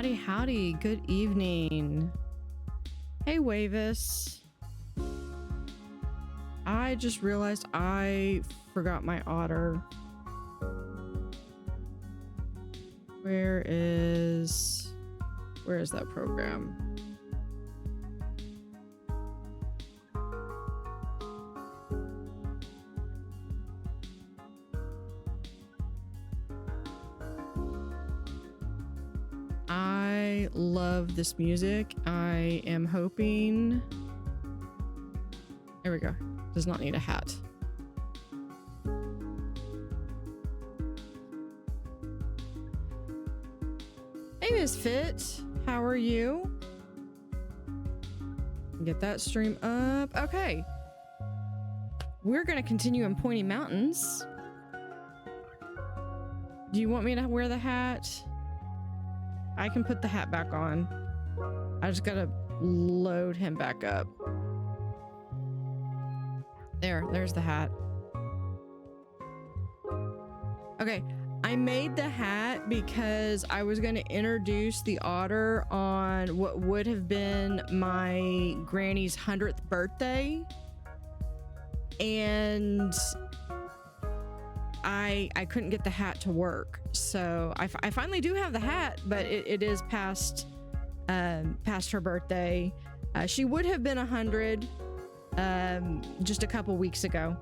Howdy, howdy. Good evening. Hey, Wavis. I just realized I forgot my Otter. Where is that program? I love this music. I am hoping... There we go. Does not need a hat. Hey, Misfit. How are you? Get that stream up. Okay. We're going to continue in Pointy Mountains. Do you want me to wear the hat? I can put the hat back on. I just gotta load him back up. There's the hat. Okay, I made the hat because I was gonna introduce the Otter on what would have been my granny's 100th birthday. And I couldn't get the hat to work. So I finally do have the hat, but it is past her birthday. She would have been 100 just a couple weeks ago.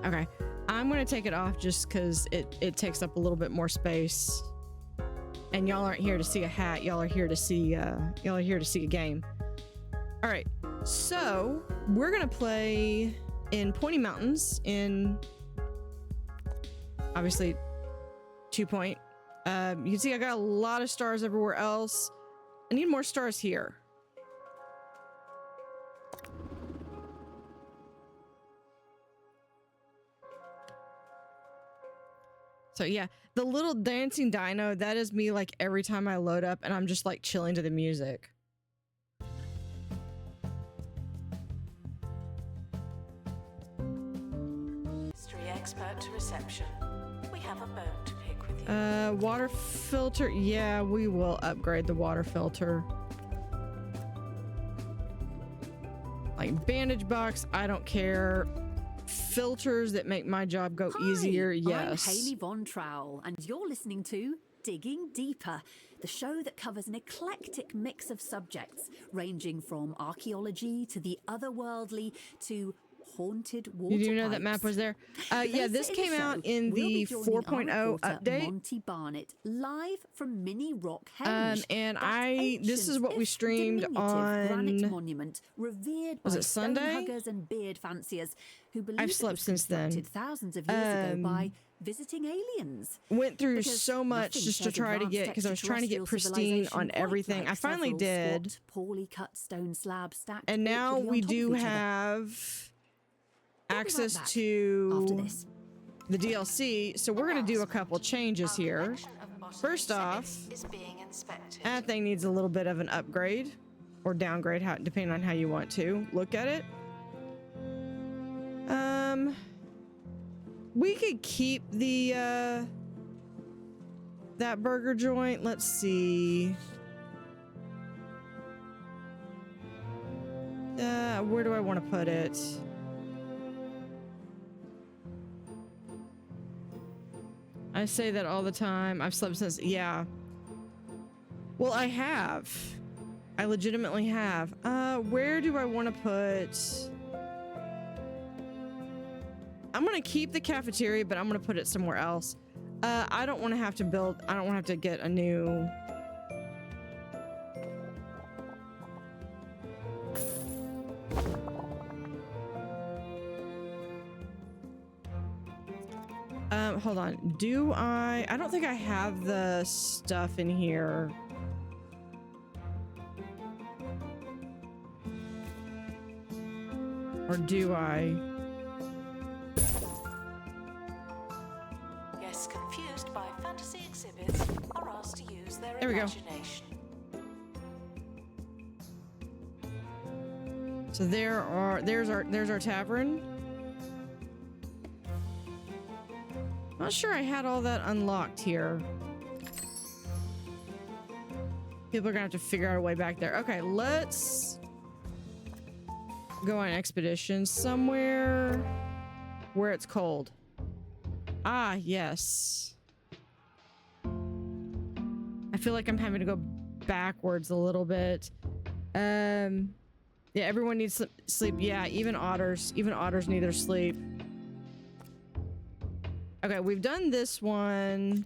Okay, I'm gonna take it off just because it takes up a little bit more space. And y'all aren't here to see a hat. Y'all are here to see a game. All right, so we're gonna play in Pointy Mountains in obviously 2 point. You can see I got a lot of stars everywhere else. I need more stars here. So yeah, the little dancing dino, that is me like every time I load up and I'm just like chilling to the music. Expert to reception. We have a bone to pick with you. Water filter. Yeah, we will upgrade the water filter. Like bandage box, I don't care. Filters that make my job go easier, yes. I'm Hayley Von Trowell, and you're listening to Digging Deeper, the show that covers an eclectic mix of subjects, ranging from archaeology to the otherworldly to haunted water Did you know pipes. that map was there? Yeah, this came out in the 4.0 update. Monty Barnett, live from Mini Rock Henge. And this is what we streamed on granite monument revered was by it Sunday? huggers and beard fanciers who believe I've slept since then. Thousands of years ago by visiting aliens. Went through so much just to try to get, because I was trying to get pristine on everything. I finally did. Squat, poorly cut stone slabs stacked and now we do have access to the DLC, so we're going to do a couple changes here. First off, that thing needs a little bit of an upgrade or downgrade, depending on how you want to look at it. We could keep the that burger joint. Let's see. Where do I want to put it? I say that all the time. I've slept since, yeah. Well, I have. I legitimately have. Where do I want to put... I'm going to keep the cafeteria, but I'm going to put it somewhere else. I don't want to have to build... I don't want to have to get a new... hold on. Do I don't think I have the stuff in here. Or do I? Guests confused by fantasy exhibits are asked to use their imagination. So there's our tavern. Not sure I had all that unlocked here. People are gonna have to figure out a way back there. Okay, let's go on an expedition somewhere where it's cold. Ah, yes. I feel like I'm having to go backwards a little bit. Yeah, everyone needs sleep. Yeah, even otters. Even otters need their sleep. Okay, we've done this one.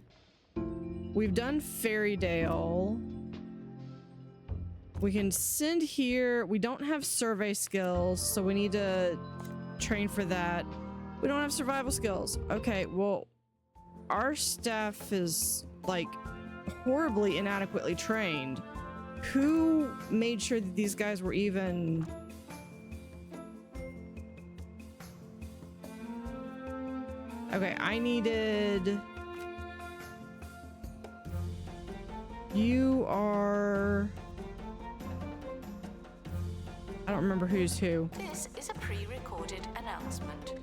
We've done Fairydale. We can send here. We don't have survey skills, so we need to train for that. We don't have survival skills. Okay, well, our staff is like horribly inadequately trained. Who made sure that these guys were even... Okay, I needed... You are... I don't remember who's who. This is a pre-recorded announcement.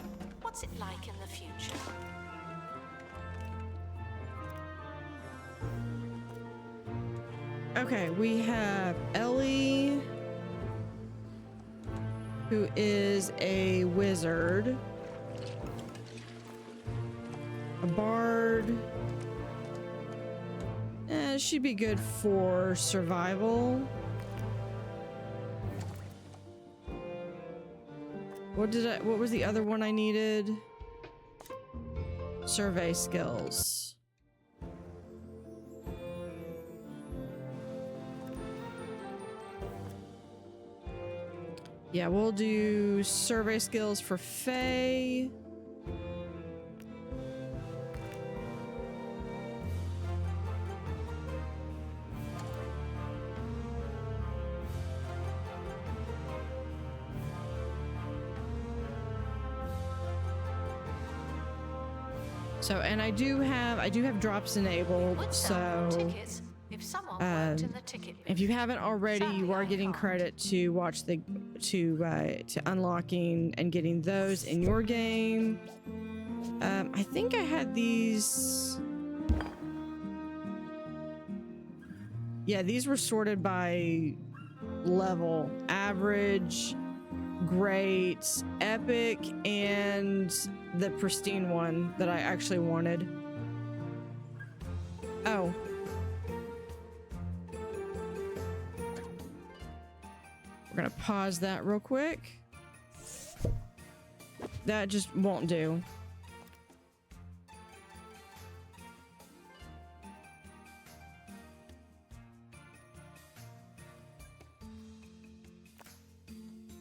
What's it like in the future? Okay, we have Ellie, who is a wizard, a bard. She'd be good for survival. What was the other one I needed? Survey skills. Yeah, we'll do survey skills for Faye. So, and I do have drops enabled, so if someone worked in the ticket if you haven't already, you are getting credit to watch the to unlocking and getting those in your game. I think I had these. Yeah, these were sorted by level: average, great, epic, and the pristine one that I actually wanted. Oh. We're gonna pause that real quick. That just won't do.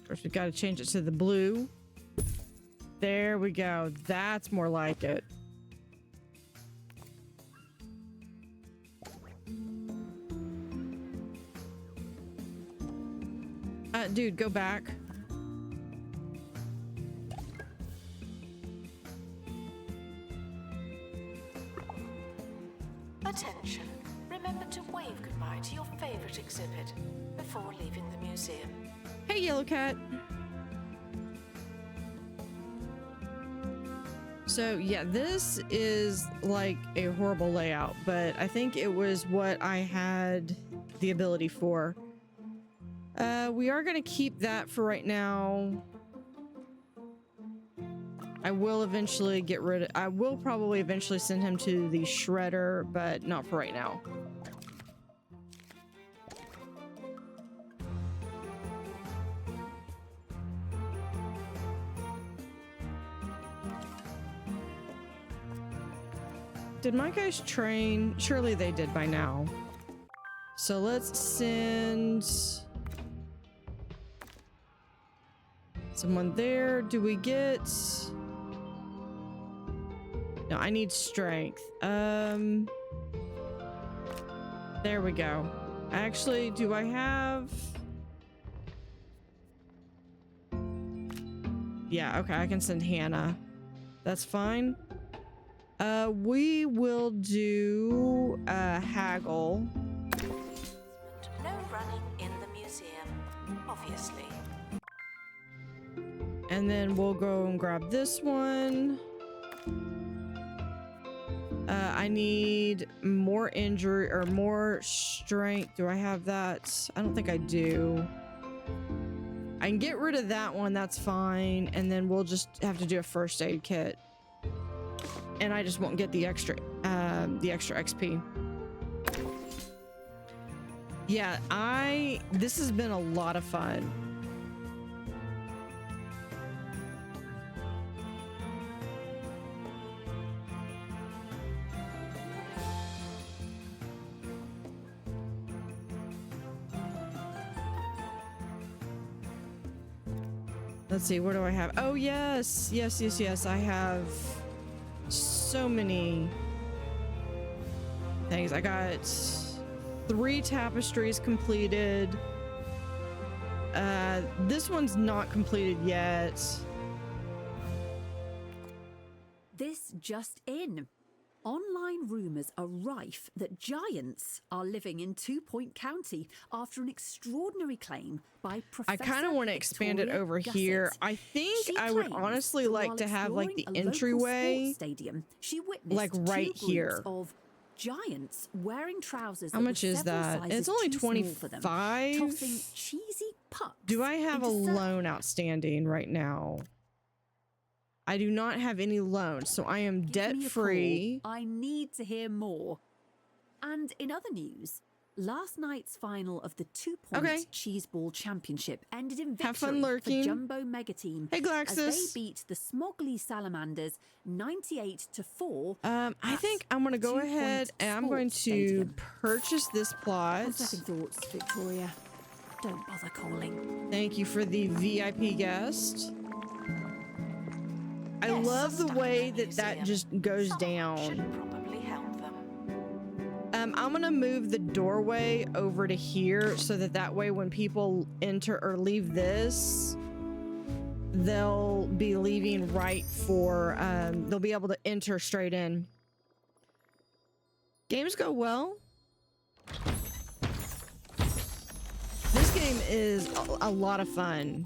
Of course, we've got to change it to the blue. There we go. That's more like it. Dude, go back. Attention. Remember to wave goodbye to your favorite exhibit before leaving the museum. Hey, Yellow Cat. So yeah, this is like a horrible layout, but I think it was what I had the ability for. We are going to keep that for right now. I will eventually get rid of... I will probably eventually send him to the shredder, but not for right now. Did my guys train? Surely they did by now. So let's send someone there. Do we get... No, I need strength. There we go. Actually, do I have... Yeah, okay, I can send Hannah. That's fine. We will do haggle. No running in the museum, obviously. And then we'll go and grab this one. I I need more injury or more strength. Do I have that? I don't think I do. I can get rid of that one. That's fine. And then we'll just have to do a first aid kit. And I just won't get the extra XP. Yeah, this has been a lot of fun. Let's see, what do I have? Oh, yes. Yes. I have so many things. I got 3 tapestries completed. This one's not completed yet. This just in. Online rumours are rife that giants are living in 2 Point County after an extraordinary claim by Professor I kind of want to expand it over here. I think I would honestly like to have like the entryway stadium, she witnessed like right here. Of giants wearing trousers. How much is that? It's only 25. Tossing cheesy pups. Do I have a loan outstanding right now? I do not have any loans, so I am debt free. I need to hear more. And in other news, last night's final of the 2 Point Cheese Ball Championship ended in victory have fun lurking. for Jumbo Mega Team. Hey, Glaxus. As they beat the Smogly Salamanders 98-4. I think I'm going to go ahead and I'm going to purchase this plot. On second thoughts, Victoria, don't bother calling. Thank you for the VIP guest. I love the way that just goes down. Probably help them. I'm gonna move the doorway over to here so that way when people enter or leave this, they'll be leaving right for they'll be able to enter straight in. Games go well. This game is a lot of fun.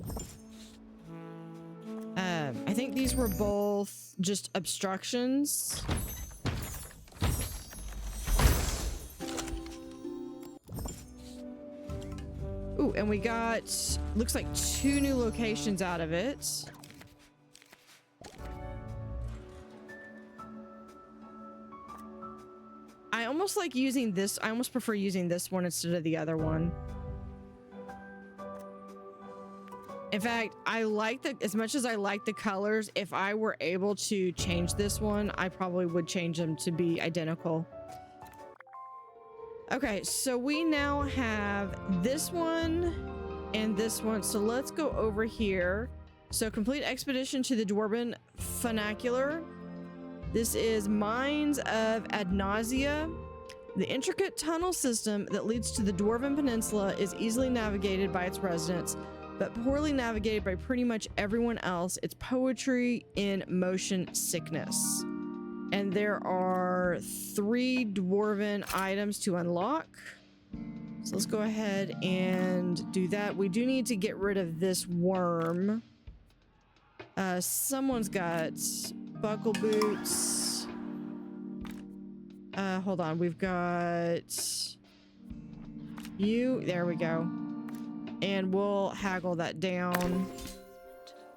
I think these were both just obstructions. Ooh, and we got, looks like 2 new locations out of it. I almost like using this. I almost prefer using this one instead of the other one. In fact, I like as much as I like the colors, if I were able to change this one, I probably would change them to be identical. Okay, so we now have this one and this one. So let's go over here. So complete expedition to the Dwarven Funicular. This is Mines of Adnasia. The intricate tunnel system that leads to the Dwarven Peninsula is easily navigated by its residents, but poorly navigated by pretty much everyone else. It's poetry in motion sickness. And there are 3 dwarven items to unlock. So let's go ahead and do that. We do need to get rid of this worm. Someone's got buckle boots. Hold on, we've got you. There we go. And we'll haggle that down.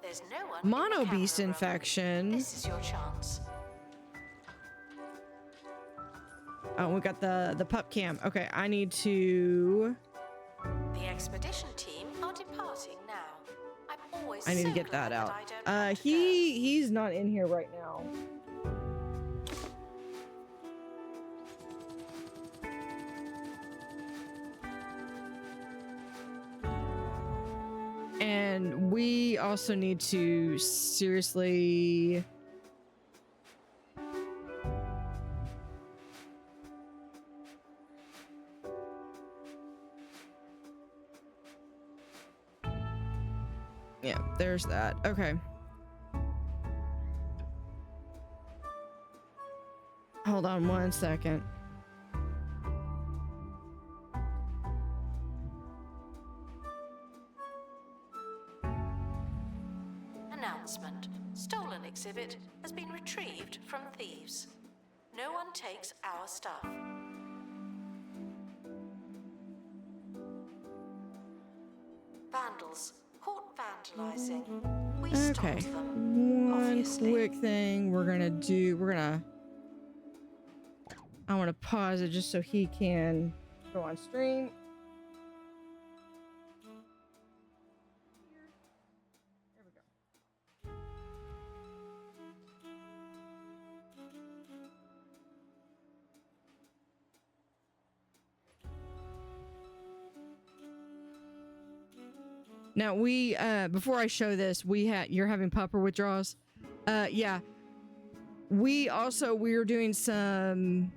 There's no one Mono beast infection. This is your chance. Oh, we got the pup cam. Okay, I need to. The expedition team are departing now. I'm always I need to so get that glad out. I don't He's not in here right now. And we also need to seriously. Yeah, there's that. Okay. Hold on 1 second. Announcement. Stolen exhibit has been retrieved from thieves. no one takes our stuff. Vandals caught vandalizing. We Okay. stopped them. One Obviously. quick thing we're gonna do. I want to pause it just so he can go on stream. There we go. Now we before I show this, you're having pupper withdrawals. Yeah. We're doing some,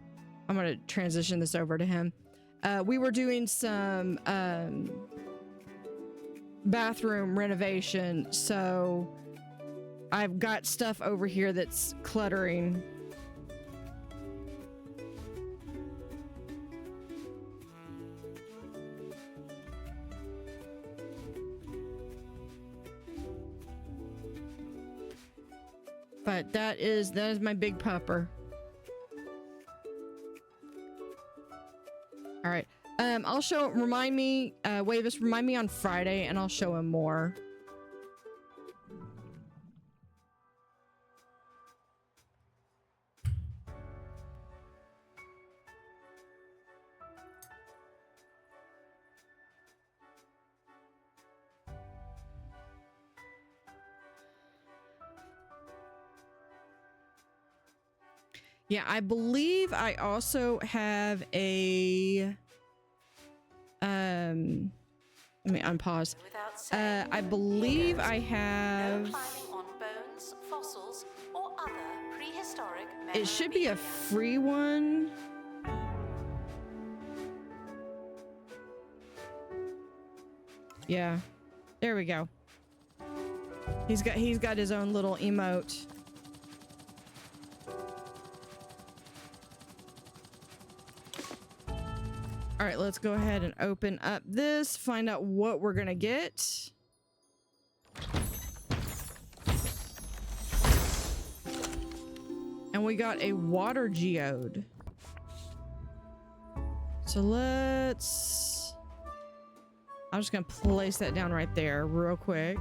I'm gonna transition this over to him. We were doing some bathroom renovation, so I've got stuff over here that's cluttering. But that is my big pupper. All right. I'll remind me on Friday and I'll show him more. Yeah, I believe I also have a let me unpause. I believe I have No climbing on bones, fossils, or other prehistoric it should be a memorabilia. free one. Yeah. There we go. He's got his own little emote. All right, let's go ahead and open up this, find out what we're gonna get. And we got a water geode. So I'm just gonna place that down right there real quick.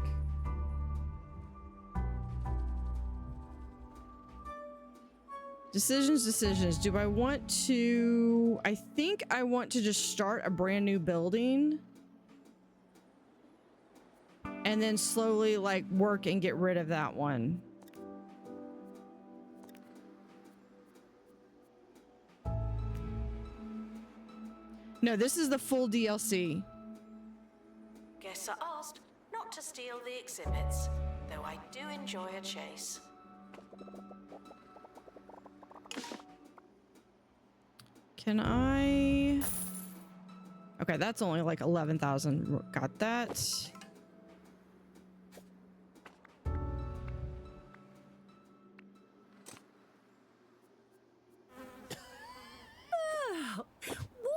Decisions. Do I want to... I think I want to just start a brand new building. And then slowly, like, work and get rid of that one. No, this is the full DLC. Guests are asked not to steal the exhibits, though I do enjoy a chase. Can I... Okay, that's only like 11,000. Got that. Oh,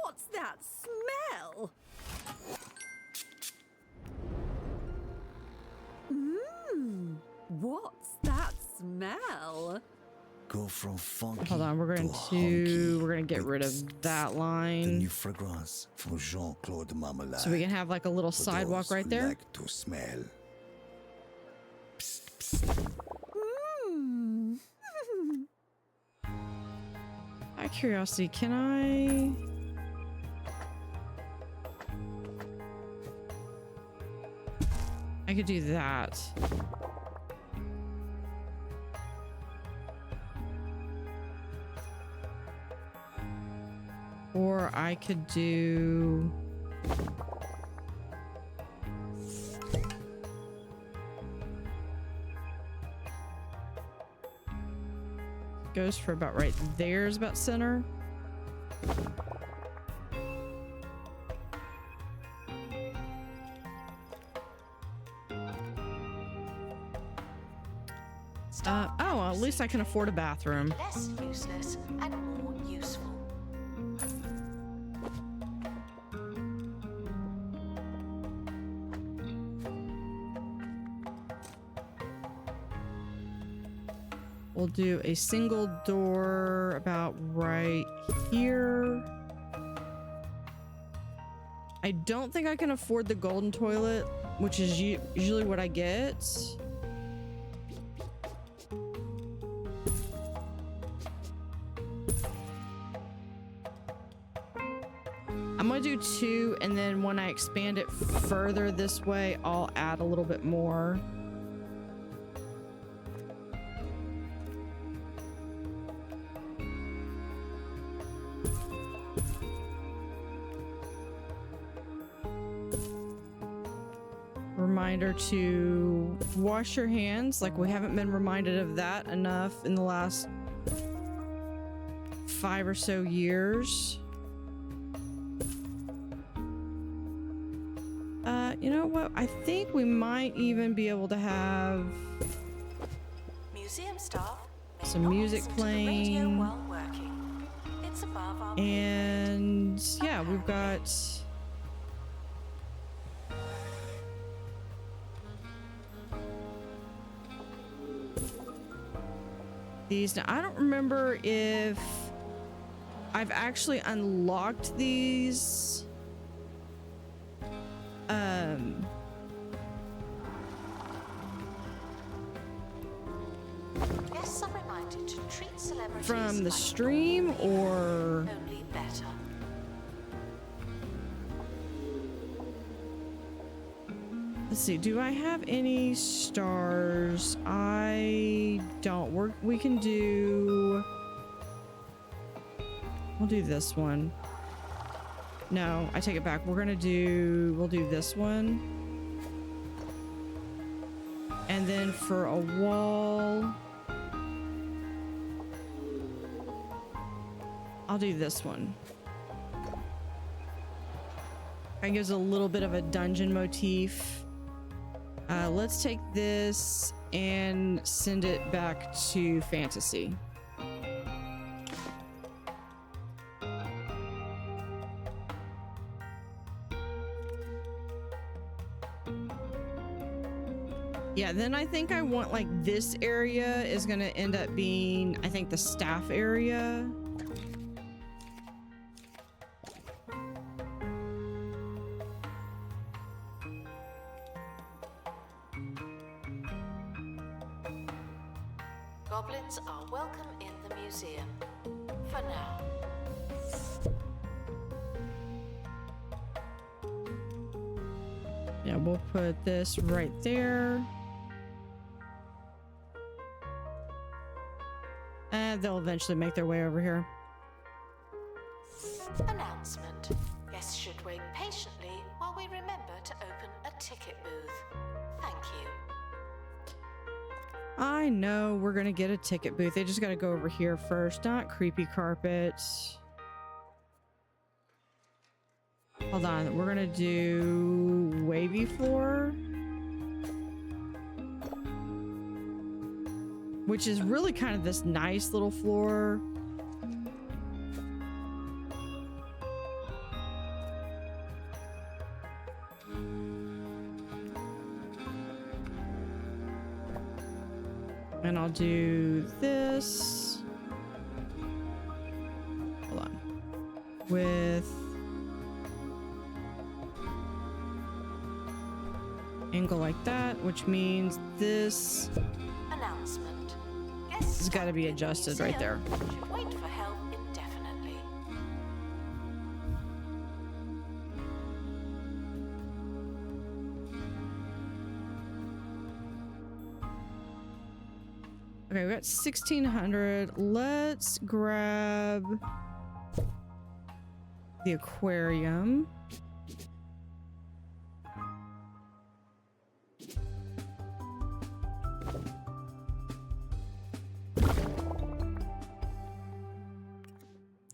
what's that smell? What's that smell? Go from funky Hold on, we're going to we're gonna get rid of that the line. new fragrance from Jean-Claude Marmalade. So we can have like a little For sidewalk those right who there. like to smell. Psst, psst. Out of curiosity, can I... I could do that. Or I could do... Goes for about right there is about center. Oh, well, at least I can afford a bathroom. Less useless and more useful. we'll do a single door about right here. I don't think I can afford the golden toilet, which is usually what I get. I'm gonna do 2, and then when I expand it further this way, I'll add a little bit more. Reminder to wash your hands. Like, we haven't been reminded of that enough in the last 5 or so years. You know what? I think we might even be able to have Museum staff may some not music listen to the radio playing. while working. It's above our And yeah, we've got these. Now, I don't remember if I've actually unlocked these. Guests are reminded to treat celebrities From the like stream, or only better. let's see, do I have any stars? I don't. We can do, we'll do this one. No, I take it back. We'll do this one. And then for a wall, I'll do this one. It gives a little bit of a dungeon motif. Let's take this and send it back to fantasy. Yeah, then I think I want, like, this area is gonna end up being, I think, the staff area. Goblins are welcome in the museum. For now. Yeah, we'll put this right there. And they'll eventually make their way over here. Announcement. Guests should wait patiently while we remember to open a ticket booth. Thank you. I know we're gonna get a ticket booth. They just gotta go over here first. Not creepy carpet. Hold on, we're gonna do wavy floor, which is really kind of this nice little floor. And I'll do this. Hold on. With angle like that, which means this Announcement. Guests has got to be in the adjusted right there. museum should wait for help indefinitely. Okay, we got 1600. Let's grab the aquarium.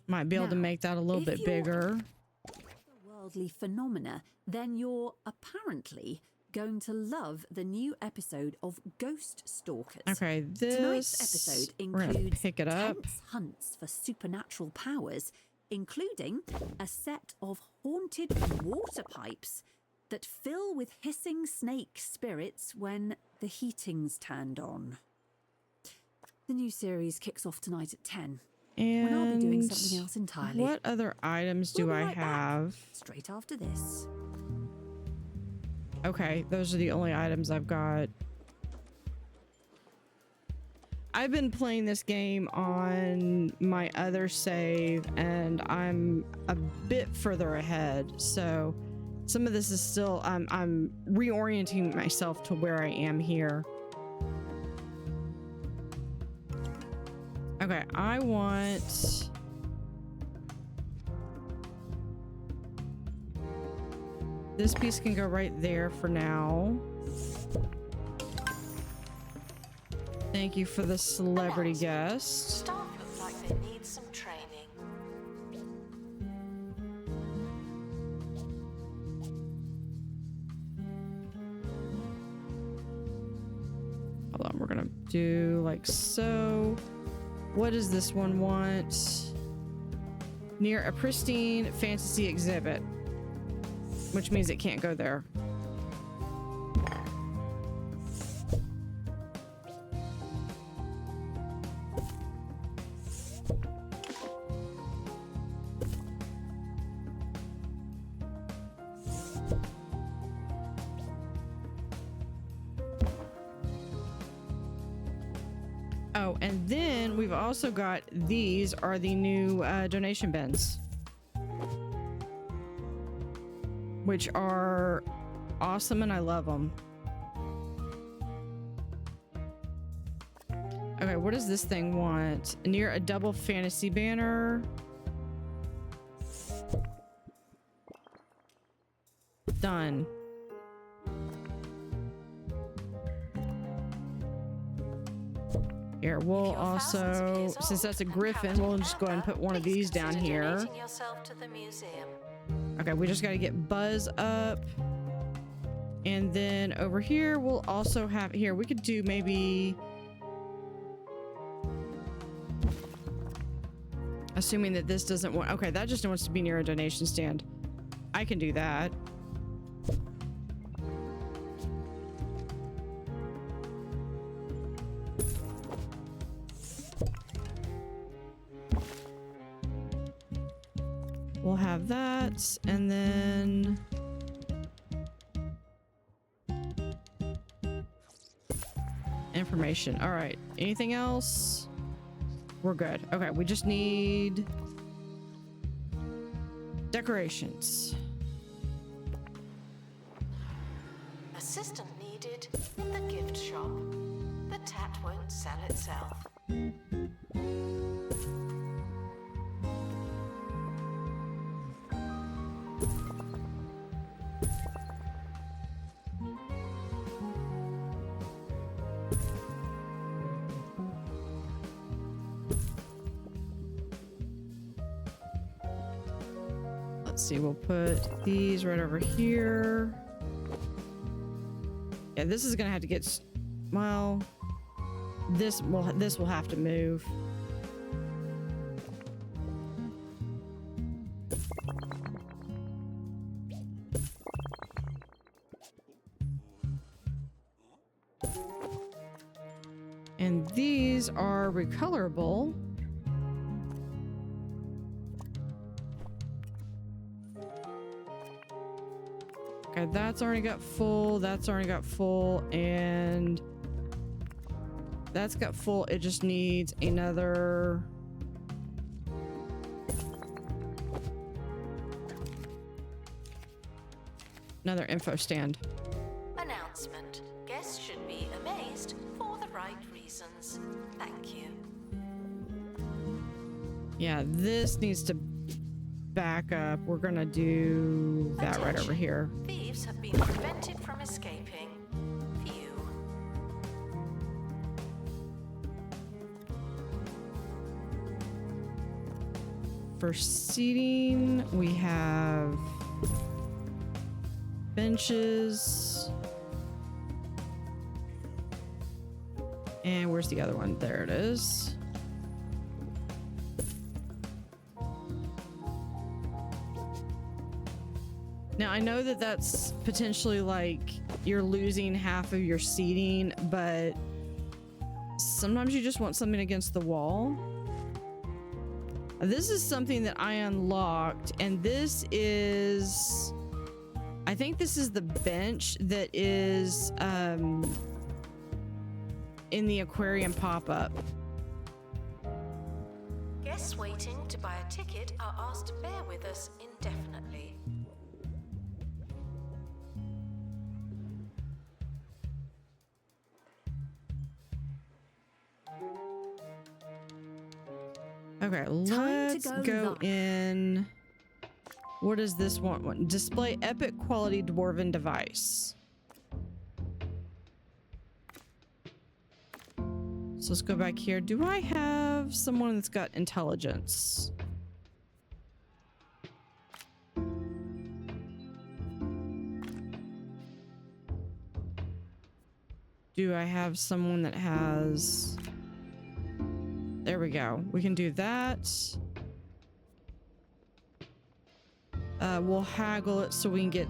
Might be able to Now, make that a little if bit you're bigger. Worldly phenomena, then you're apparently going to love the new episode of Ghost Stalkers. Okay, Tonight's this episode we're gonna includes pick it up. tense hunts for supernatural powers, including a set of haunted water pipes that fill with hissing snake spirits when the heating's turned on. The The new series kicks off tonight at 10. And When I'll be doing something else entirely. what other items do We'll be I right back. have? Straight after this. Okay, those are the only items I've got. I've been playing this game on my other save and I'm a bit further ahead, so some of this is still I'm reorienting myself to where I am here. Okay, I want this piece can go right there for now. Thank you for the celebrity guest. Staff look like they need some training. Hold on, we're gonna do like so. What does this one want? Near a pristine fantasy exhibit, which means it can't go there. Oh, and then we've also got these are the new donation bins, which are awesome and I love them. Okay, what does this thing want? Near a double fantasy banner. Done. Here, we'll If you're thousands of also, years since that's a old and griffin, haven't we'll just go ahead and put one of please these down consider here. donating yourself to the museum. Okay, we just got to get Buzz up. And then over here, we'll also have, here, we could do maybe, assuming that this doesn't want, okay, that just wants to be near a donation stand. I can do that. We'll have that, and then information. All right, anything else? We're good. Okay, we just need decorations. Assistant needed in the gift shop. The tat won't sell itself. Let's see, we'll put these right over here. Yeah, this is gonna have to get, well, this will have to move. And these are recolorable. Okay, that's already got full, that's already got full, and that's got full. It just needs another info stand. Announcement. Guests should be amazed for the right reasons. Thank you. Yeah, this needs to back up. We're gonna do that right over here. Thieves have been prevented from escaping. Phew. For seating, we have benches. And where's the other one? There it is. Now, I know that that's potentially like you're losing half of your seating, but sometimes you just want something against the wall. This is something that I unlocked, and this is, I think this is the bench that is in the aquarium pop-up. Guests waiting to buy a ticket are asked to bear with us indefinitely. Okay, let's go in. What does this want? Display epic quality dwarven device. So let's go back here. Do I have someone that's got intelligence? Do I have someone that has... There we go. We can do that. We'll haggle it so we can get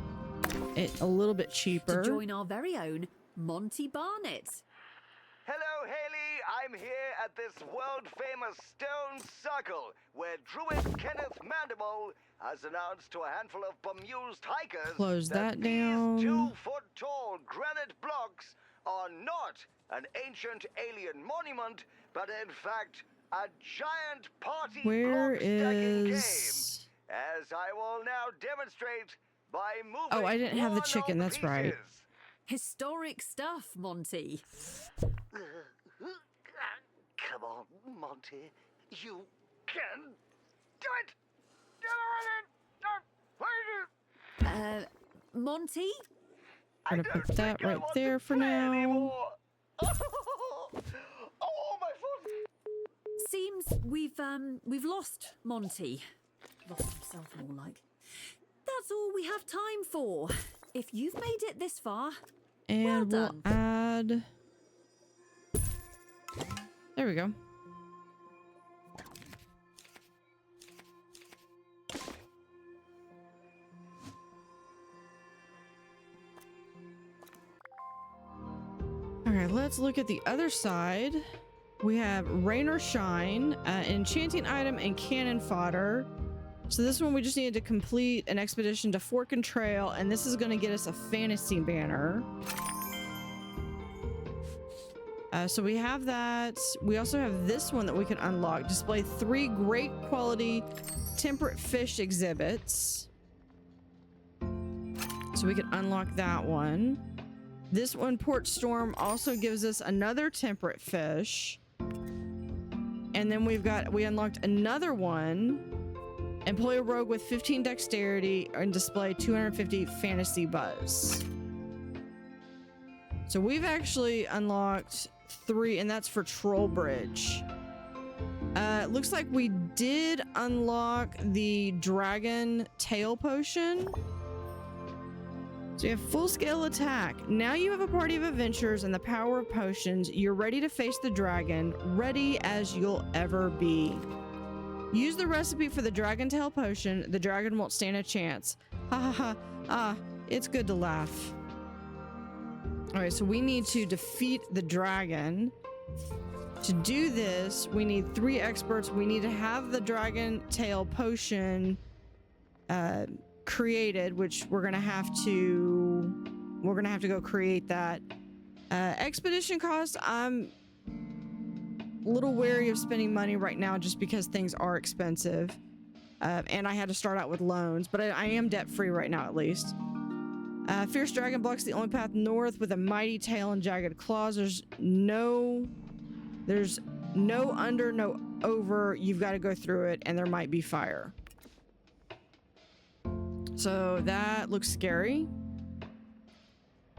it a little bit cheaper. To join our very own Monty Barnett. Hello, Haley. I'm here at this world-famous stone circle where Druid Kenneth Mandible has announced to a handful of bemused hikers Close that down. These 2-foot-tall granite blocks are not an ancient alien monument, but in fact a giant party block stacking game. As I will now demonstrate by moving. Oh, I didn't have the chicken. That's pieces. right. Historic stuff, Monty. Come on, Monty. You can do it! Monty? I'm gonna put that right there for now. Oh, my foot! Seems we've lost Monty. Lost himself, more like. That's all we have time for. If you've made it this far, And well done. we'll add... There we go. Okay, let's look at the other side. We have Rain or Shine, enchanting item, and cannon fodder. So this one we just needed to complete an expedition to Fork and Trail, and this is going to get us a fantasy banner. So we have that. We also have this one that we can unlock. Display 3 great quality temperate fish exhibits. So we can unlock that one. This one, Port Storm, also gives us another temperate fish. And then we unlocked another one. Employ a rogue with 15 dexterity and display 250 fantasy buzz. So we've actually unlocked 3, and that's for Troll Bridge. Looks like we did unlock the dragon tail potion. So you have full scale attack. Now you have a party of adventurers and the power of potions. You're ready to face the dragon, ready as you'll ever be. Use the recipe for the dragon tail potion. The dragon won't stand a chance. Ha ha ha. Ah, it's good to laugh. All right, so we need to defeat the dragon. To do this, we need 3 experts. We need to have the dragon tail potion created, which we're gonna have to go create that. Expedition cost, I'm a little wary of spending money right now just because things are expensive, and I had to start out with loans, but I am debt free right now at least. Fierce dragon blocks the only path north with a mighty tail and jagged claws. There's no under, no over. You've got to go through it, and there might be fire. So that looks scary.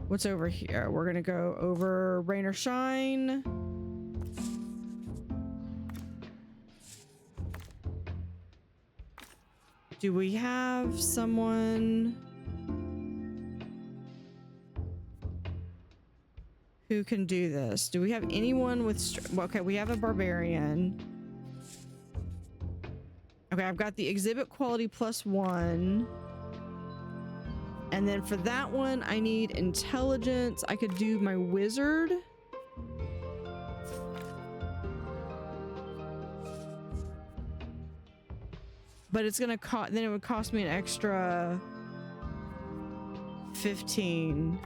What's over here? We're gonna go over Rain or Shine. Do we have someone who can do this? Do we have anyone with... Okay, we have a barbarian. Okay, I've got the exhibit quality +1. And then for that one, I need intelligence. I could do my wizard. but it's gonna cost, then it would cost me an extra 15.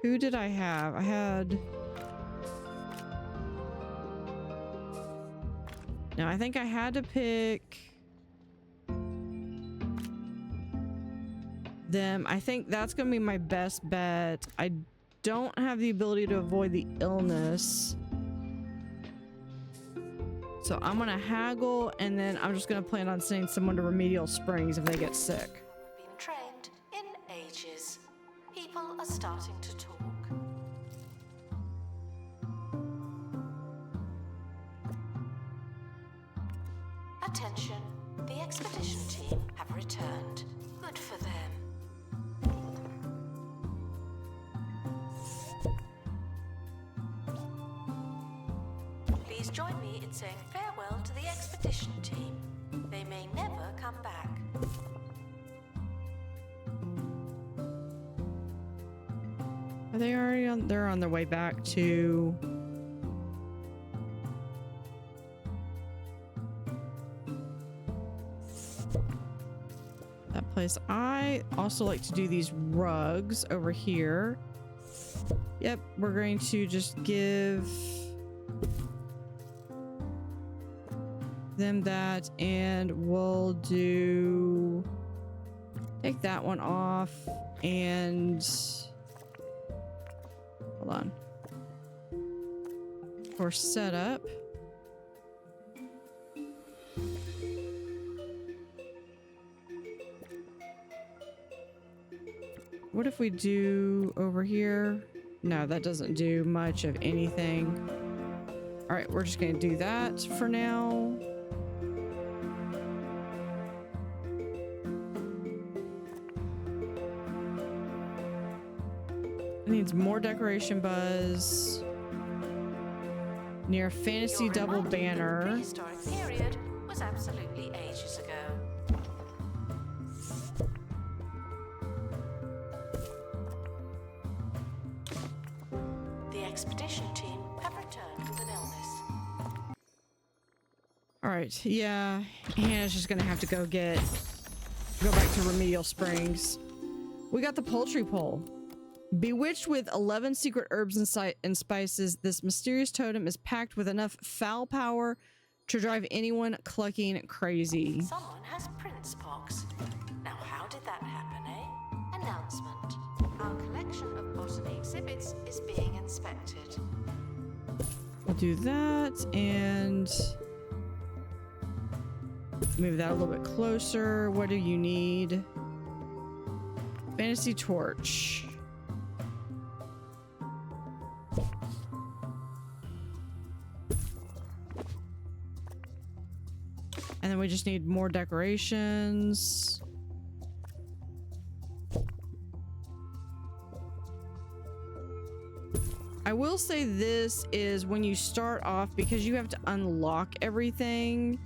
Who did I have? I had... No, I think I had to pick them. I think that's gonna be my best bet. I don't have the ability to avoid the illness, so I'm gonna haggle, and then I'm just gonna plan on sending someone to Remedial Springs if they get sick. Been trained in ages. People are starting to talk. Attention, the expedition team have returned. Good for them. Please join me in saying farewell to the expedition team. They may never come back. Are they already on? They're on their way back to... that place. I also like to do these rugs over here. Yep, we're going to just give them that, and we'll do... take that one off, and... hold on. For setup. What if we do over here? No, that doesn't do much of anything. All right, we're just gonna do that for now. It needs more decoration buzz. Near a fantasy You're double reminded that banner. The prehistoric period was absolutely ages ago. The expedition team have returned with an illness. All right, yeah, Hannah's just gonna have to go back to Remedial Springs. We got the poultry pole. Bewitched with 11 secret herbs and spices, this mysterious totem is packed with enough foul power to drive anyone clucking crazy. Someone has prince pox. Now how did that happen, eh? Announcement. Our collection of botany exhibits is being inspected. We'll do that and move that a little bit closer. What do you need? Fantasy torch. And then we just need more decorations. I will say this is when you start off, because you have to unlock everything,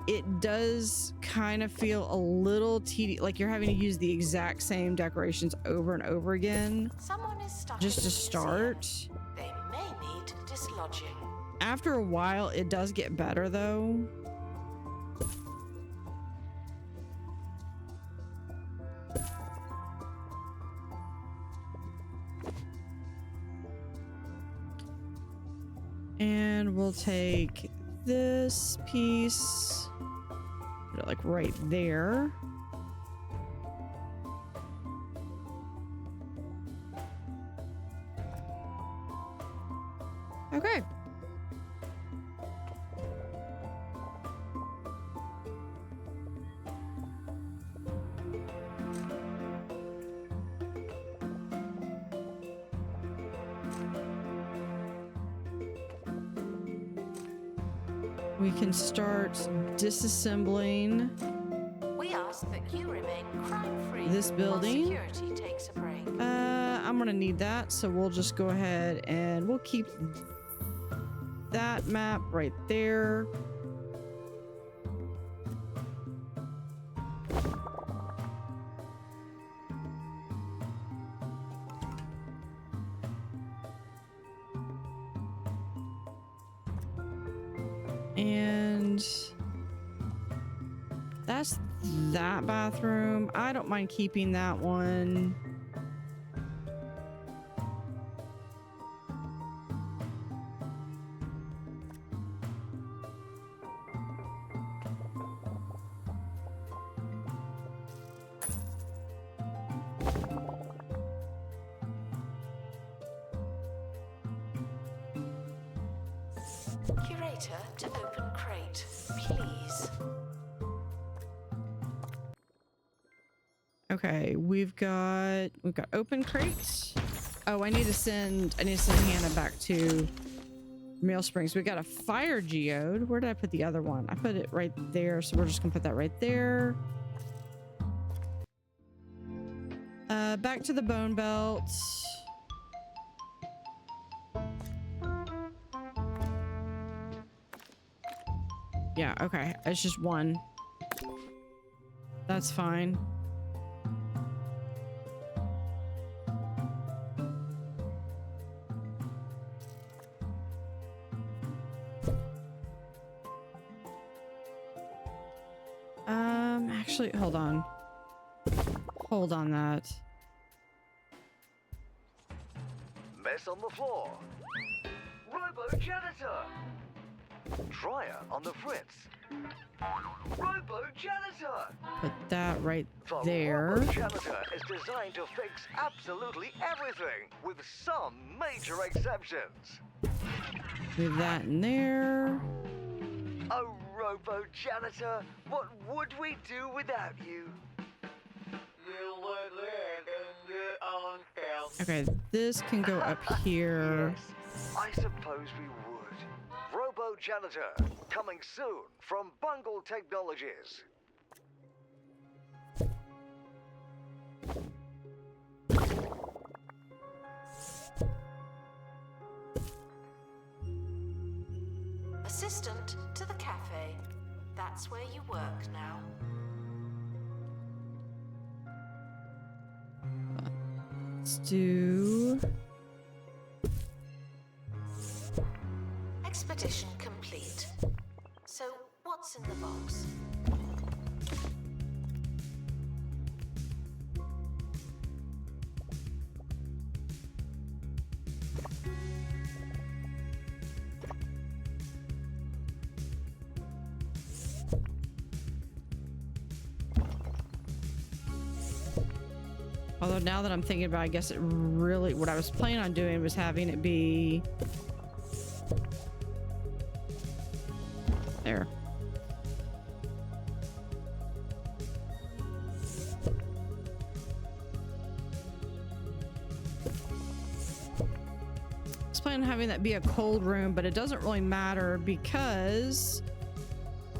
it does kind of feel a little tedious, like you're having to use the exact same decorations over and over again. Someone is stuck Just in to the start. museum. They may need dislodging. After a while, it does get better though. And we'll take this piece, put it like right there. Okay. We can start disassembling We ask that you remain crime-free this building. while security takes a break. I'm gonna need that, so we'll just go ahead and we'll keep that map right there. And that bathroom. I don't mind keeping that one. Curator to open crate, please. Okay, we've got open crates. Oh, I need to send Hannah back to Mail Springs. We got a fire geode. Where did I put the other one? I put it right there, so we're just gonna put that right there. Back to the bone belt. Yeah, okay. It's just one. That's fine. Actually, hold on. Hold on that. Mess on the floor. Robo janitor. Dryer on the fritz. Robo janitor. Put that right The there. Robo janitor is designed to fix absolutely everything, with some major exceptions. Move that in there. Oh, Robo janitor, what would we do without you? Okay, this can go up here. Yes, I suppose we would. Robo janitor, coming soon from Bungle Technologies. Assistant to the cafe. That's where you work now. Let's do... Expedition complete. So, what's in the box? Although now that I'm thinking about it, I guess it really... What I was planning on doing was having it be... There. I was planning on having that be a cold room, but it doesn't really matter because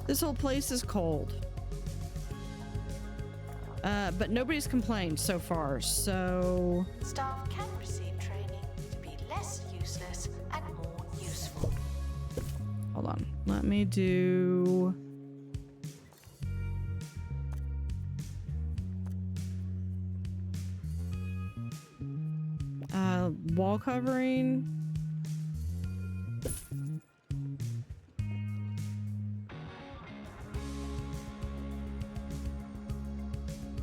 this whole place is cold. But nobody's complained so far, so... Staff can receive training to be less useless and more useful. Hold on. Let me do... wall covering.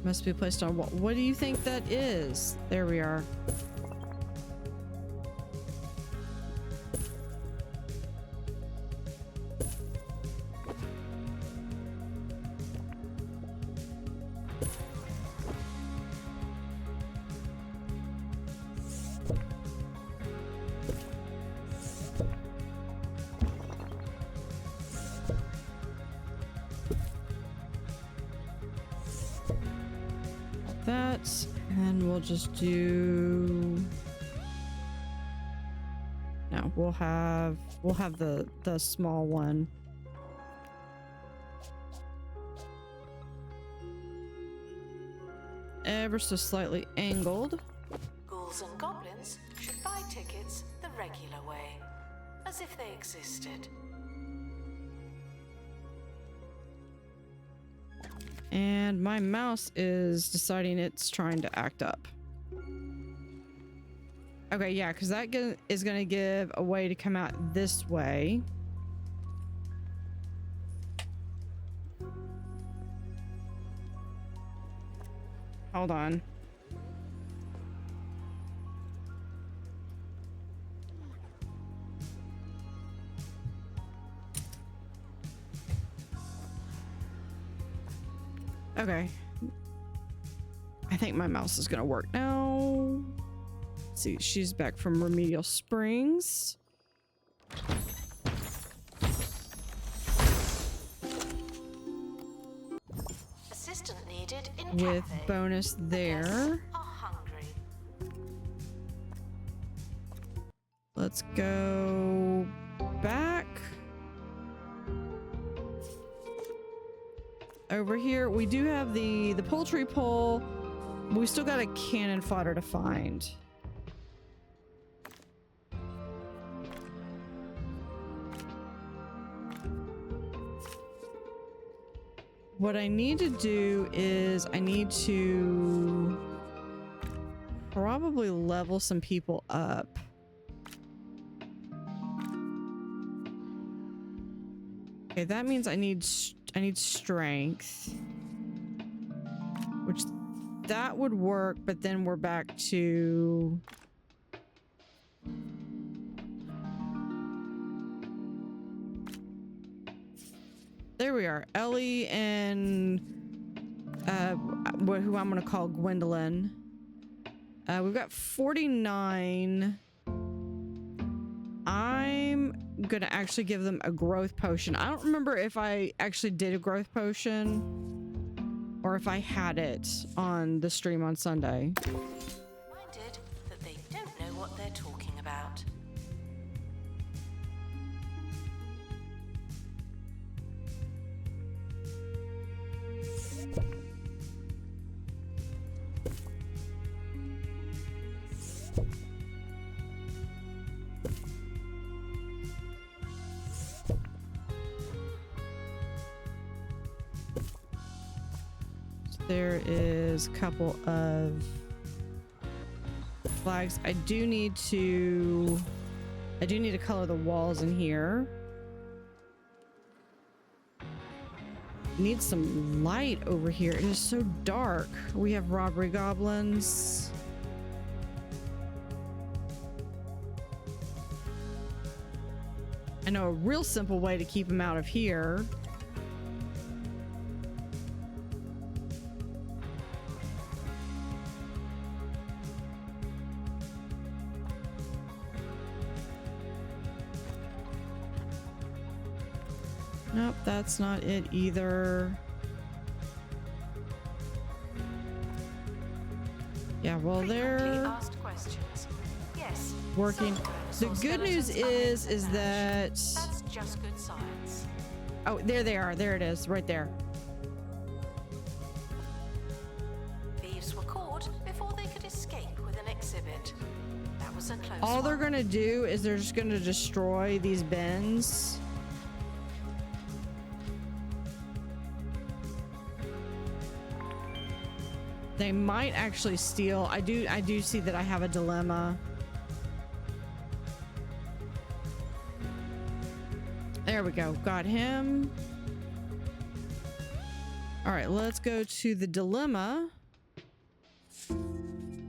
Must be placed on what do you think that is? There we are. That, and we'll just do... No, we'll have the small one. Ever so slightly angled. Ghouls and goblins should buy tickets the regular way, as if they existed. And my mouse is deciding it's trying to act up. Okay, yeah, because that is going to give a way to come out this way. Hold on. Okay. I think my mouse is gonna work now. Let's see, she's back from Remedial Springs. Assistant needed in With cafe. bonus there. Guests are hungry. Let's go back. Over here, we do have the poultry pole. We still got a cannon fodder to find. What I need to do is I need to probably level some people up. Okay, that means I need strength, which that would work, but then we're back to there we are. Ellie and who I'm gonna call Gwendolyn. We've got 49. I'm gonna actually give them a growth potion. I don't remember if I actually did a growth potion or if I had it on the stream on Sunday. Reminded that they don't know what they're talking about. There is a couple of flags. I do need to color the walls in here. Need some light over here. It is so dark. We have robbery goblins. I know a real simple way to keep them out of here. Nope, that's not it either. Yeah, well, they're Asked questions. Yes. working. some The good news skeletons is that That's just good science. oh, there they are. There it is, right there. Thieves were caught before they could escape with an exhibit. That was a close All they're one. gonna do is they're just gonna destroy these bins. They might actually steal. I do see that I have a dilemma. There we go. Got him. All right, let's go to the dilemma.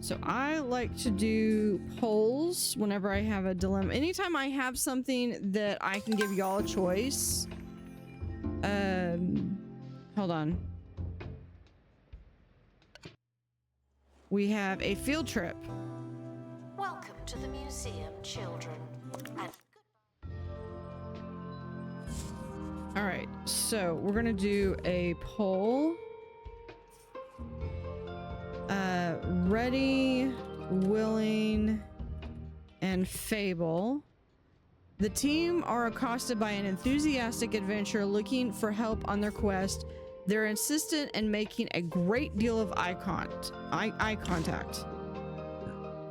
So I like to do polls whenever I have a dilemma. Anytime I have something that I can give y'all a choice. Hold on. We have a field trip. Welcome to the museum, children. And All right, so we're gonna do a poll. Ready, willing, and Fable. The team are accosted by an enthusiastic adventurer looking for help on their quest. They're insistent and making a great deal of eye contact.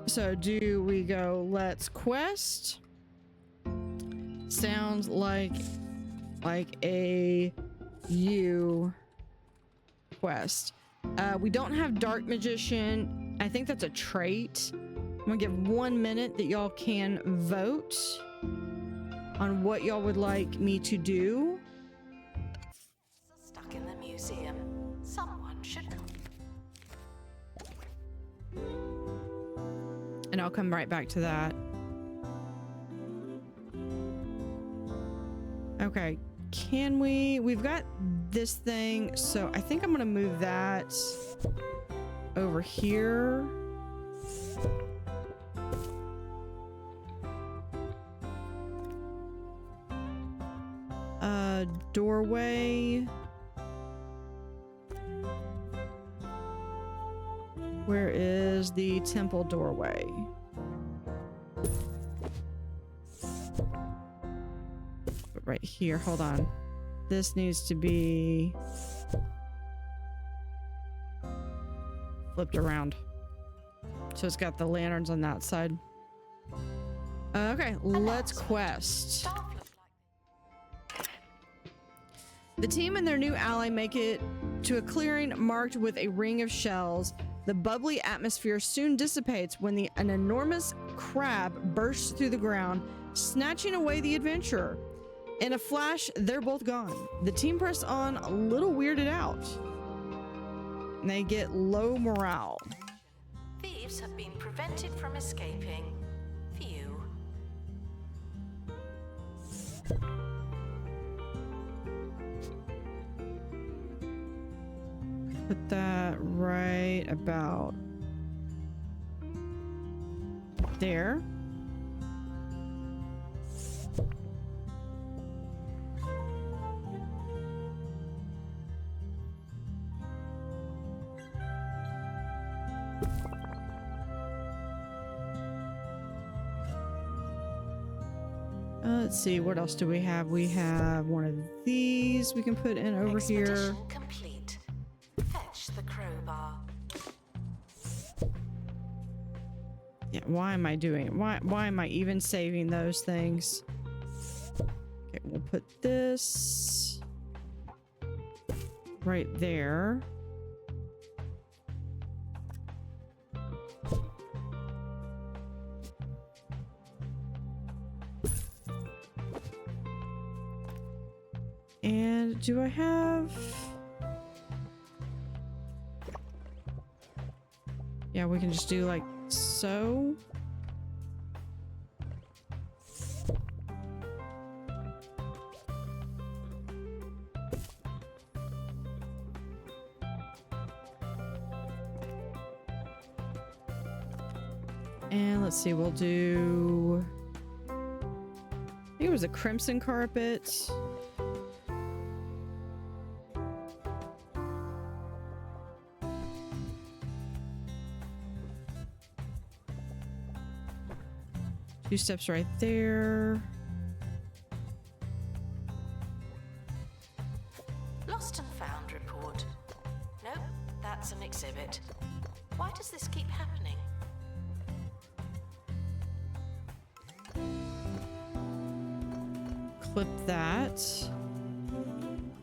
So do we go, let's quest? Sounds like a you quest. We don't have Dark Magician. I think that's a trait. I'm gonna give 1 minute that y'all can vote on what y'all would like me to do. stuck in the museum. Someone should come. I'll come right back to that. Okay, can we've got this thing, so I think I'm gonna move that over here. Doorway. Where is the temple doorway? Right here, hold on. This needs to be flipped around. So it's got the lanterns on that side. Okay, let's quest. The team and their new ally make it to a clearing marked with a ring of shells. The bubbly atmosphere soon dissipates when an enormous crab bursts through the ground, snatching away the adventurer. In a flash, they're both gone. The team press on, a little weirded out. And they get low morale. Thieves have been prevented from escaping. Phew. Put that right about there. Let's see, what else do we have? We have one of these we can put in over here. Expedition complete. Fetch the crowbar. Yeah, why am I doing it? Why am I even saving those things? Okay, we'll put this right there. And do I have... Yeah, we can just do like so. And let's see, we'll do... I think it was a crimson carpet. Two steps right there. Lost and found report. Nope, that's an exhibit. Why does this keep happening? Clip that.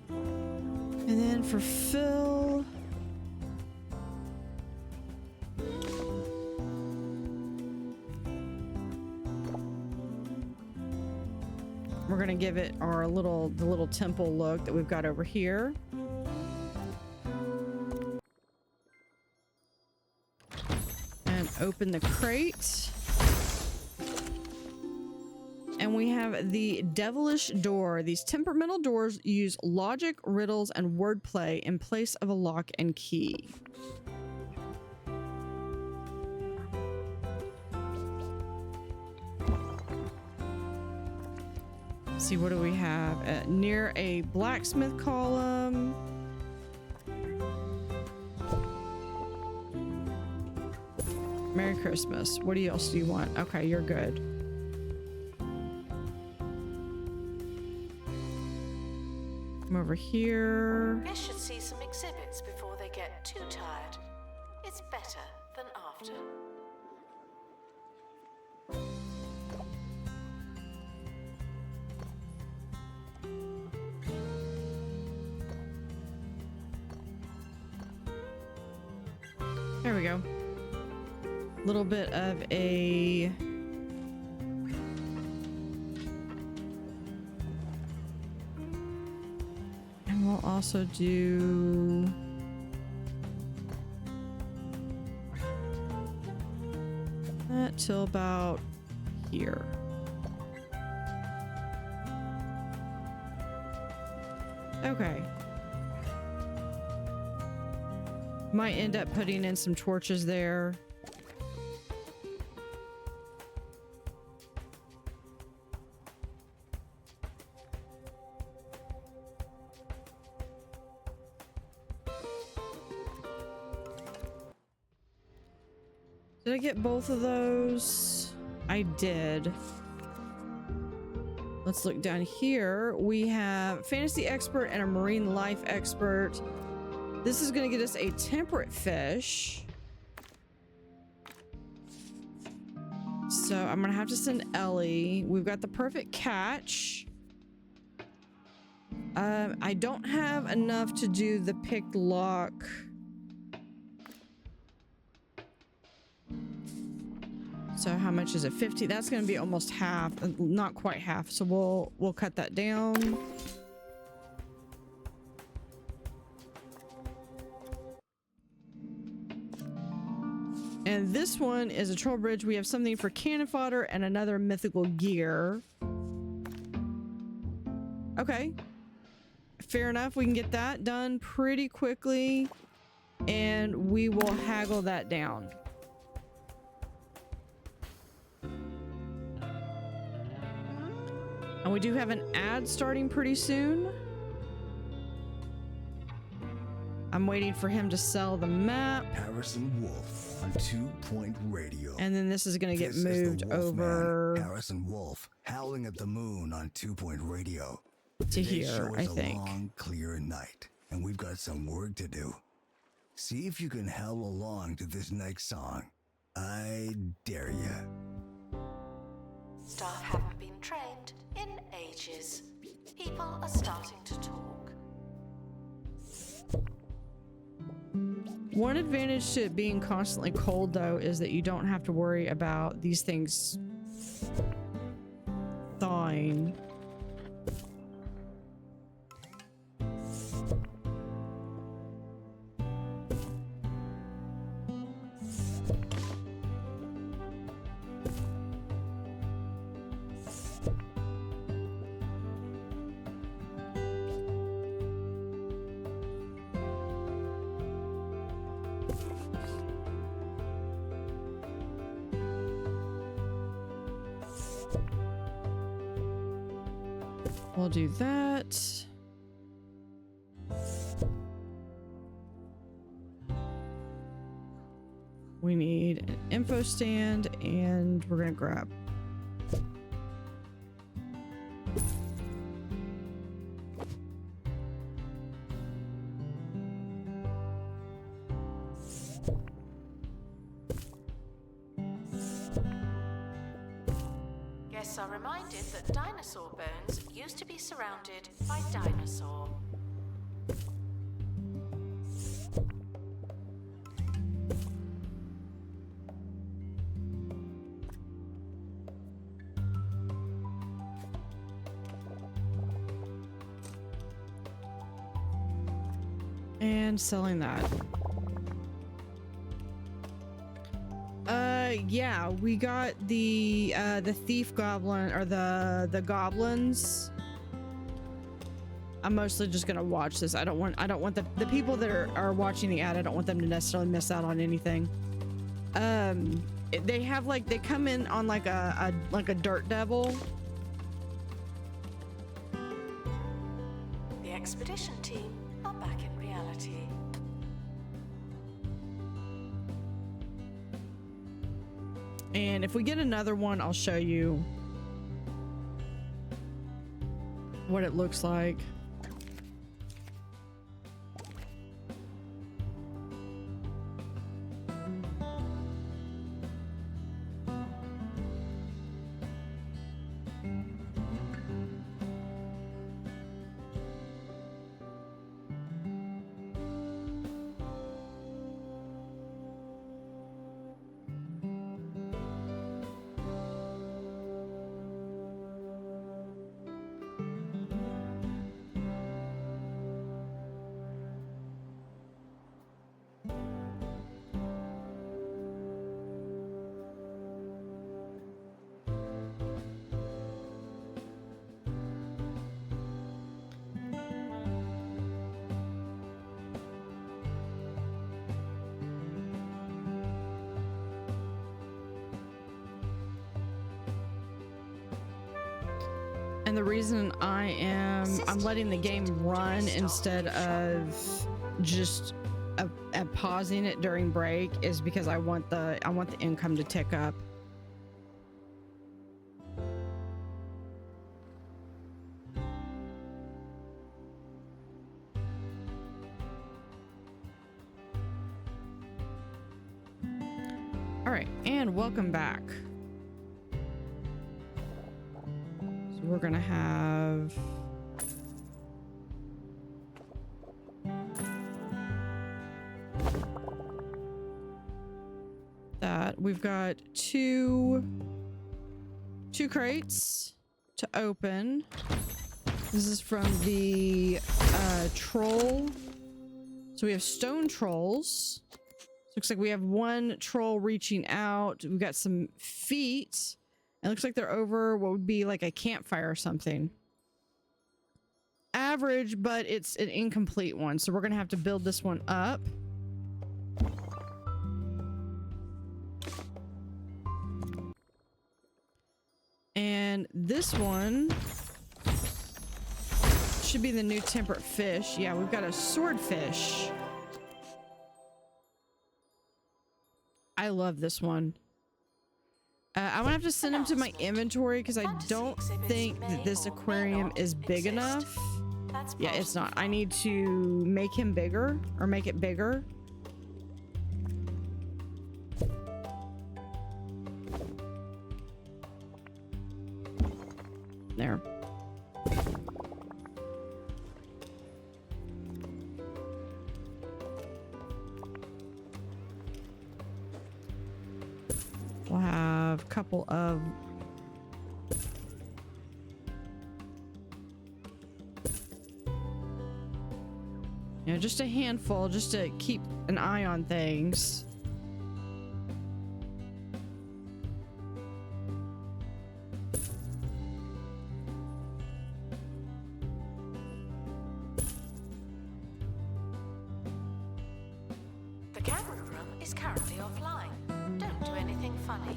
And then for Phil... we're gonna give it our the little temple look that we've got over here. And open the crate. And we have the devilish door. These temperamental doors use logic, riddles, and wordplay in place of a lock and key. See, what do we have? Near a blacksmith column. Merry Christmas. What else do you want? Okay, you're good. Come over here. Guess should see some exhibits before they get too tired. It's better than after. There we go. A little bit of a... and we'll also do... that till about here. Okay. Might end up putting in some torches there. Did I get both of those? I did. Let's look down here. We have fantasy expert and a marine life expert. This is going to get us a temperate fish. So I'm going to have to send Ellie. We've got the perfect catch. I don't have enough to do the picked lock. So how much is it? 50. That's going to be almost half, not quite half. So we'll cut that down. And this one is a troll bridge. We have something for cannon fodder and another mythical gear. Okay. Fair enough. We can get that done pretty quickly. And we will haggle that down. And we do have an ad starting pretty soon. I'm waiting for him to sell the map. Harrison Wolf on 2-Point Radio. And then this is going to get This is moved the Wolfman, over Harrison Wolf, howling at the moon on 2-Point Radio. to Today's here, show I is a think. long, clear night, and we've got some work to do. See if you can howl along to this next song. I dare ya. Staff haven't been trained in ages. People are starting to talk. One advantage to it being constantly cold, though, is that you don't have to worry about these things thawing. We'll do that. We need an info stand, and we're gonna grab. Guests are reminded that dinosaur bones used to be surrounded by dinosaur. And selling that. Yeah, we got the thief goblin, or the goblins. I'm mostly just gonna watch this. I don't want the people that are watching the ad, I don't want them to necessarily miss out on anything. They have they come in on like a dirt devil. The expedition team are back in reality. And if we get another one, I'll show you what it looks like. And the reason I'm letting the game run instead of just pausing it during break is because I want the income to tick up. All right, and welcome back. So we're gonna have that. We've got two crates to open. This is from the troll. So we have stone trolls. Looks like we have one troll reaching out. We've got some feet. It looks like they're over what would be like a campfire or something. Average, but it's an incomplete one. So we're going to have to build this one up. And this one should be the new temperate fish. Yeah, we've got a swordfish. I love this one. I'm gonna have to send him to my inventory because I don't think that this aquarium is big enough. Yeah, it's not. I need to make him bigger or make it bigger. There. We'll have a couple of just a handful just to keep an eye on things. The camera room is currently offline. Don't do anything funny.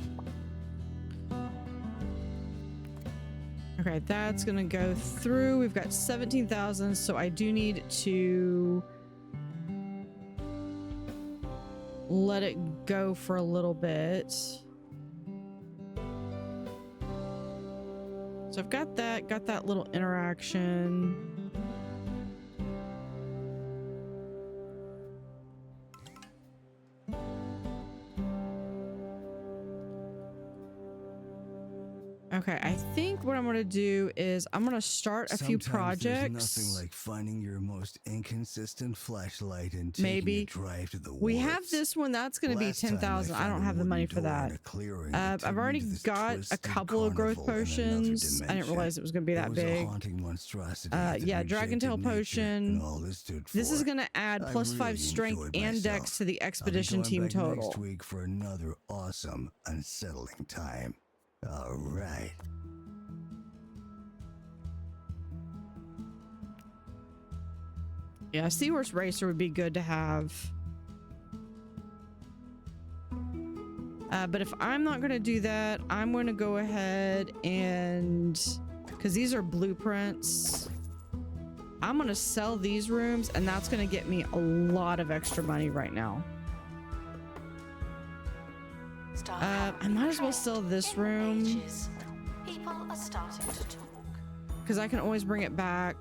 Okay, that's gonna go through. We've got 17,000, so I do need to let it go for a little bit. So I've got that little interaction. Okay, I think what I'm going to do is I'm going to start a few projects. There's nothing like finding your most inconsistent flashlight and taking Maybe a drive to the we woods. have this one that's going to be 10,000. I don't have the money for that. I've already got a couple of growth potions. I didn't realize it was going to be that big. Yeah, Dragon Tail potion. This is going to add +5 strength and dex to the expedition team total. Next week for another awesome unsettling time. All right. Yeah, Seahorse Racer would be good to have. But if I'm not going to do that, I'm going to go ahead and... because these are blueprints. I'm going to sell these rooms, and that's going to get me a lot of extra money right now. I might as well sell this room. People are starting to talk. Because I can always bring it back.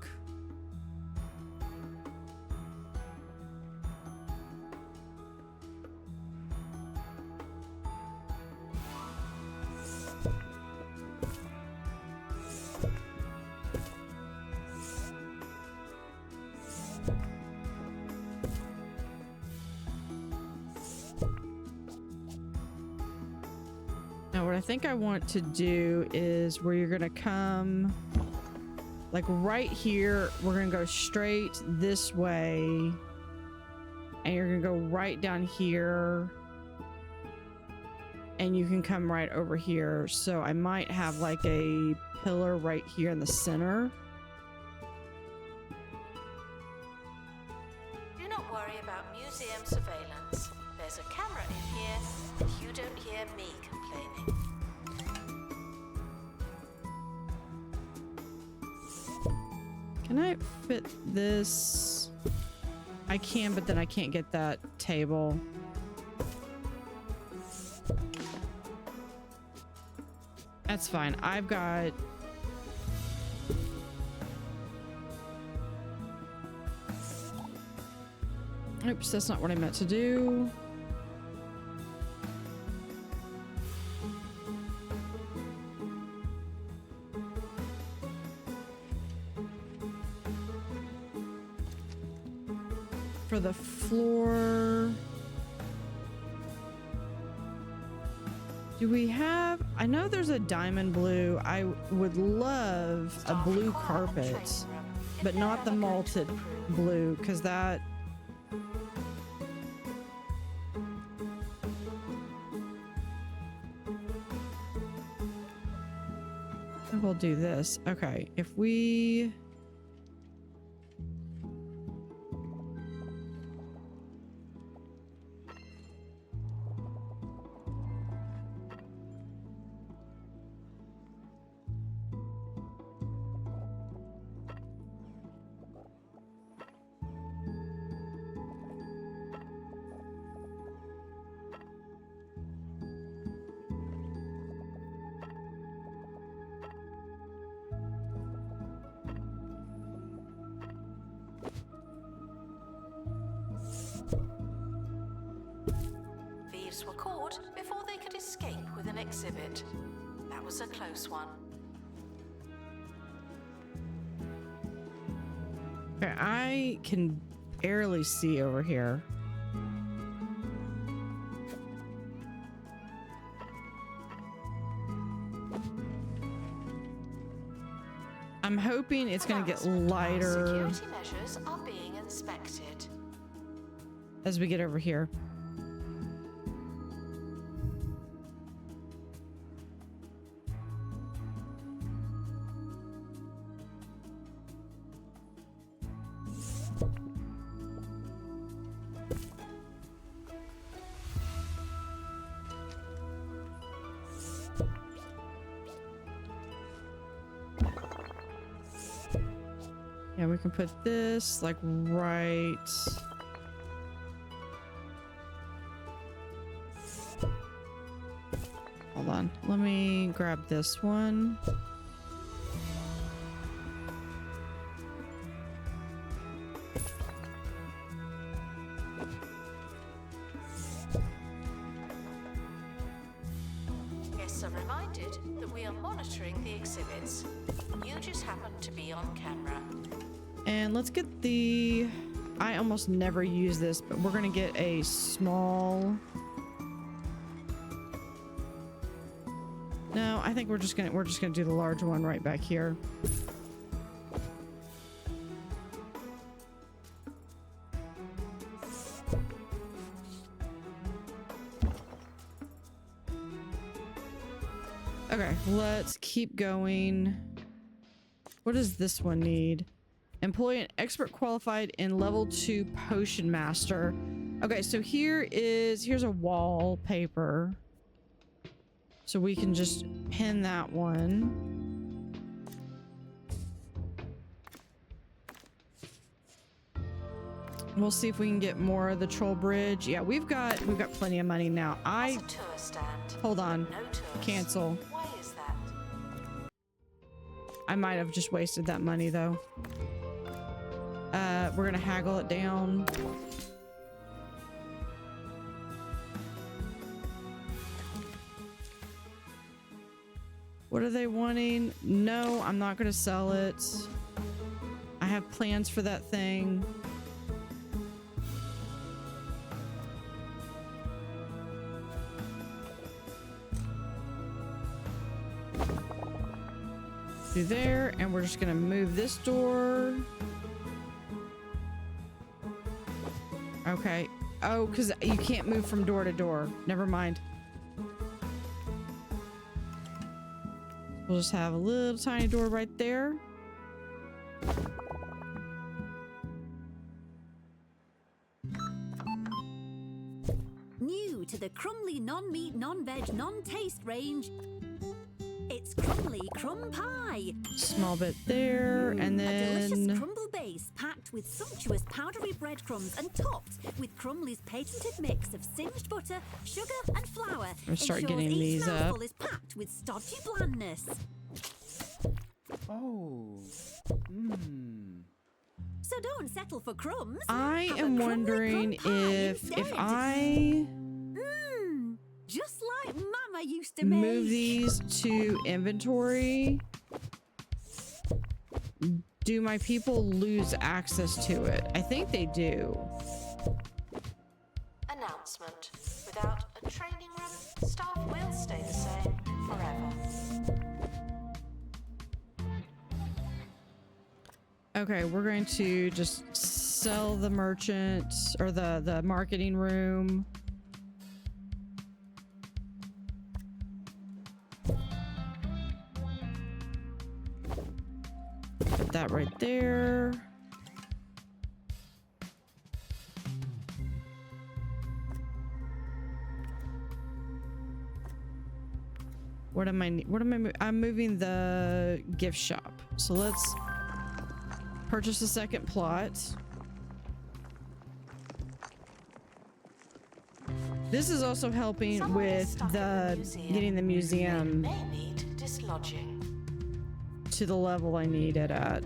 Now, what I think I want to do is where you're going to come, like right here, we're going to go straight this way. And you're going to go right down here. And you can come right over here. So I might have like a pillar right here in the center. Do not worry about museum surveillance. There's a camera in here, and you don't hear me complaining. Can I fit this? I can, but then I can't get that table. That's fine. I've got... Oops, that's not what I meant to do. For the floor... Do we have... I know there's a diamond blue. I would love a blue carpet, but not the malted blue, because that... We'll do this. Okay, if we... Thieves were caught before they could escape with an exhibit. That was a close one. Okay, I can barely see over here. I'm hoping it's going to get lighter Security measures are being inspected. as we get over here. Yeah, we can put this like right. Hold on. Let me grab this one. Guests are reminded that we are monitoring the exhibits. You just happen to be on camera. And let's get the... I almost never use this, but we're gonna get a small... No, I think we're just gonna do the large one right back here. Okay, let's keep going. What does this one need? Employ an expert qualified in level 2 potion master. Okay, so here's a wallpaper. So we can just pin that one. We'll see if we can get more of the troll bridge. Yeah, we've got plenty of money now. As a tour stand. Hold on. No tourists. Cancel. Why is that? I might have just wasted that money though. We're gonna haggle it down. What are they wanting? No, I'm not gonna sell it. I have plans for that thing. Through there, and we're just gonna move this door. Okay. Oh, because you can't move from door to door. Never mind. We'll just have a little tiny door right there. New to the Crumley non-meat, non-veg, non-taste range, it's It's Crumly Crumb Pie. Small bit there, and A delicious then crumble base packed with sumptuous powdery breadcrumbs and topped with Crumly's patented mix of singed butter, sugar, and flour. I'll start ensures getting each these up. mouthful is packed with stodgy blandness. Oh. So don't settle for crumbs. I Have a am crumbly wondering crumb pie if instead. I Just like Mama used to make. move these to inventory, do my people lose access to it? I think they do. Announcement. Without a training room, staff will stay the same forever. Okay, we're going to just sell the merchant or the marketing room. Put that right there. I'm moving the gift shop. So let's purchase a second plot. This is also helping Someone is with stuck in the museum. getting the museum May need dislodging. to the level I need it at.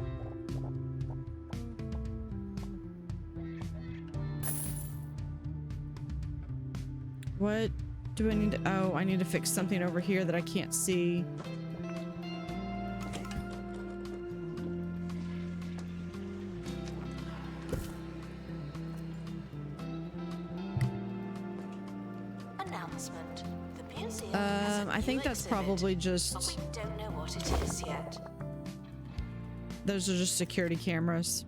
What do I need to, oh, I need to fix something over here that I can't see. Announcement. The museum has a I think new that's exhibit, probably but just, we don't know what it is yet. those are just security cameras.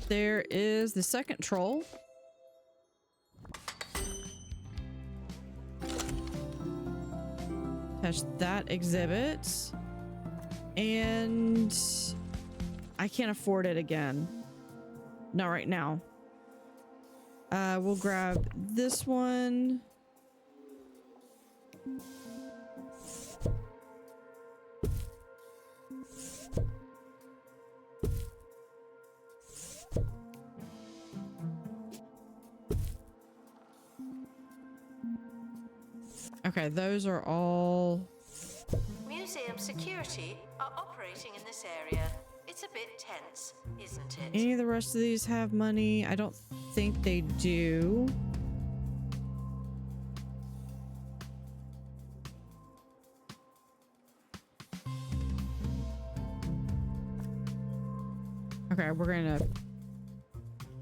There is the second troll. Touch that exhibit. And I can't afford it again. Not right now. We'll grab this one. Okay, those are all. Museum security are operating in this area. It's a bit tense, isn't it? Any of the rest of these have money? I don't think they do. Okay, we're gonna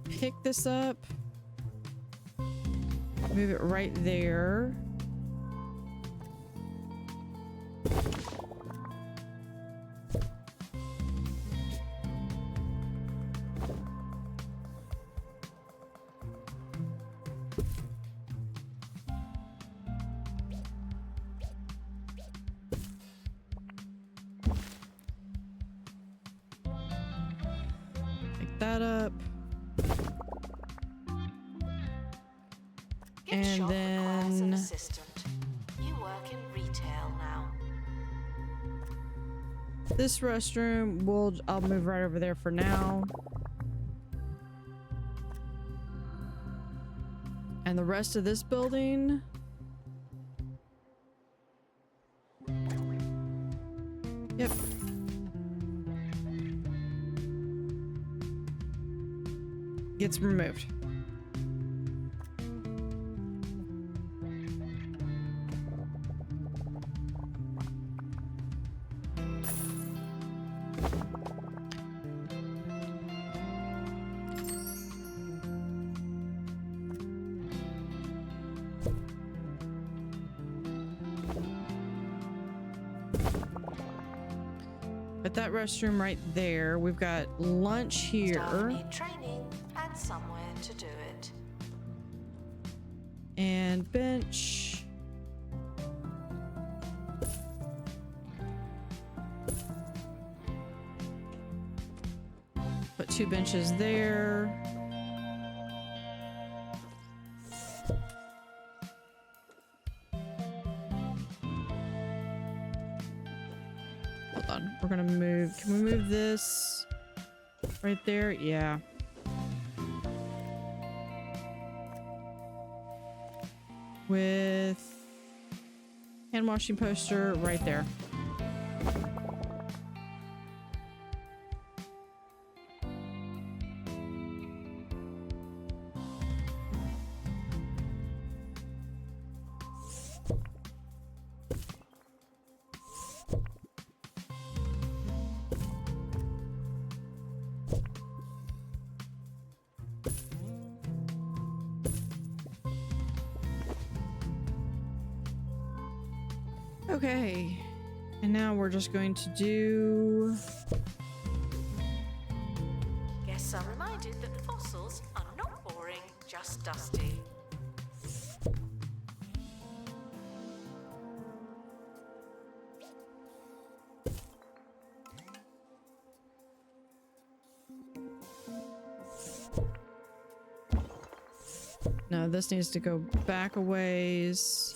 pick this up. Move it right there. Pick that up. Gift And shop requires an then- assistant. You work in retail now. This restroom, I'll move right over there for now. And the rest of this building. Yep. Gets removed. Put that restroom right there. We've got lunch Staff here. need training and somewhere to do it. And bench. Put 2 benches there. Hold on. We're gonna move. Can we move this right there? Yeah. With hand washing poster right there. Okay, and now we're just going to do... Guests are reminded that fossils are not boring, just dusty. No, this needs to go back a ways.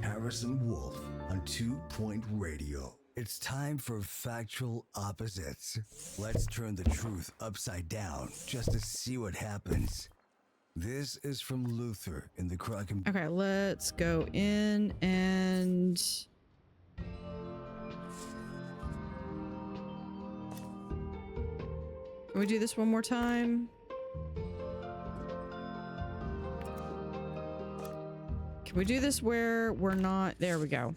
Harrison Wolf on 2 Point Radio. It's time for factual opposites. Let's turn the truth upside down just to see what happens. This is from Luther in the Crockett. Okay, let's go in and... Can we do this one more time? Can we do this where we're not... There we go.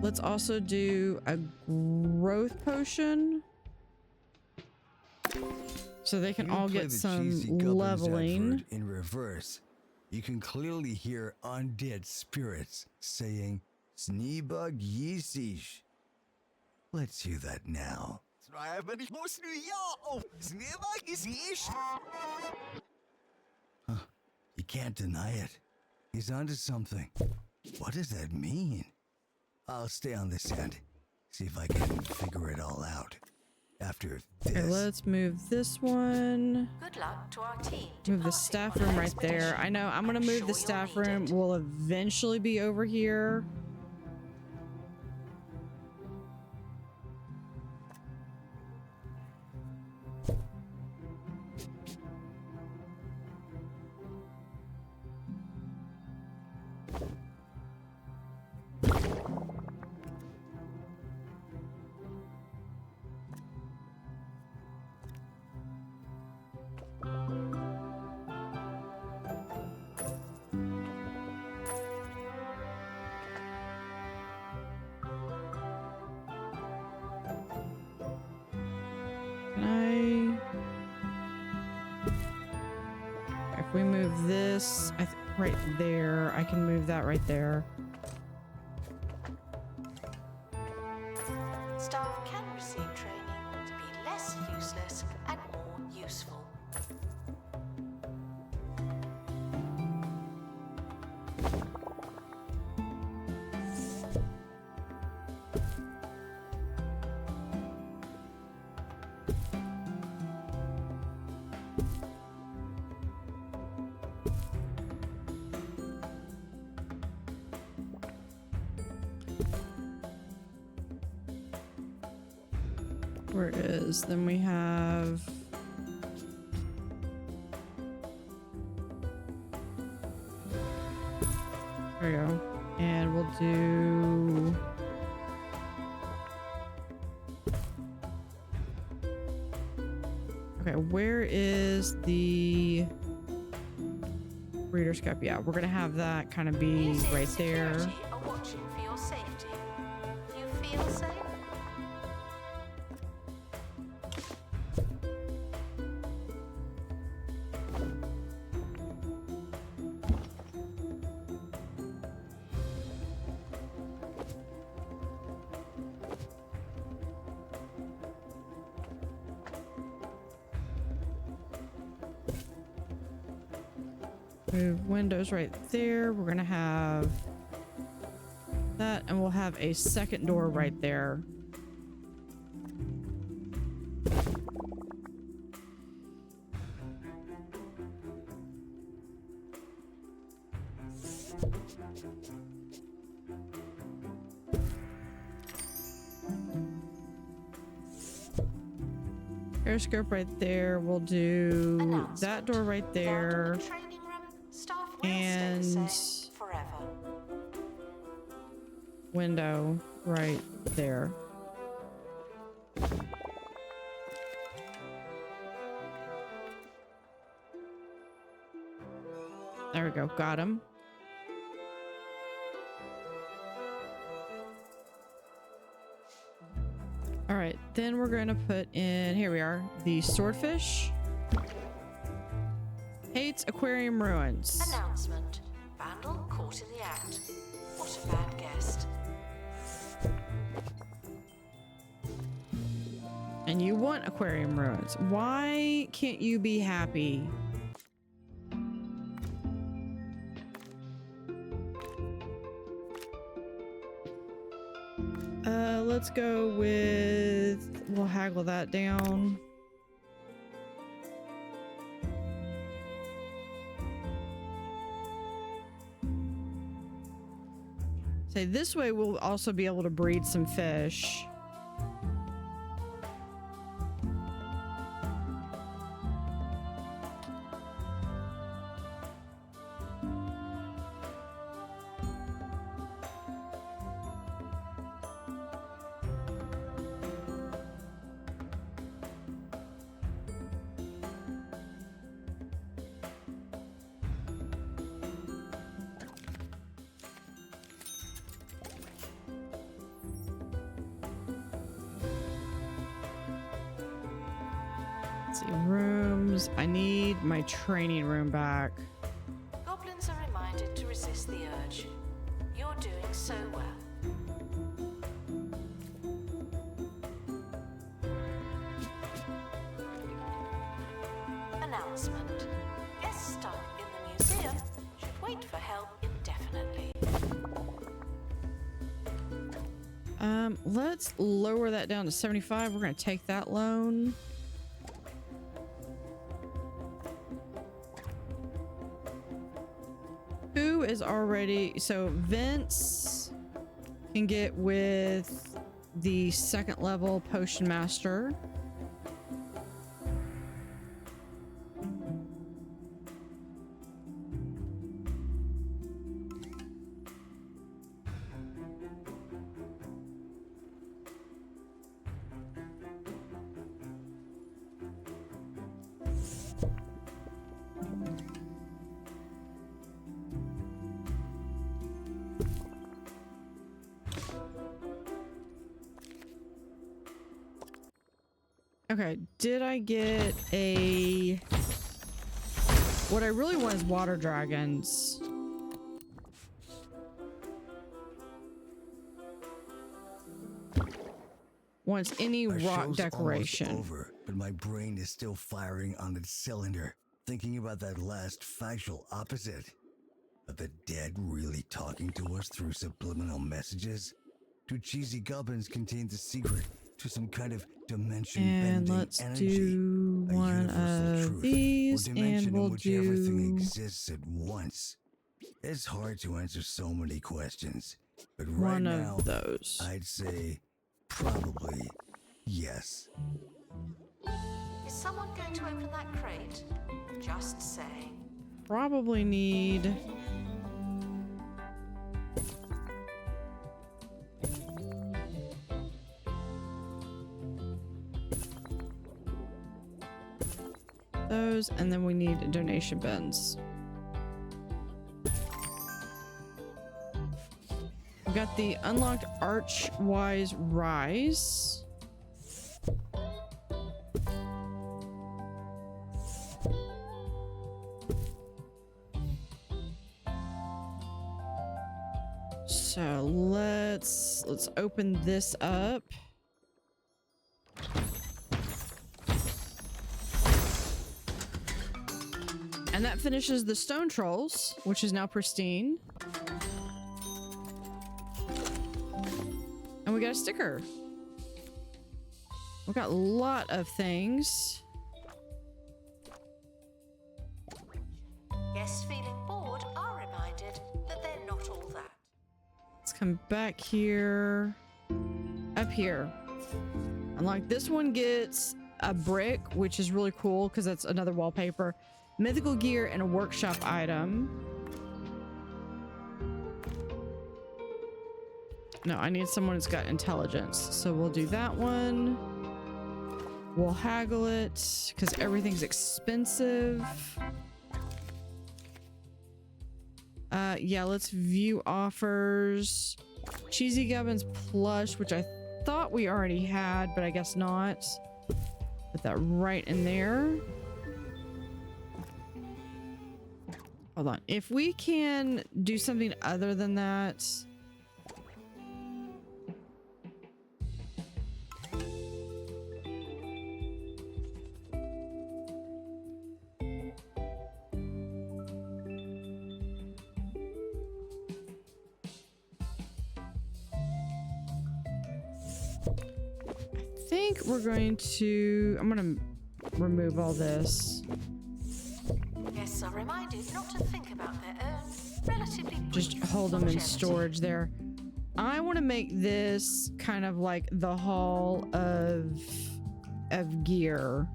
Let's also do a growth potion. So they can all get some leveling. In reverse, you can clearly hear undead spirits saying, Sneebug Yeesish. Let's hear that now. Huh, you can't deny it. He's onto something. What does that mean? I'll stay on this end, see if I can figure it all out. After this. Okay, let's move this one. Good luck to our team. Move the staff room right there. I know, I'm gonna move the staff room. We'll eventually be over here. If we move this right there, I can move that right there. Staff can receive training to be less useless and more useful. Where is, then we have... There we go. And we'll do... Okay, where is the reader's cup? Yeah, we're gonna have that kind of be right there. Security are watching for your safety. Do you feel safe? Move windows right there. We're gonna have That, and we'll have a second door right there. Periscope right there. We'll do that door right there. And window right there. There we go. Got him. All right, then we're going to put in, here we are, the swordfish. Hates aquarium ruins. Announcement. Vandal caught in the act. What a bad guest. And you want aquarium ruins. Why can't you be happy? Let's go with, we'll haggle that down. Say this way we'll also be able to breed some fish. Rooms. I need my training room back. Goblins are reminded to resist the urge. You're doing so well. Announcement. Guest stuck in the museum should wait for help indefinitely. Let's lower that down to 75. We're going to take that loan. Who is already, so Vince can get with the second level potion master. Okay, did I get a... What I really want is water dragons. Wants any rock decoration. Over, but my brain is still firing on its cylinder, thinking about that last factual opposite. Are the dead really talking to us through subliminal messages? Do cheesy goblins contain the secret to some kind of dimension-bending let's energy? do A one universal of truth, these, or dimension and we'll in which everything do... exists at once. It's hard to answer so many questions, but right one now, of those. I'd say probably yes. Is someone going to open that crate? Just saying. Probably need... those, and then we need donation bins. We got the unlocked Archwise Rise. So let's open this up. And that finishes the stone trolls, which is now pristine. And we got a sticker. We got a lot of things. Guests feeling bored are reminded that they're not all that. Let's come back here. Up here. Unlock this one gets a brick, which is really cool because that's another wallpaper. Mythical gear and a workshop item. No, I need someone who's got intelligence. So we'll do that one. We'll haggle it because everything's expensive. Yeah, let's view offers. Cheesy Gubbins plush, which I thought we already had, but I guess not. Put that right in there. Hold on. If we can do something other than that. We're going to, I'm going to remove all this. Guests are reminded not to think about their own relatively Just brief hold them in longevity. storage there. I want to make this kind of like the hall of gear.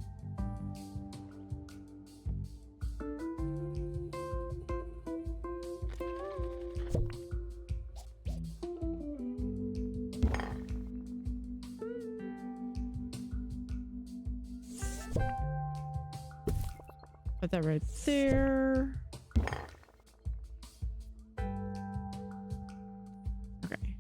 Put that right there. Okay.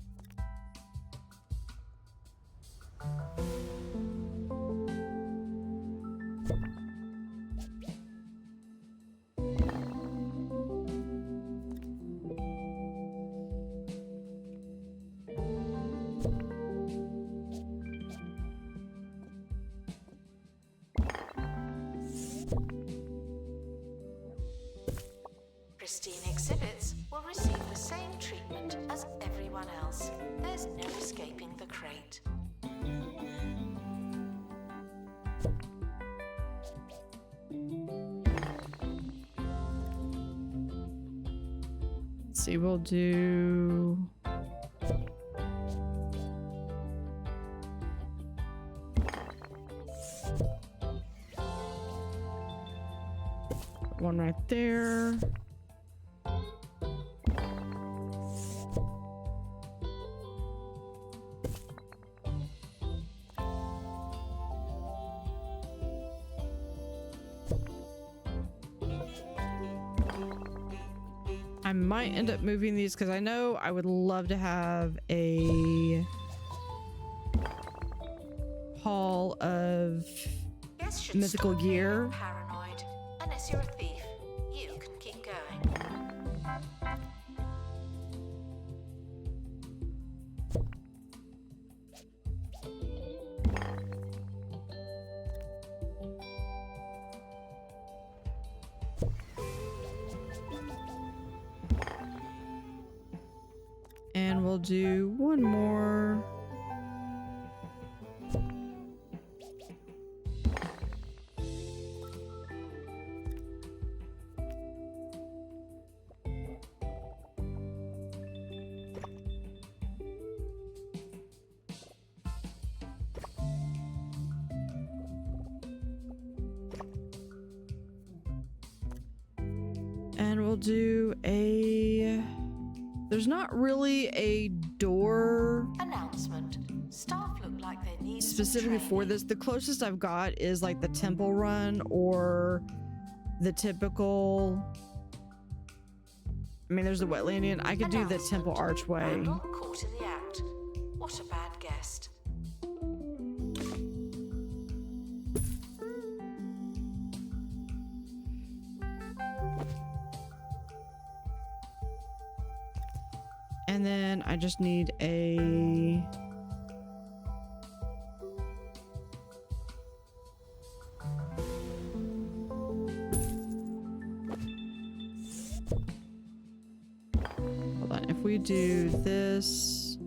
Pristine exhibits will receive the same treatment as everyone else. There's no escaping the crate. Let's see, we'll do... one right there. I might end up moving these because I know I would love to have a hall of Guests should mythical stop feeling gear. paranoid. Unless you're a thief, you can keep going. And we'll do one more. And we'll do a... There's not really a door Announcement. Staff look like they need some specifically for training. this. The closest I've got is like the temple run or the typical... I mean, there's the wetlandian. I could do the temple archway. Handle caught in the act. What a bad guest. And then I just need a... Hold on, if we do this...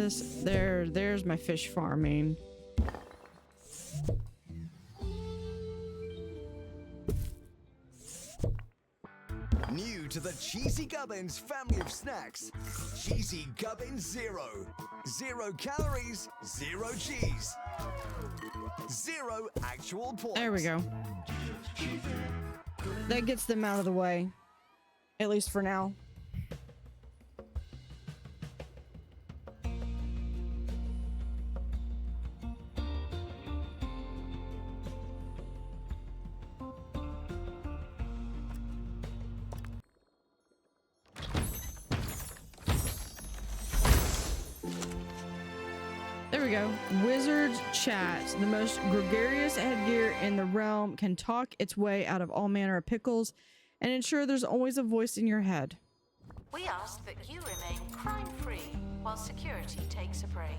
this? There's my fish farming. New to the Cheesy Gubbins family of snacks. Cheesy Gubbins Zero. 0 calories, 0 cheese. 0 actual points. There we go. That gets them out of the way. At least for now. There we go. Wizard chat. The most gregarious headgear in the realm can talk its way out of all manner of pickles and ensure there's always a voice in your head. We ask that you remain crime-free while security takes a break.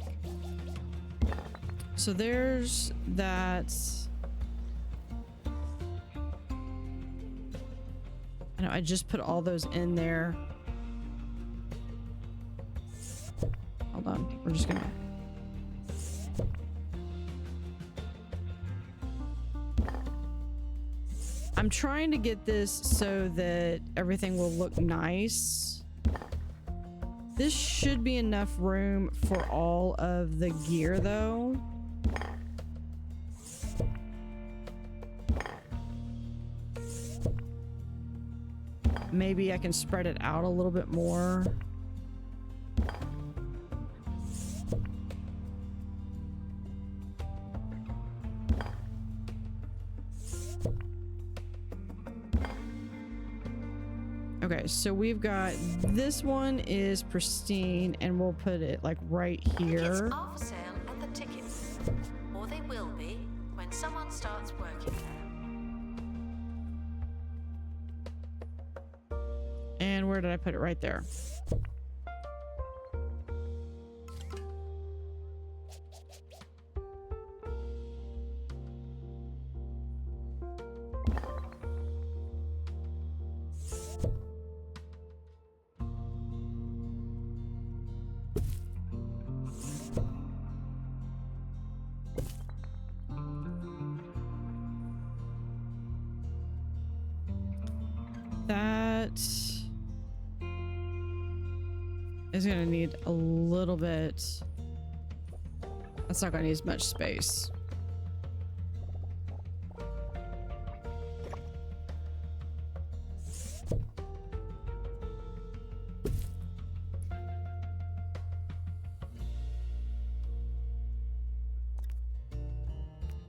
So there's that. I know I just put all those in there. Hold on. We're just gonna. I'm trying to get this so that everything will look nice. This should be enough room for all of the gear though. Maybe I can spread it out a little bit more. Okay, so we've got this one is pristine and we'll put it like right here. Tickets are for sale at the ticket booth, or they will be when someone starts working there. And where did I put it? Right there. That is gonna need a little bit. That's not gonna need as much space.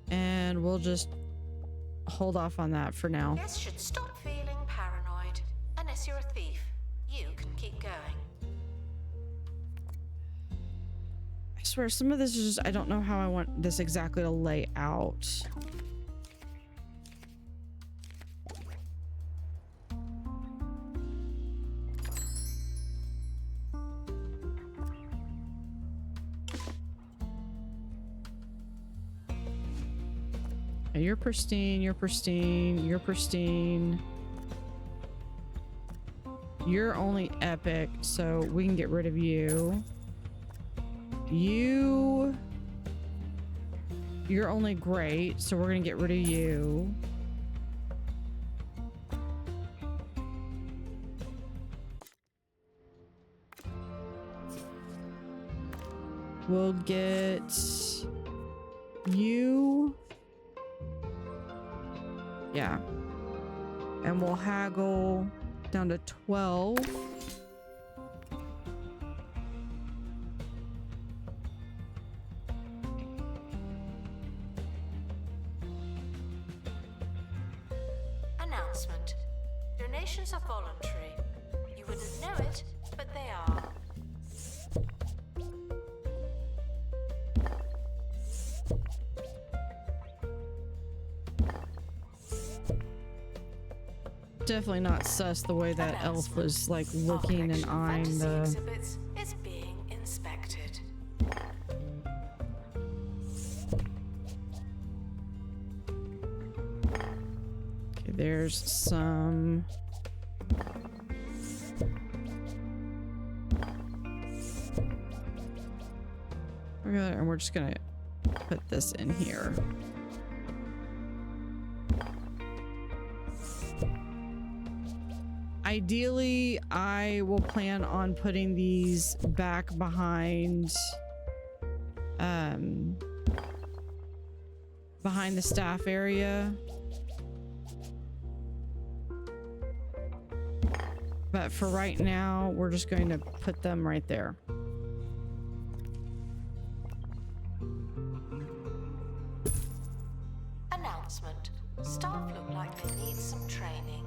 And we'll just hold off on that for now. This should stop feeling paranoid. Unless you're a thief, you can keep going. I swear, some of this is just, I don't know how I want this exactly to lay out. You're pristine, you're pristine, you're pristine. You're only epic, so we can get rid of you. You're only great, so we're gonna get rid of you. We'll get you. Yeah. And we'll haggle down to 12. Announcement. Donations are voluntary. You wouldn't know it, but they are. Definitely not sus the way that elf was like looking and eyeing the exhibits is being inspected. Okay, there's some And we're just gonna put this in here. Ideally, I will plan on putting these back behind behind the staff area. But for right now, we're just going to put them right there. Announcement. Staff look like they need some training.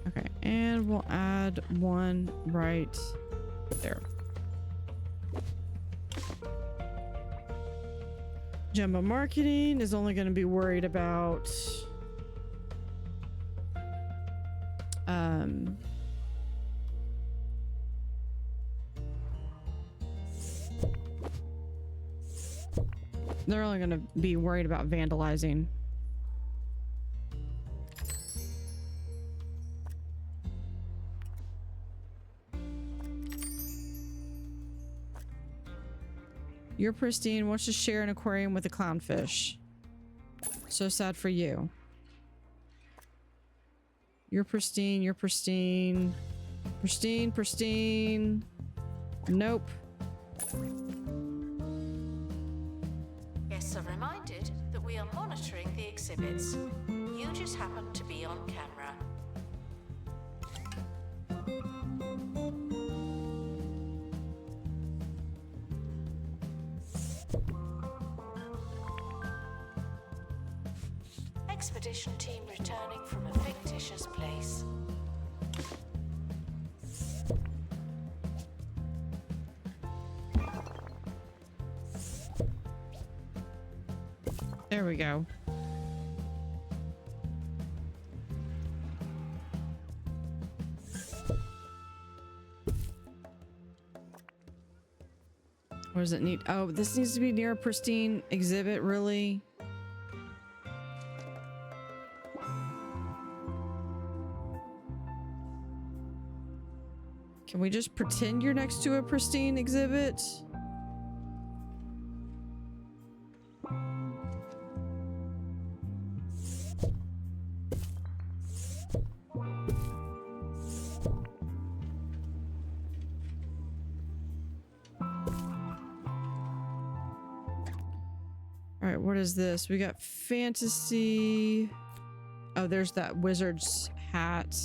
Okay, and we'll add one right there. Jumbo Marketing is only going to be worried about they're only going to be worried about vandalizing. You're pristine. Wants to share an aquarium with a clownfish. So sad for you. You're pristine. You're pristine. Pristine, pristine. Nope. Guests are reminded that we are monitoring the exhibits. You just happen to be on camera. Expedition team returning from a fictitious place. There we go. What does it need? Oh, this needs to be near a pristine exhibit, really? Can we just pretend you're next to a pristine exhibit? All right, what is this? We got fantasy. Oh, there's that wizard's hat.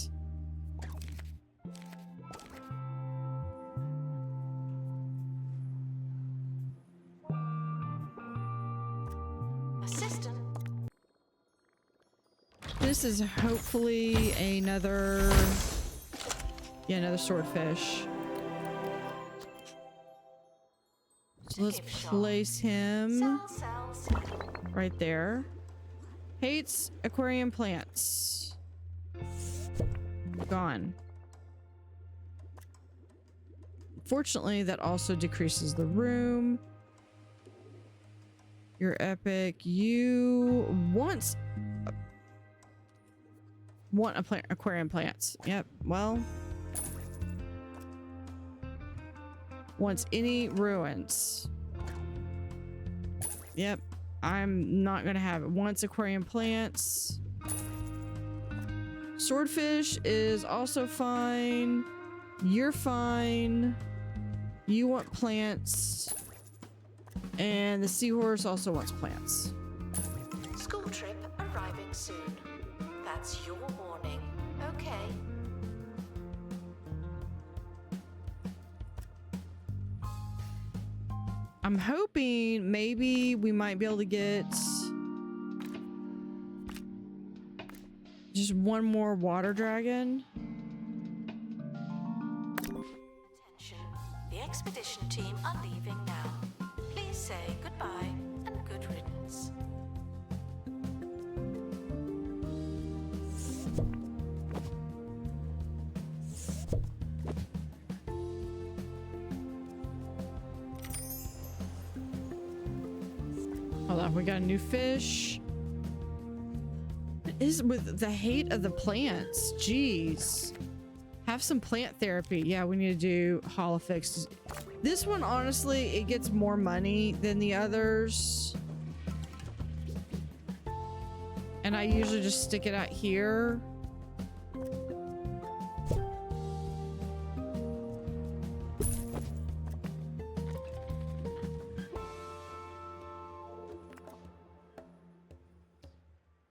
Assistant. This is hopefully another, yeah, another swordfish. So let's place him right there. Hates aquarium plants. Gone. Fortunately, that also decreases the room. You're epic. You want a plant, aquarium plants. Yep. Well, wants any ruins. Yep. I'm not gonna have it. Wants aquarium plants. Swordfish is also fine. You're fine. You want plants. And the seahorse also wants plants. School trip arriving soon. That's your warning. Okay. I'm hoping maybe we might be able to get just one more water dragon. Attention. The expedition team are leaving now. Please say goodbye and good riddance. Hold on, we got a new fish. is with the hate of the plants? Jeez. Have some plant therapy. Yeah, we need to do holofix. This one, honestly, it gets more money than the others. And I usually just stick it out here.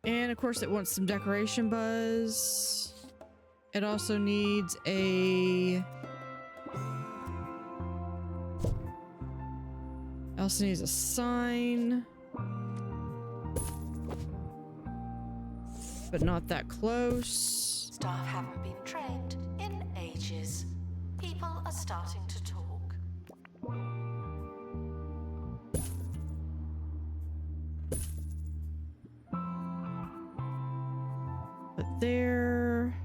And of course it wants some decoration buzz. It also needs a... also needs a sign. But not that close. Staff haven't been trained in ages. People are starting to talk. But there.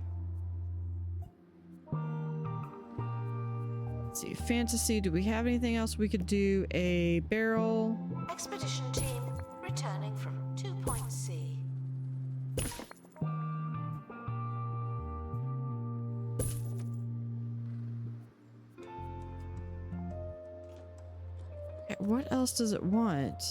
Let's see, fantasy. Do we have anything else we could do? A barrel. Expedition team returning from 2.C. Okay, what else does it want?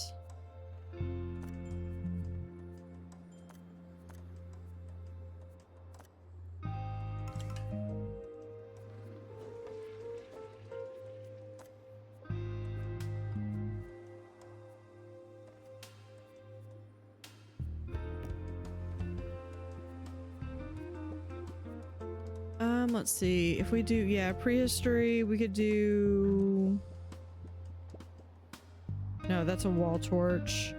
Let's see. If we do, yeah, prehistory, we could do... No, that's a wall torch.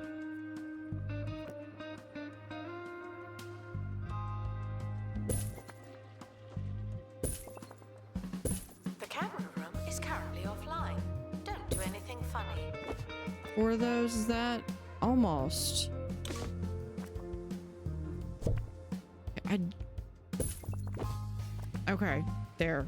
The camera room is currently offline. Don't do anything funny. 4 of those, is that? Almost. Okay, there.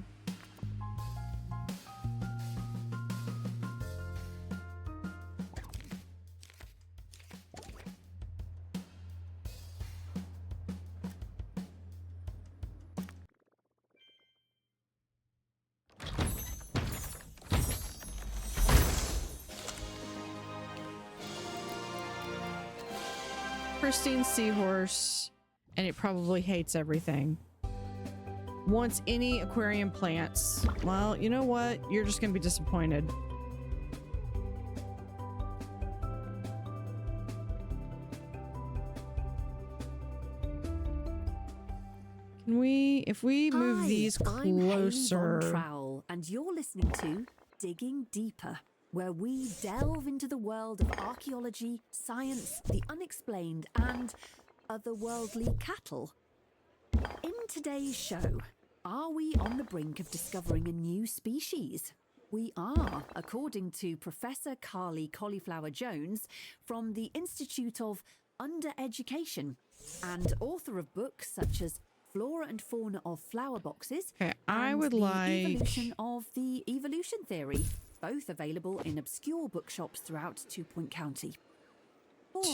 Pristine seahorse, and it probably hates everything. Wants any aquarium plants. Well, you know what? You're just gonna be disappointed. Can we, if we move these closer? I'm Trowel, and you're listening to Digging Deeper, where we delve into the world of archaeology, science, the unexplained, and otherworldly cattle. In today's show, are we on the brink of discovering a new species? We are, according to Professor Carly Cauliflower Jones from the Institute of Undereducation and author of books such as Flora and Fauna of Flower Boxes Okay, I and would The like Evolution of the Evolution Theory, both available in obscure bookshops throughout 2 Point County.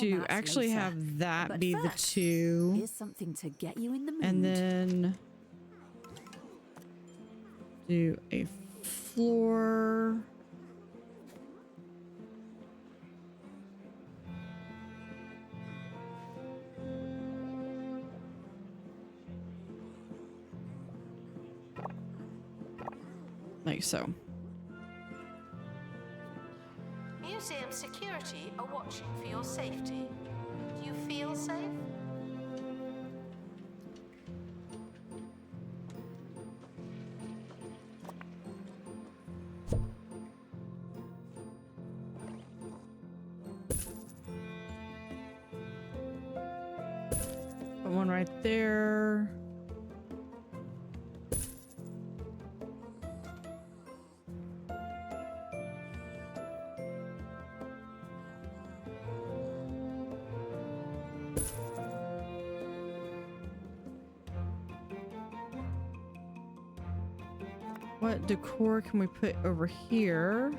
to actually later. have that But be the first, 2. Here's something to get you in the mood. And then do a floor. Like so. Museum security are watching for your safety. Do you feel safe? Put one right there. What decor can we put over here?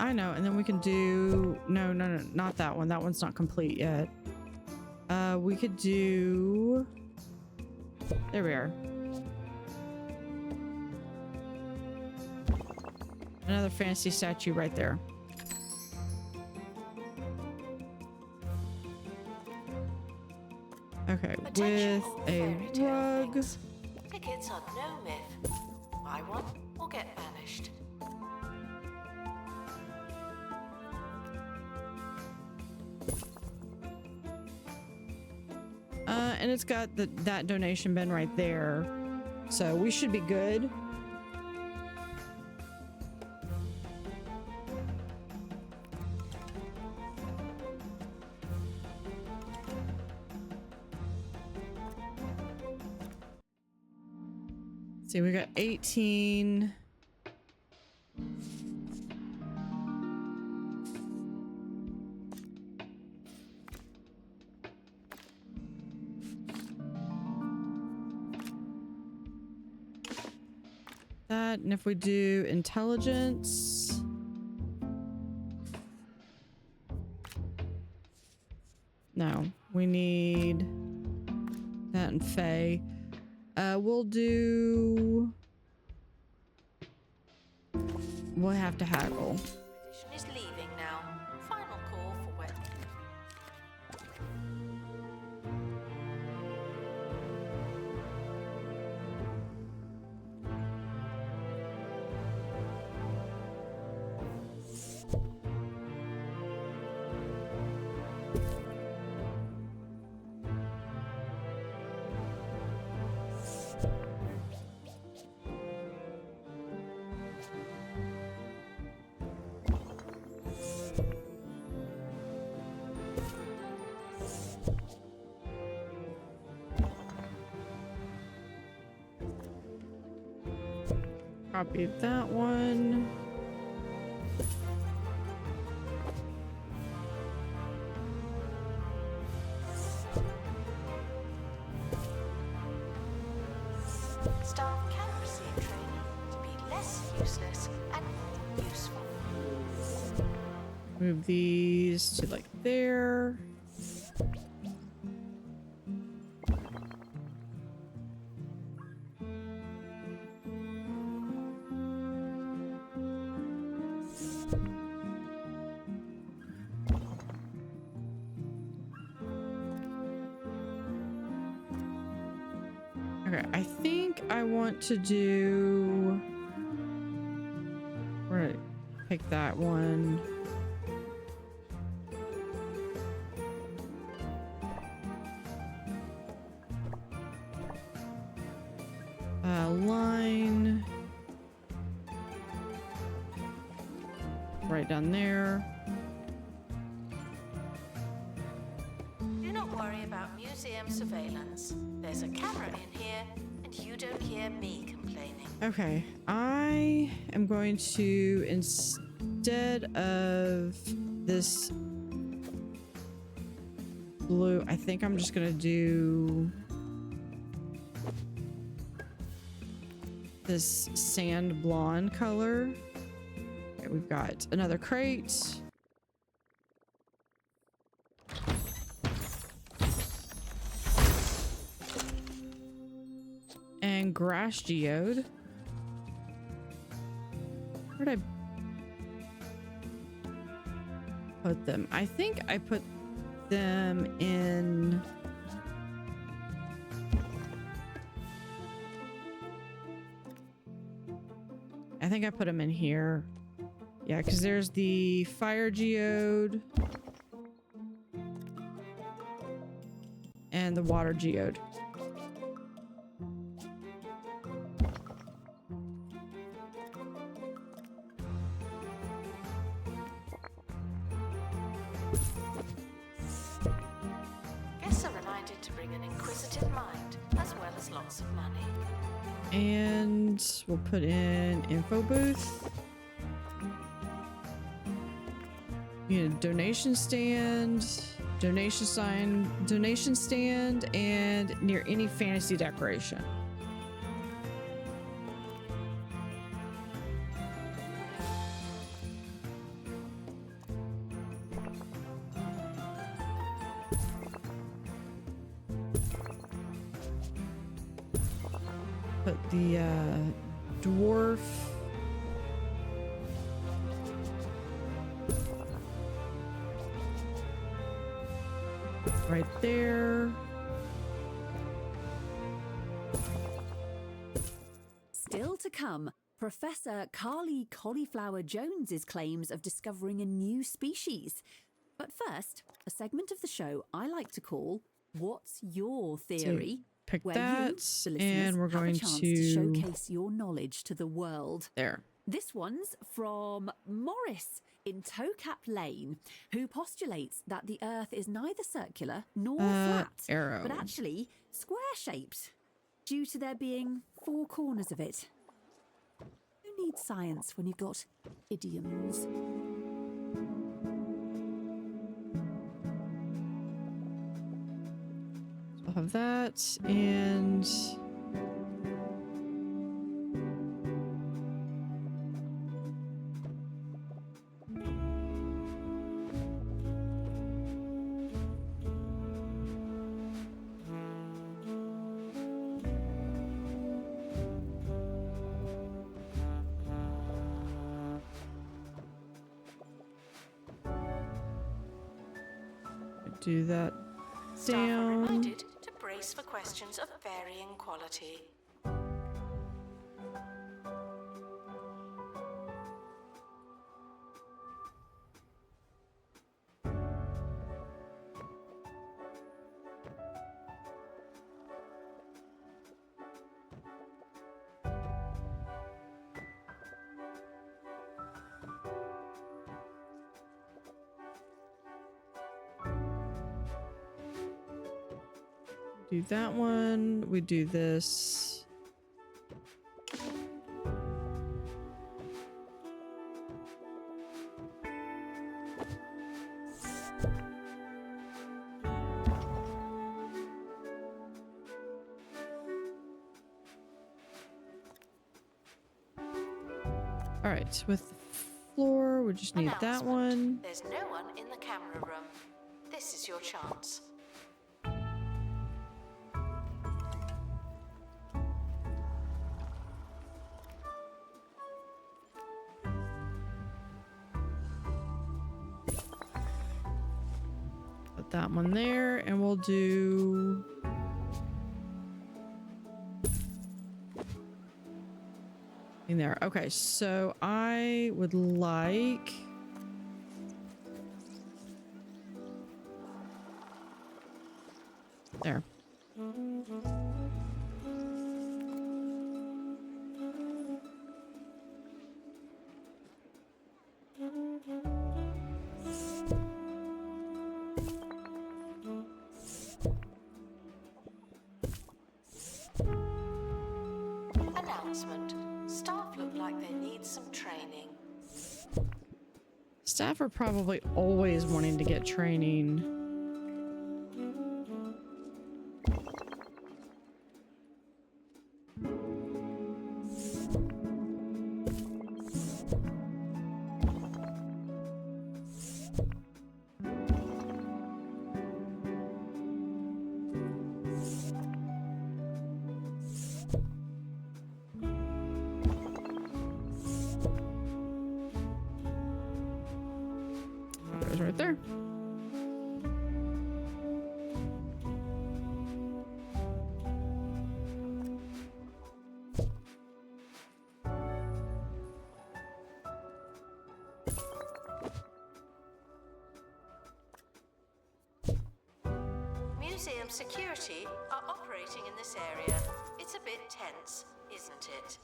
I know. And then we can do, no, not that one. That one's not complete yet. We could do, there we are. Another fantasy statue right there. Okay, with a rug. Tickets are no myth. Buy one or get banished. And it's got that donation bin right there. So we should be good. See, we got 18. That, and if we do intelligence. No, we need that and Faye. We'll do. We'll have to haggle. Expedition is leaving now. Final call for wet. Copy that one. Staff can receive training to be less useless and more useful. Move these to like there. Okay, I think I want to do. We're gonna pick that one. Line right down there. Do not worry about museum surveillance. There's a camera in here, and you don't hear me complaining. Okay, I am going to, instead of this blue, I think I'm just gonna do this sand blonde color. Okay, we've got another crate. And grass geode. Where did I put them? I think I put them in. I think I put them in here. Yeah, because there's the fire geode and the water geode. Guests are reminded to bring an inquisitive mind, as well as lots of money. And we'll put in info booth. You know, donation stand, donation sign, donation stand, and near any fantasy decoration. Put the dwarf right there. Still to come, Professor Carly Cauliflower Jones's claims of discovering a new species. But first, a segment of the show I like to call "What's Your Theory?" Pick where that, you, the listeners, and we're have going a chance to showcase your knowledge to the world. there. This one's from Morris in Towcap Lane, who postulates that the Earth is neither circular nor flat, arrow. but actually square-shaped, due to there being 4 corners of it. Who needs science when you've got idioms? I'll have that, and do that Staff are down. reminded to brace for questions of varying quality. Do that one. We do this. All right, with the floor, we just need that Announcement. one. There's no one in the camera room. This is your chance. Put that one there, and we'll do in there. Okay, so I would like there. Announcement. Staff look like they need some training. Staff are probably always wanting to get training. Goes right there. Museum security are operating in this area. It's a bit tense, isn't it?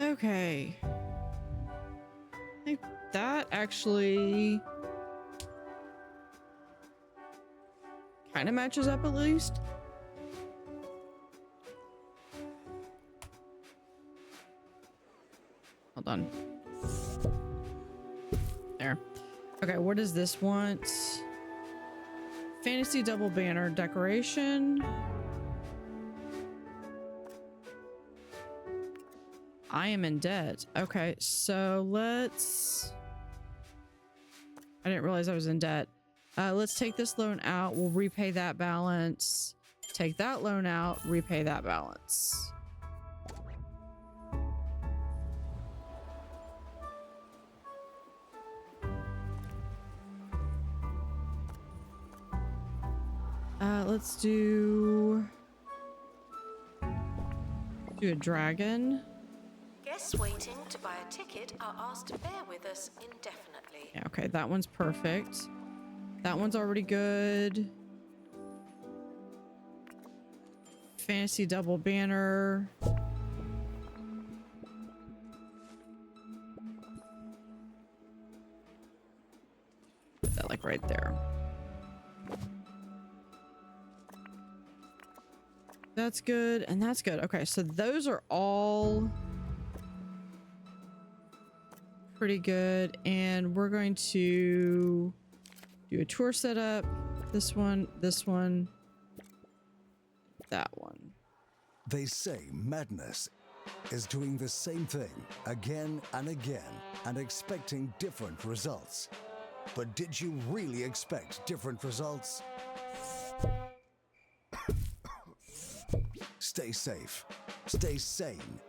Okay. I think that actually kind of matches up at least. Hold on. There. Okay, what does this want? Fantasy double banner decoration. I am in debt. Okay, so let's I didn't realize I was in debt. Let's take this loan out. We'll repay that balance. Take that loan out, repay that balance. Let's do a dragon. Guests waiting to buy a ticket are asked to bear with us indefinitely. Yeah, okay, that one's perfect. That one's already good. Fantasy double banner. Put that like right there. That's good, and that's good. Okay, so those are all pretty good, and we're going to do a tour setup. This one, that one. They say madness is doing the same thing again and again and expecting different results. But did you really expect different results? Stay safe. Stay sane.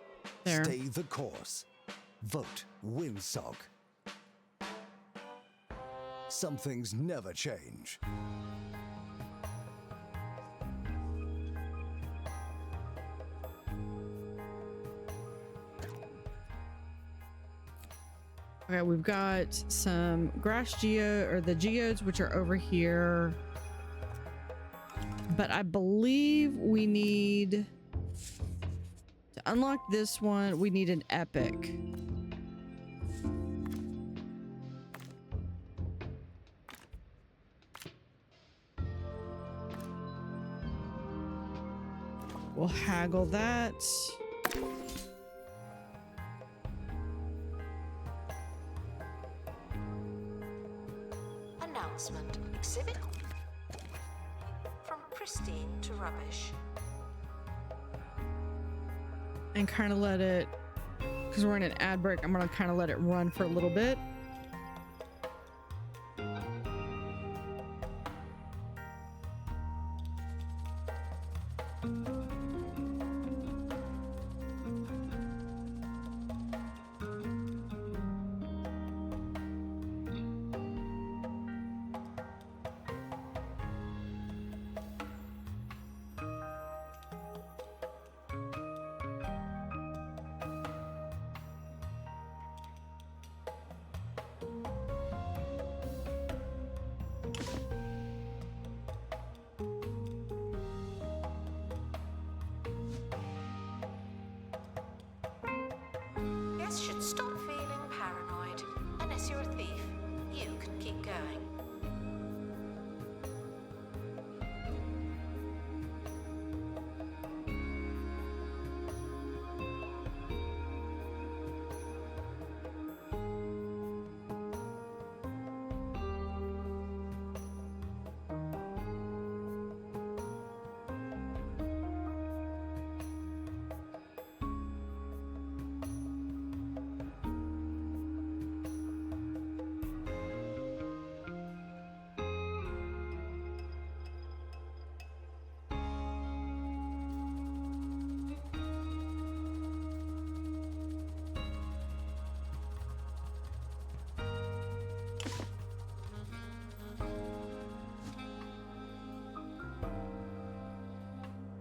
There. Stay the course. Vote Windsock. Some things never change. Okay, we've got some grass the geodes, which are over here. But I believe we need to unlock this one. We need an epic. We'll haggle that. Announcement. Exhibit. From pristine to rubbish. And kind of let it, because we're in an ad break, I'm going to kind of let it run for a little bit. Should stop feeling paranoid. Unless you're a thief, you can keep going.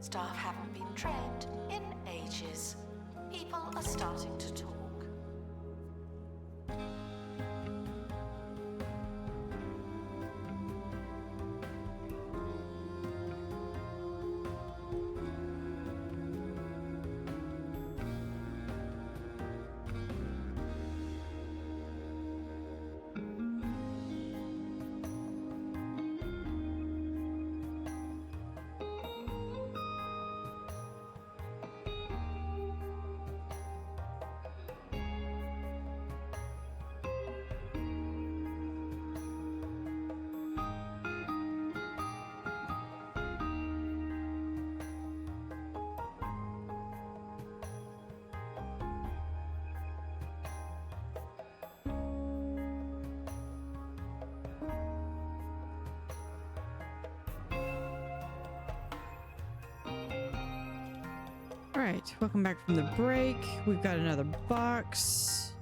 Staff haven't been trained in ages. People are starting to talk. right, welcome back from the break. We've got another box.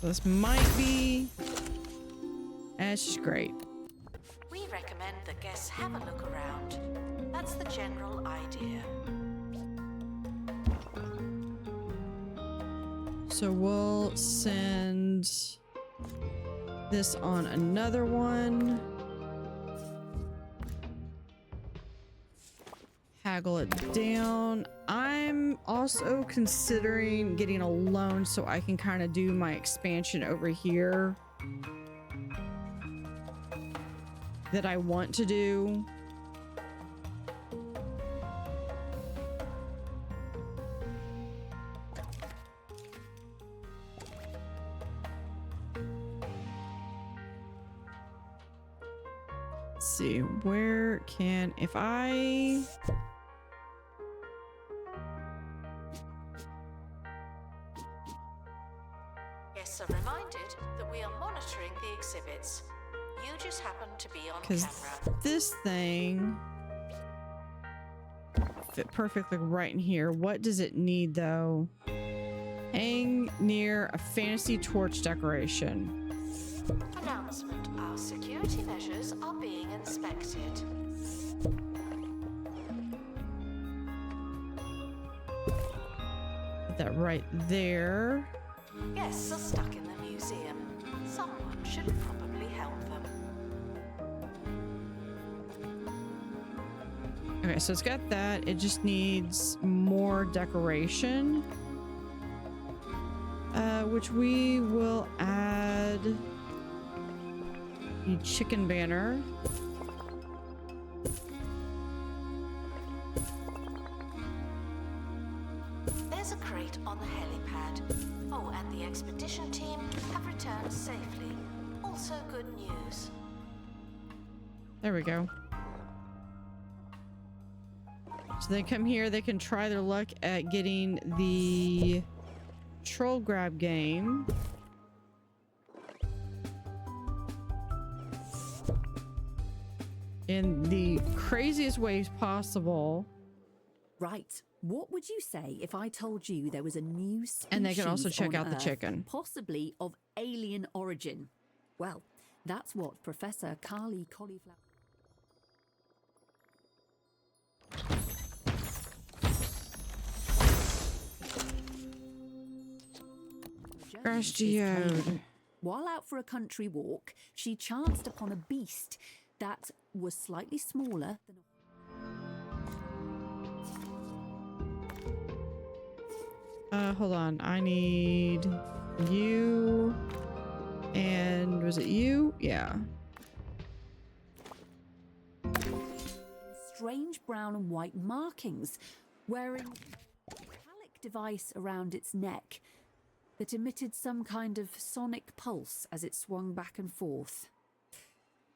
This might be... it's just great. We recommend that guests have a look around. That's the general idea. So we'll send this on another one. Haggle it down. I'm also considering getting a loan so I can kind of do my expansion over here that I want to do. Let's see, where can, if I... Guests are reminded that we are monitoring the exhibits. You just happen to be on Because camera. this thing fit perfectly right in here. What does it need though? Hang near a fantasy torch decoration. Announcement. Our security measures are being inspected. Put that right there. Guests are stuck in the museum. Someone should probably help them. Okay, so it's got that. It just needs more decoration. Which we will add the chicken banner. There's a crate on the helipad. Oh, and the expedition team have returned safely. Also good news. There we go. So they come here, they can try their luck at getting the troll grab game. In the craziest ways possible. Right. What would you say if I told you there was a new species And they can also check on out the Earth, chicken. possibly of alien origin? Well, that's what Professor Carly Cauliflower... Grass geode. While out for a country walk, she chanced upon a beast that was slightly smaller than Hold on. I need you. And was it you? Yeah. strange brown and white markings, wearing a metallic device around its neck that emitted some kind of sonic pulse as it swung back and forth.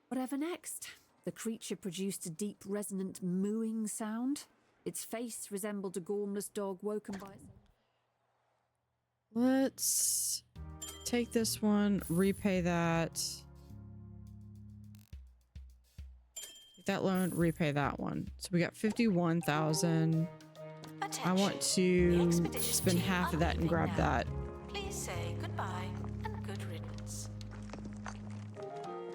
Whatever next? The creature produced a deep, resonant mooing sound. Its face resembled a gormless dog woken by its... Let's take this one, repay that. Take that loan, repay that one. So we got 51,000. I want to spend half of that and grab that. Please say goodbye and good riddance.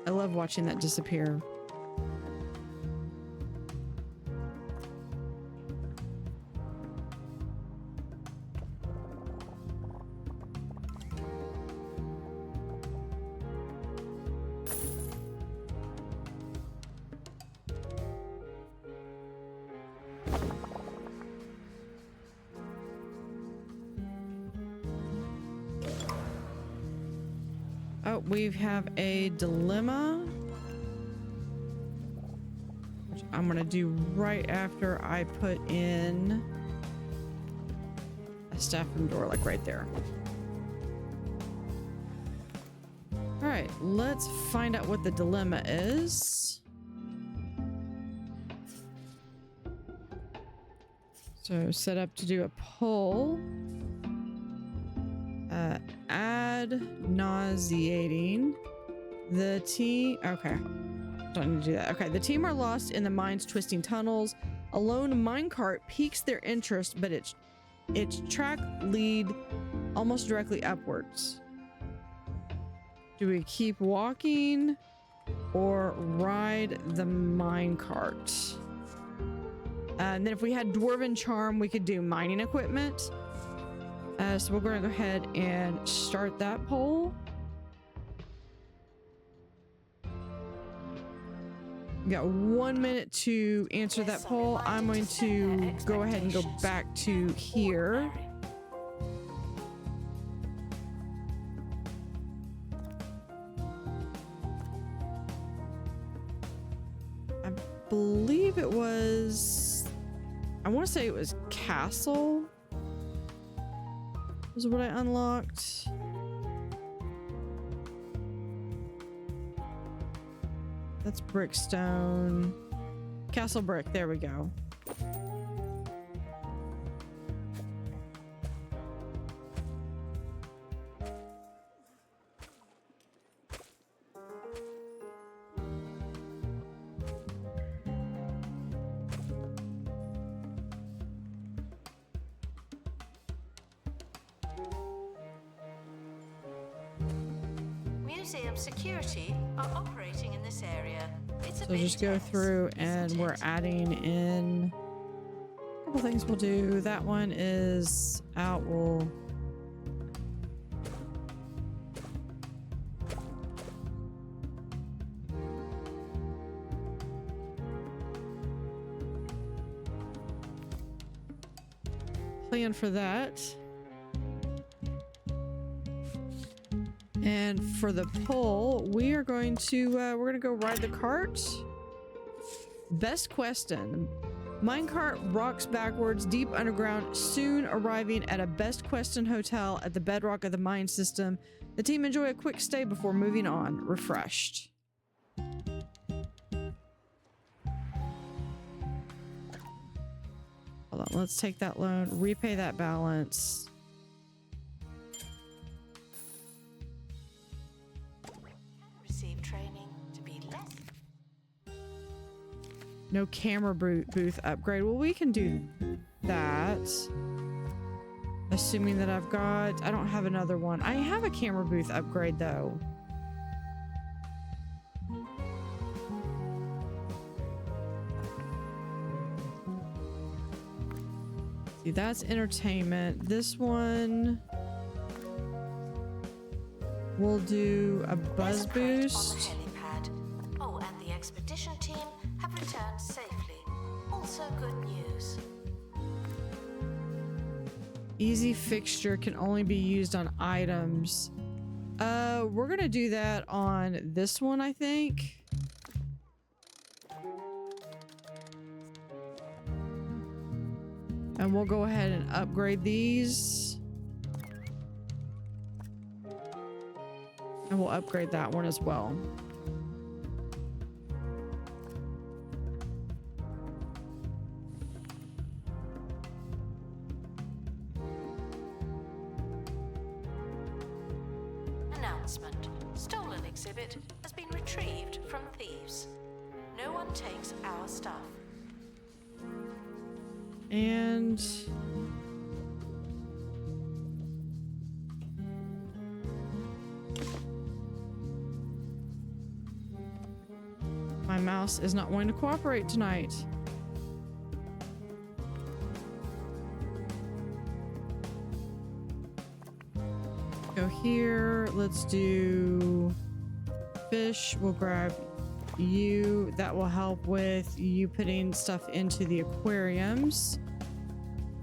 I love watching that disappear. Oh, we have a dilemma, which I'm gonna do right after I put in a staff room door, like right there. All right, let's find out what the dilemma is. So set up to do a poll. Add nauseating. The team. Okay. Don't need to do that. Okay, the team are lost in the mine's twisting tunnels. A lone minecart piques their interest, but its track lead almost directly upwards. Do we keep walking or ride the minecart? And then if we had Dwarven Charm, we could do mining equipment. So we're going to go ahead and start that poll. We got 1 minute to answer that poll. I'm going to go ahead and go back to here. I believe it was, I want to say it was Castle is what I unlocked. That's Brickstone. Castle Brick, there we go. Museum security are operating in this area. It's a So just go through and we're adding in a couple things we'll do. That one is out. We'll plan for that. And for the poll, we are going to we're gonna go ride the cart. Best question. Minecart rocks backwards deep underground, soon arriving at a Best Question hotel at the bedrock of the mine system. The team enjoy a quick stay before moving on, refreshed. Hold on, let's take that loan, repay that balance. No camera booth upgrade. Well, we can do that. Assuming that I've got... I don't have another one. I have a camera booth upgrade, though. See, that's entertainment. This one... we'll do a buzz boost. Oh, and the expedition team have returned safely. Also good news. Easy fixture can only be used on items. We're gonna do that on this one, I think. And we'll go ahead and upgrade these. And we'll upgrade that one as well. Announcement. Stolen exhibit has been retrieved from thieves. No one takes our stuff. And my mouse is not wanting to cooperate tonight. Go here. Let's do fish. We'll grab you. That will help with you putting stuff into the aquariums.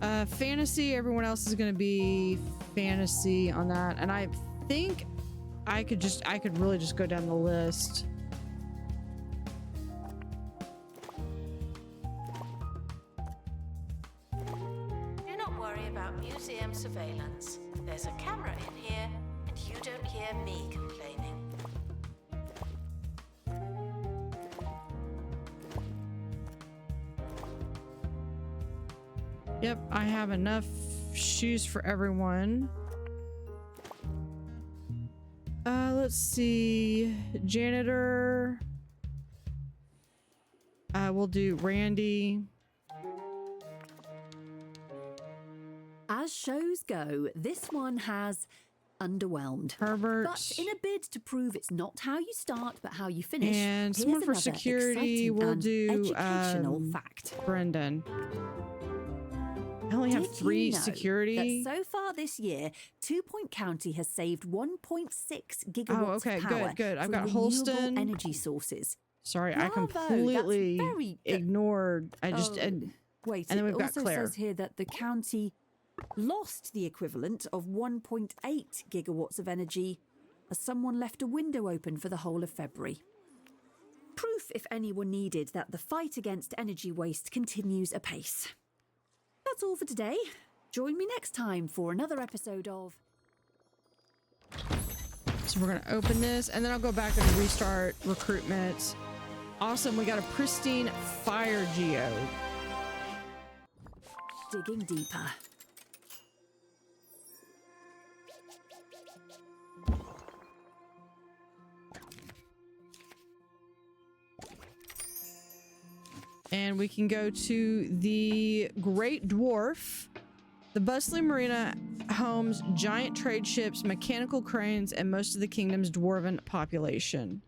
Fantasy, everyone else is going to be fantasy on that. And I think I could really just go down the list. Do not worry about museum surveillance. There's a camera in here, and you don't hear me complaining. Yep, I have enough shoes for everyone. Let's see. Janitor. We'll do Randy. As shows go, this one has underwhelmed. Herbert. But in a bid to prove it's not how you start, but how you finish, And here's someone for another security, exciting we'll and do educational fact. Brendan. I only have Did 3 you know security. that so far this year, 2 Point County has saved 1.6 gigawatts Oh, okay, of power good. I've from got renewable Holston. energy sources. Sorry, I Bravo, completely that's very ignored. I just Wait, and then it we've got also Claire. says here that the county lost the equivalent of 1.8 gigawatts of energy as someone left a window open for the whole of February. Proof, if any were needed, that the fight against energy waste continues apace. That's all for today. Join me next time for another episode of... So we're gonna open this, and then I'll go back and restart recruitment. Awesome, we got a pristine fire geode. Digging Deeper. And we can go to the Great Dwarf. The bustling marina homes giant trade ships, mechanical cranes, and most of the kingdom's dwarven population.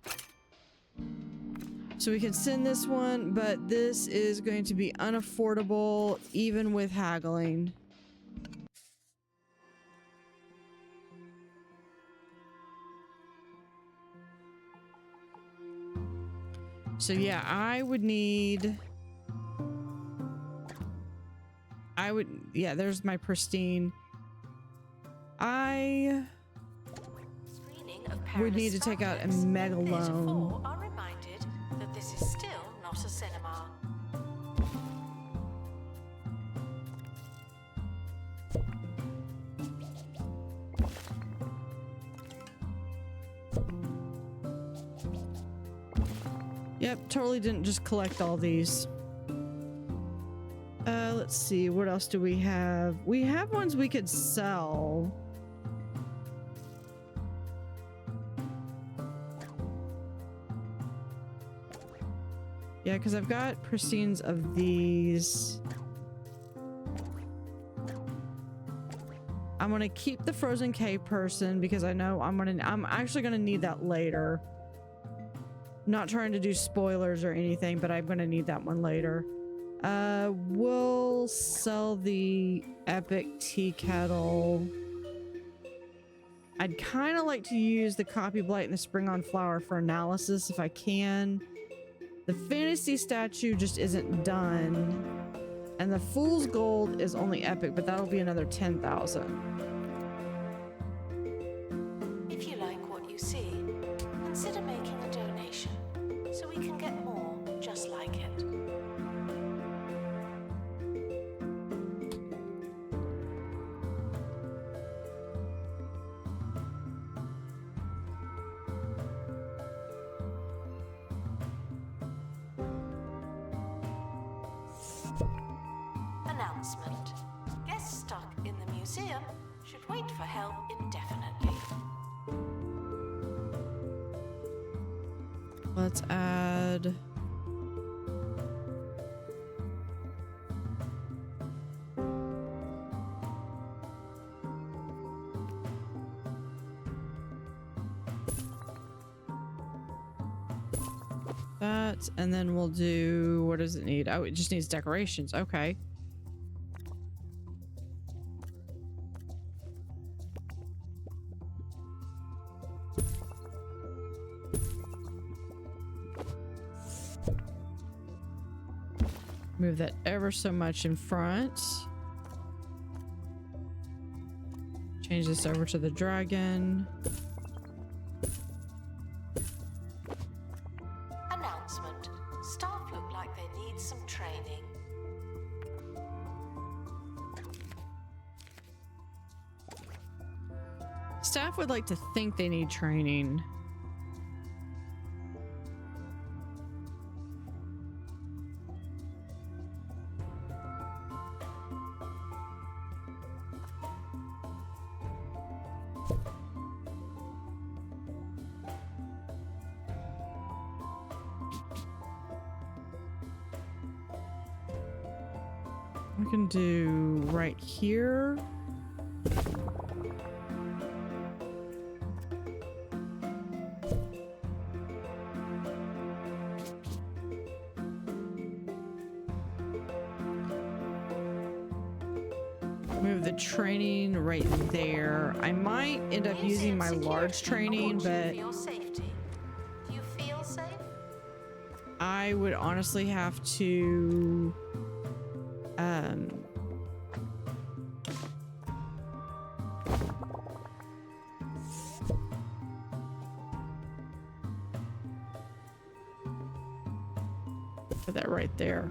So we can send this one, but this is going to be unaffordable even with haggling. So yeah, there's my pristine. I would need to take out a mega loan. Are reminded that this is still not a cinema. Yep, totally didn't just collect all these. Let's see, what else do we have? We have ones we could sell. Yeah, because I've got pristines of these. I'm gonna keep the frozen cave person because I know I'm actually gonna need that later. Not trying to do spoilers or anything, but I'm gonna need that one later. We'll sell the epic tea kettle. I'd kind of like to use the copy blight and the spring on flower for analysis if I can. The fantasy statue just isn't done. And the fool's gold is only epic, but that'll be another 10,000. If you like what you see, consider making a donation so we can get more just like it. Announcement. Guests stuck in the museum should wait for help indefinitely. Let's add... that, and then we'll do... what does it need? Oh, it just needs decorations. Okay. Move that ever so much in front. Change this over to the dragon. Announcement. Staff look like they need some training. Staff would like to think they need training. We can do right here. Move the training right there. I might end up using my large training, but Do you feel safe? I would honestly have to put that right there.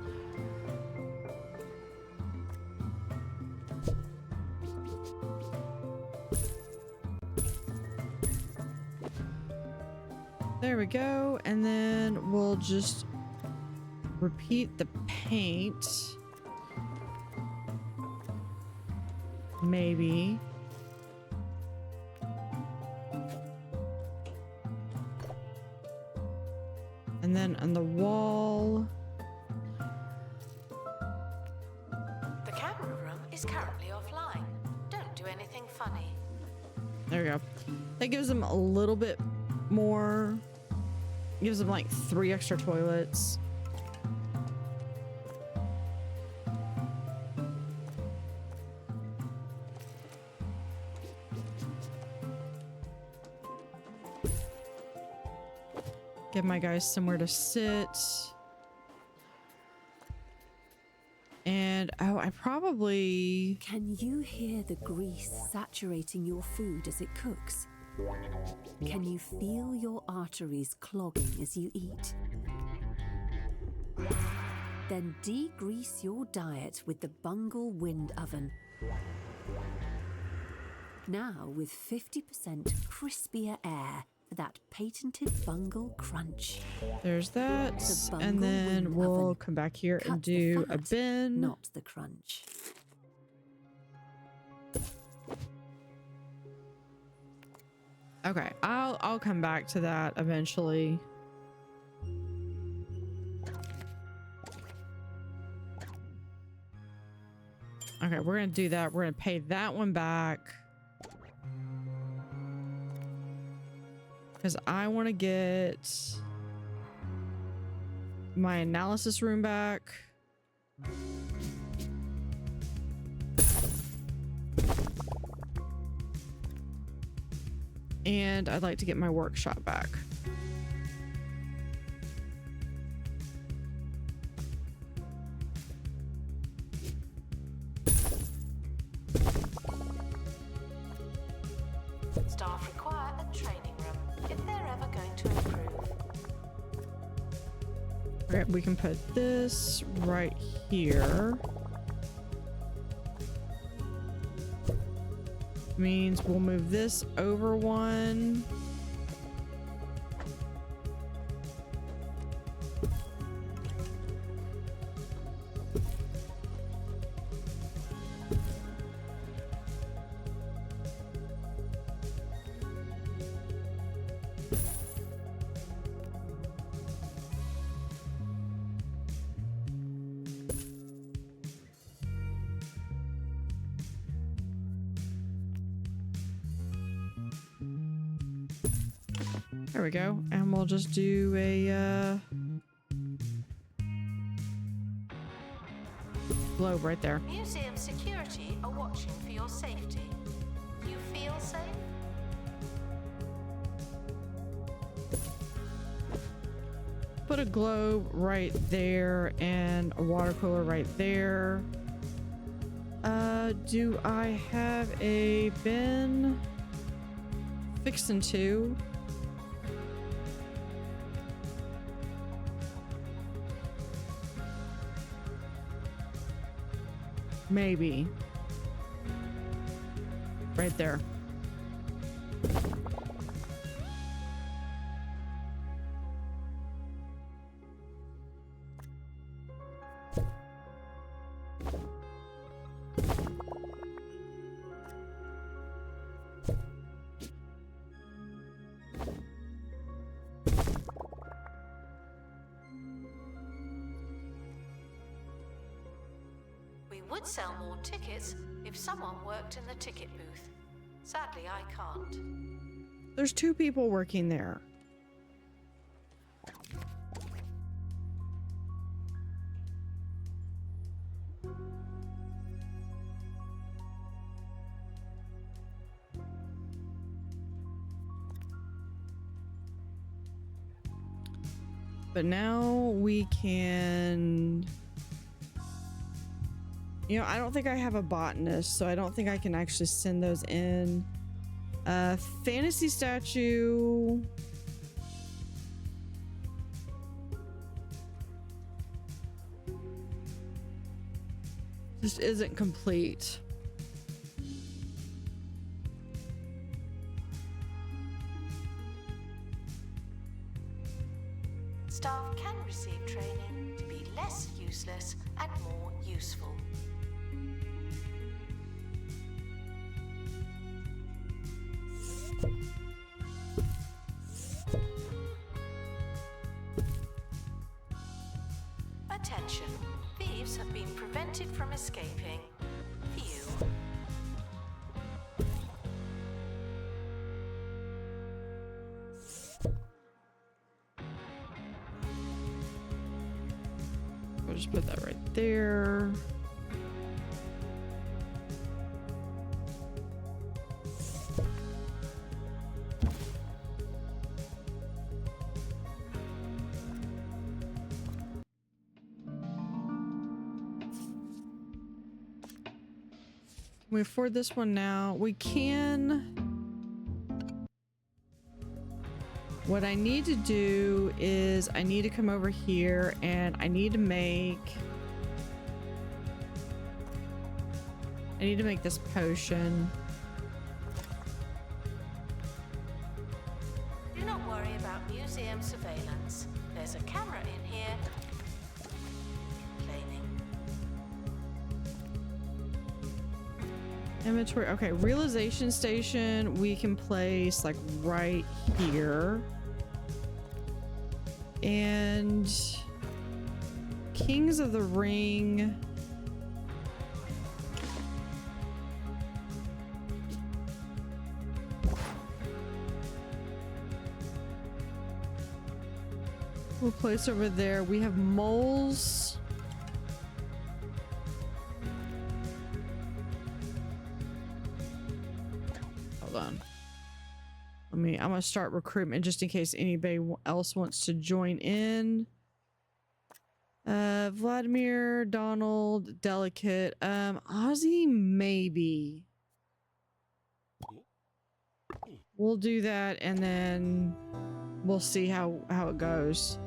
There we go, and then we'll just repeat the paint. Maybe. And then on the wall. The camera room is currently offline. Don't do anything funny. There we go. That gives them a little bit more. Gives them like 3 extra toilets. Give my guys somewhere to sit. And oh, I probably... Can you hear the grease saturating your food as it cooks? Can you feel your arteries clogging as you eat? Then degrease your diet with the Bungle Wind Oven. Now with 50% crispier air for that patented Bungle crunch. There's that. The Bungle And then Wind we'll Oven. come back here and Cut the do a fat, bin. not the crunch. Okay, I'll come back to that eventually. Okay, we're gonna do that. We're gonna pay that one back. Because I want to get my analysis room back. And I'd like to get my workshop back. Staff require a training room if they're ever going to improve. Okay, we can put this right here. Means we'll move this over one. There we go. And we'll just do a globe right there. Museum security are watching for your safety. You feel safe? Put a globe right there and a water cooler right there. Do I have a bin? Fixin' to. Maybe. Right there. We We would sell more tickets if someone worked in the ticket booth. Sadly, I can't. There's 2 people working there. But now we can... You know, I don't think I have a botanist, so I don't think I can actually send those in. Fantasy statue. Just isn't complete. Staff can receive training to be less useless and more useful. Attention, thieves have been prevented from escaping. Phew. We'll just put that right there. Can we afford this one now? We can. What I need to do is I need to come over here and I need to make this potion. Do not worry about museum surveillance. There's a camera in here. Complaining. Inventory. Okay, realization station we can place like right here. And Kings of the Ring. We'll place over there. We have moles. Hold on. I'm gonna start recruitment just in case anybody else wants to join in. Vladimir, Donald, Delicate, Ozzy, maybe. We'll do that and then we'll see how it goes.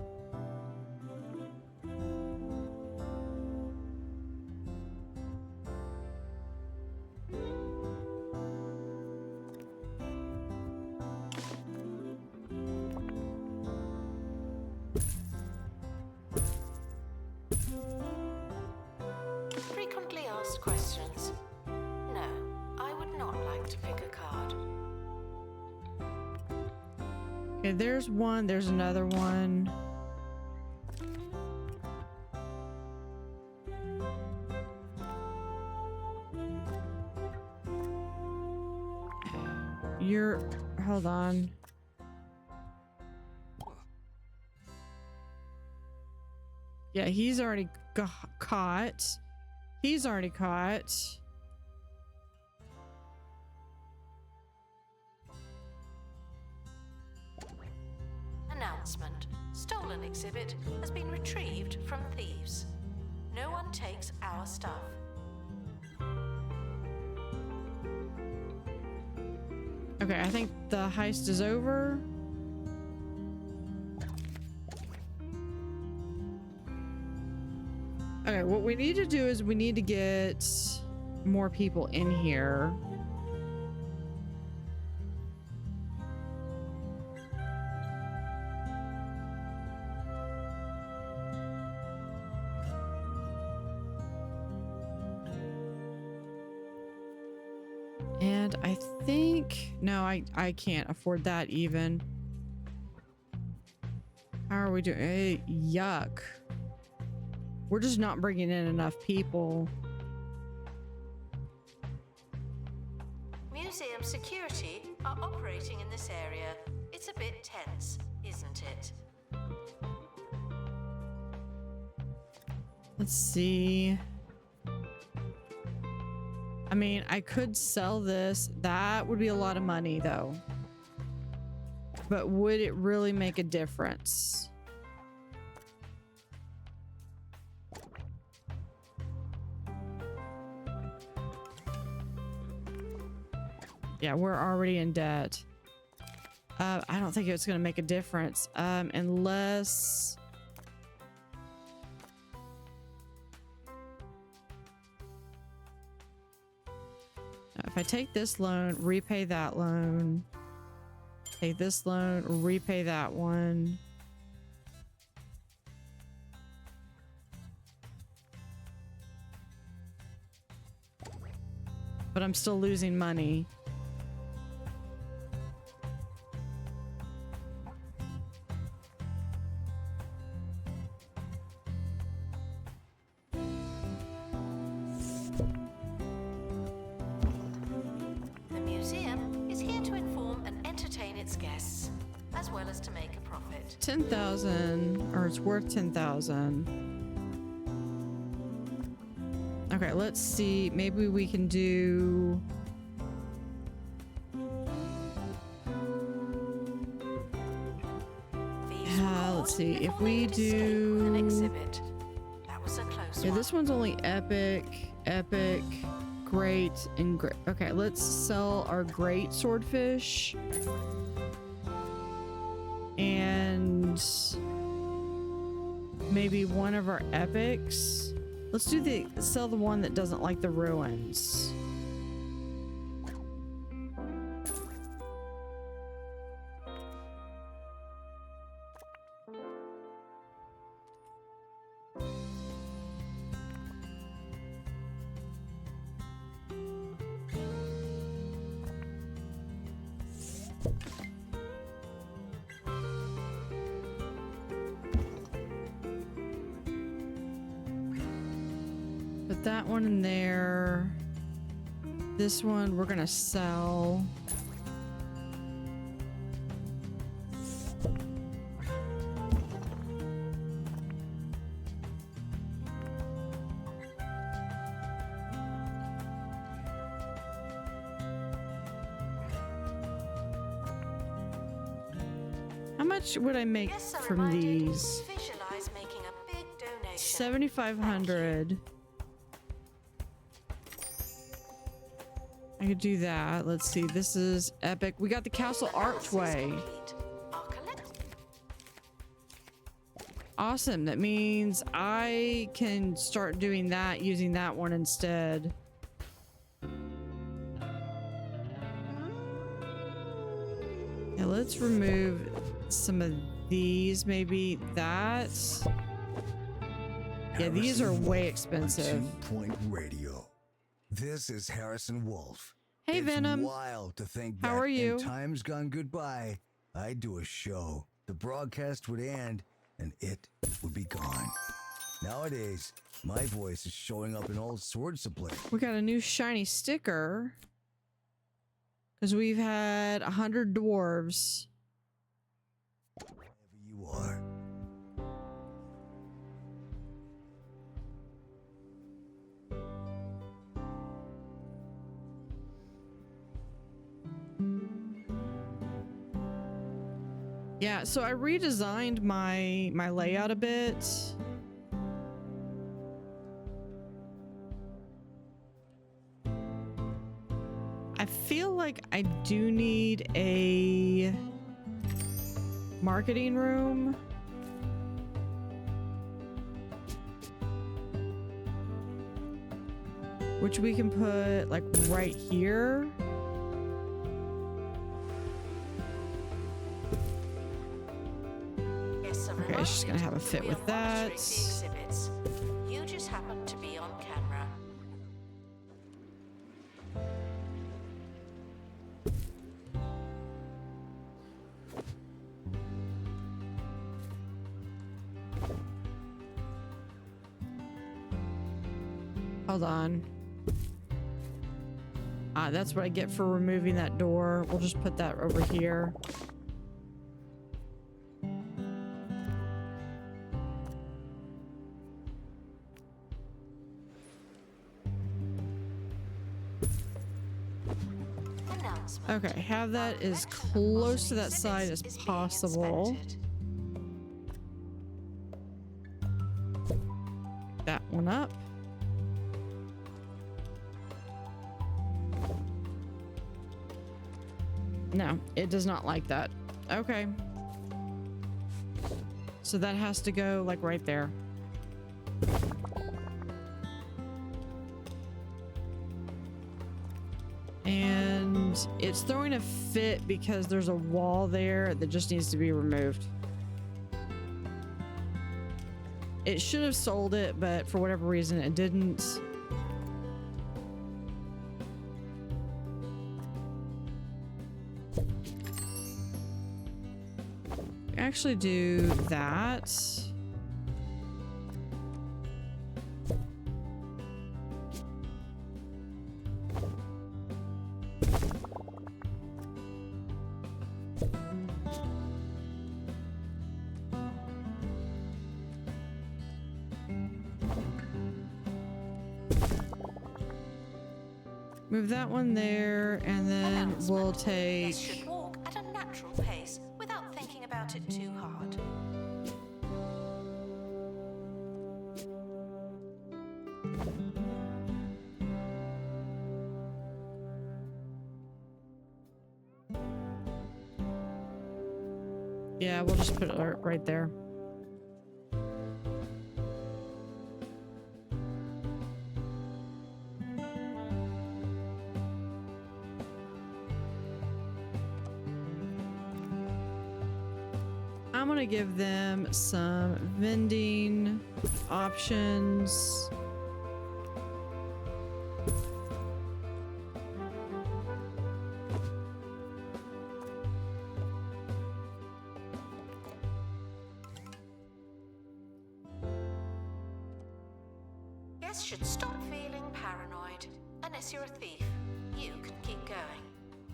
Frequently asked questions. No, I would not like to pick a card. Okay, there's one, there's another one. Hold on. Yeah, he's already caught. He's already caught. Announcement. Stolen exhibit has been retrieved from thieves. No one takes our stuff. Okay, I think the heist is over. Okay, what we need to do is we need to get more people in here. And I think, no, I can't afford that even. How are we doing? Yuck. We're just not bringing in enough people. museum security are operating in this area. It's a bit tense, isn't it? Let's see. I mean, I could sell this. That would be a lot of money, though. But would it really make a difference? Yeah, we're already in debt. I don't think it's going to make a difference. Unless... If I take this loan, repay that loan, take this loan, repay that one. But I'm still losing money. The museum is here to inform and entertain its guests, as well as to make a profit. 10,000, or it's worth 10,000. Okay, let's see. Maybe we can do... let's see. If we do... An exhibit. That was a close Yeah, one. this one's only epic, great, and great. Okay, let's sell our great swordfish. And maybe one of our epics. Let's do sell the one that doesn't like the ruins. Put that one in there. This one we're gonna sell. How much would I make Yes, from reminded. these? Visualize making a big donation. 7,500. I could do that. Let's see. This is epic. We got the castle archway. Awesome. That means I can start doing that using that one instead. Now let's remove some of these. Maybe that. Yeah, these are way expensive. 2-Point Radio. This is Harrison Wolf. Hey, It's Venom. wild to think How that are you? in times gone goodbye, I'd do a show. The broadcast would end, and it would be gone. Nowadays, my voice is showing up in all sorts of places. We got a new shiny sticker. Because we've had 100 dwarves. Wherever you are. Yeah, so I redesigned my layout a bit. I feel like I do need a marketing room. Which we can put like right here. Okay, it's just gonna have a fit with that. You just happen to be on camera. Hold on. That's what I get for removing that door. We'll just put that over here. Okay, have that as close to that side as possible. That one up. No, it does not like that. Okay. So that has to go like right there. And it's throwing a fit because there's a wall there that just needs to be removed. It should have sold it, but for whatever reason it didn't. Actually do that. Move that one there, and then we'll take... Should walk at a natural pace without thinking about it too hard. Yeah, we'll just put it right there. I'm gonna give them some vending options. Guests should stop feeling paranoid. Unless you're a thief, you can keep going.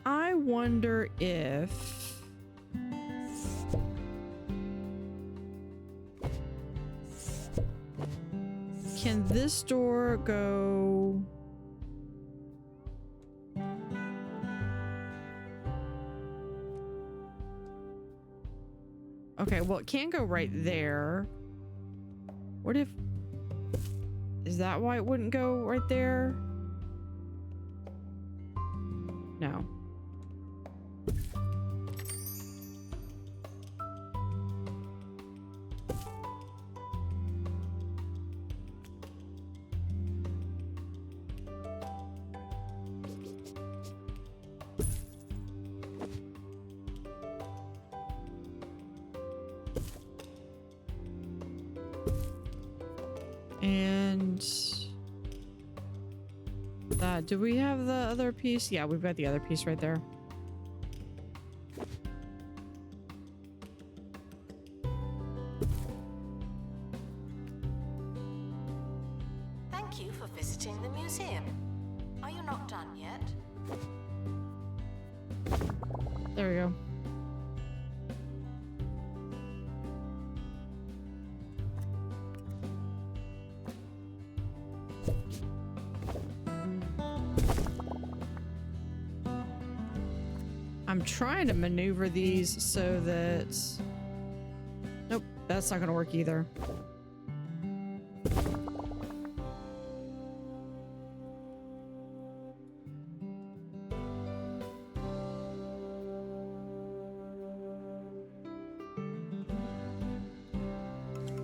I wonder if... Can this door go... Okay, well, it can go right there. What if... Is that why it wouldn't go right there? No. And that, do we have the other piece? Yeah, we've got the other piece right there. Thank you for visiting the museum. Are you not done yet? There we go. I'm trying to maneuver these so that... Nope, that's not going to work either.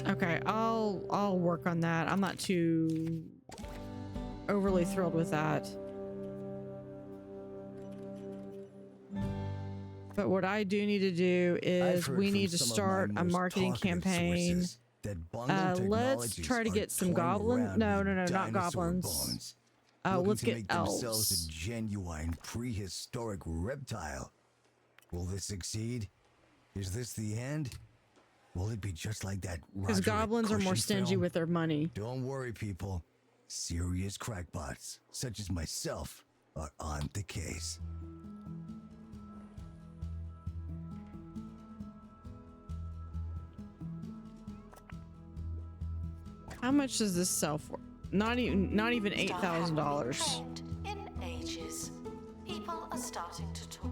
Okay, I'll work on that. I'm not too overly thrilled with that. But what I do need to do is we need to start a marketing campaign. Let's try to get some goblins. No, not goblins. Let's get elves. A genuine prehistoric reptile. Will this succeed? Is this the end? Will it be just like that? Because goblins are more stingy with their money. Don't worry, people. Serious crackpots, such as myself, are on the case. How much does this sell for? Not even $8,000. In ages, people are starting to talk.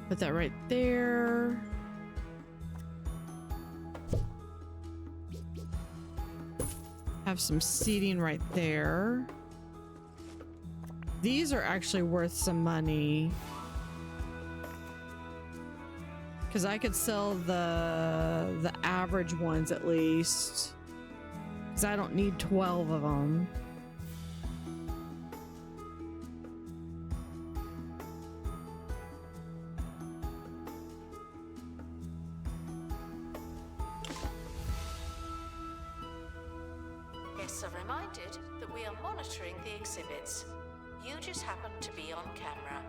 Put that right there. Have some seating right there. These are actually worth some money. Because I could sell the average ones at least. Because I don't need 12 of them. Guests are reminded that we are monitoring the exhibits. You just happen to be on camera.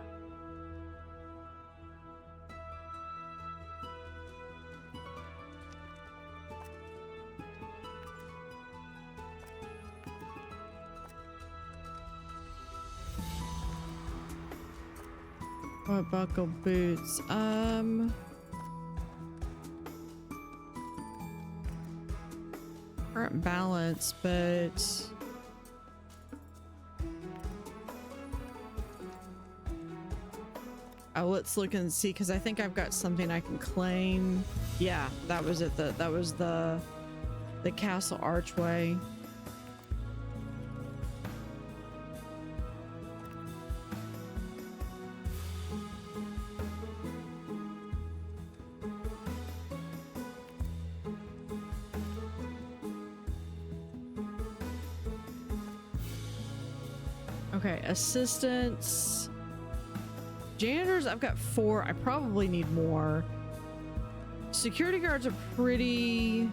What buckle boots? Aren't balanced, but oh, let's look and see, because I think I've got something I can claim. Yeah, that was it. That was the castle archway. Okay, assistants. Janitors, I've got 4. I probably need more. Security guards are pretty...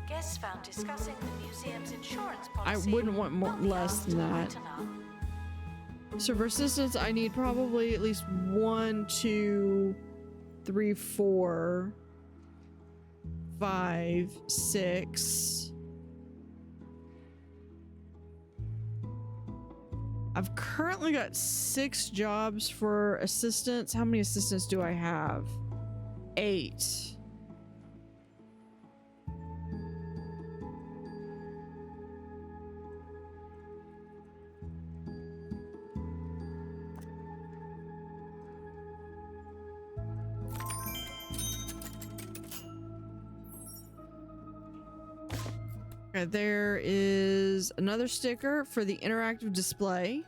Guests found discussing the museum's insurance I policy. wouldn't want more, less than that. So for assistants, I need probably at least 1, 2, 3, 4, 5, 6. I've currently got 6 jobs for assistants. How many assistants do I have? 8. Okay, there is another sticker for the interactive display.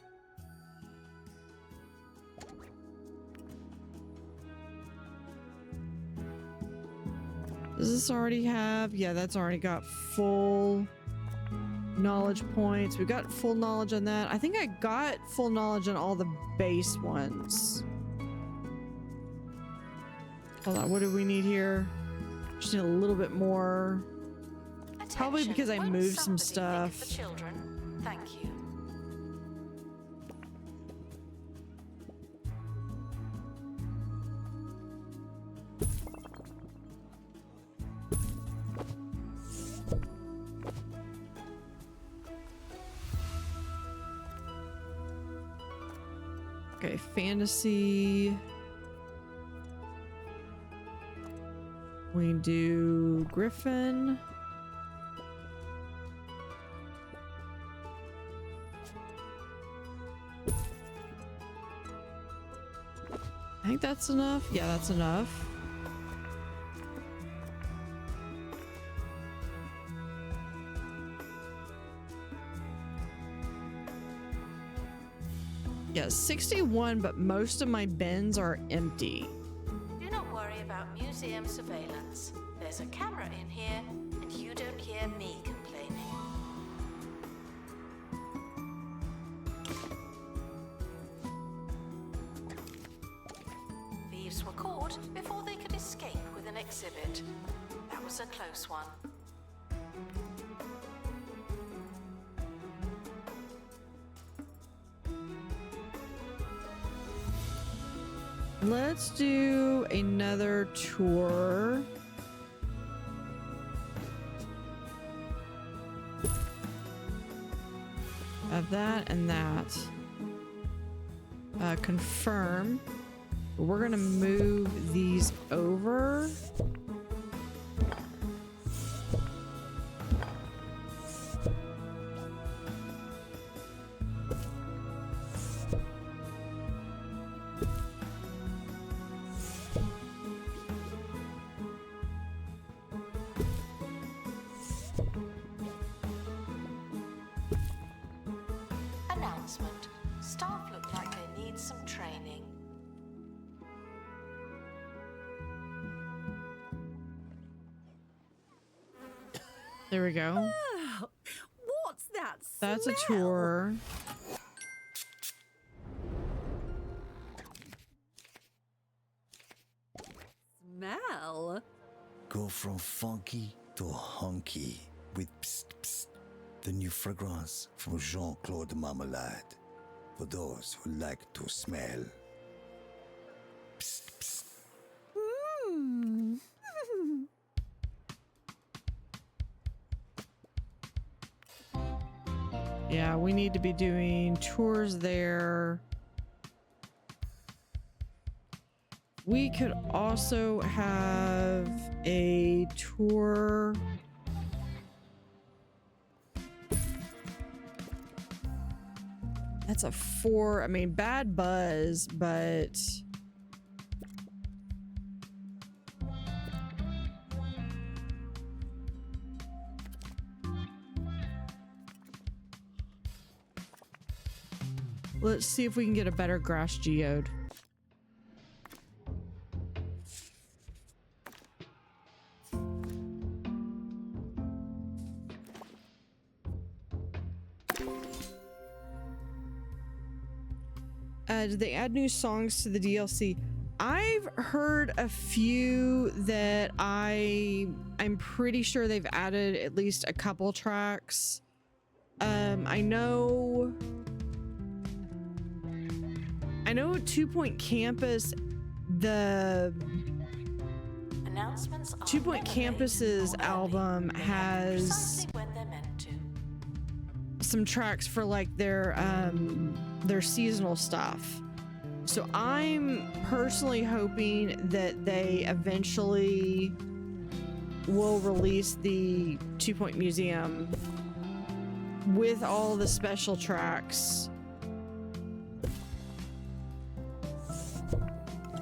Does this already have? Yeah, that's already got full knowledge points. We got full knowledge on that. I think I got full knowledge on all the base ones. Hold on, what do we need here? Just need a little bit more. Probably because I moved some stuff. The children, thank you. Okay, fantasy. We do Griffin. I think that's enough. Yeah, that's enough. Yeah, 61, but most of my bins are empty. Do not worry about museum surveillance. There's a camera in here, and you don't hear me complaining. Thieves were caught before they could escape with an exhibit. That was a close one. Let's do another tour. Of that and that. Confirm. We're gonna move these over. Announcement. Staff look like they need some training. There we go. Oh, what's that That's a smell? tour. Smell? Go from funky to hunky with Psst Psst, the new fragrance from Jean-Claude Marmalade. For those who like to smell. Psst Psst. Mmm. Yeah, we need to be doing tours there. We could also have a tour. That's a 4. I mean, bad buzz, but let's see if we can get a better grass geode. Did they add new songs to the DLC? I've heard a few that I'm pretty sure they've added at least a couple tracks. I know 2 Point Campus, the Announcements are 2 Point never Campus's late or early. album They happen has precisely when they're meant to. some tracks for like their seasonal stuff. So I'm personally hoping that they eventually will release the 2 Point Museum with all the special tracks.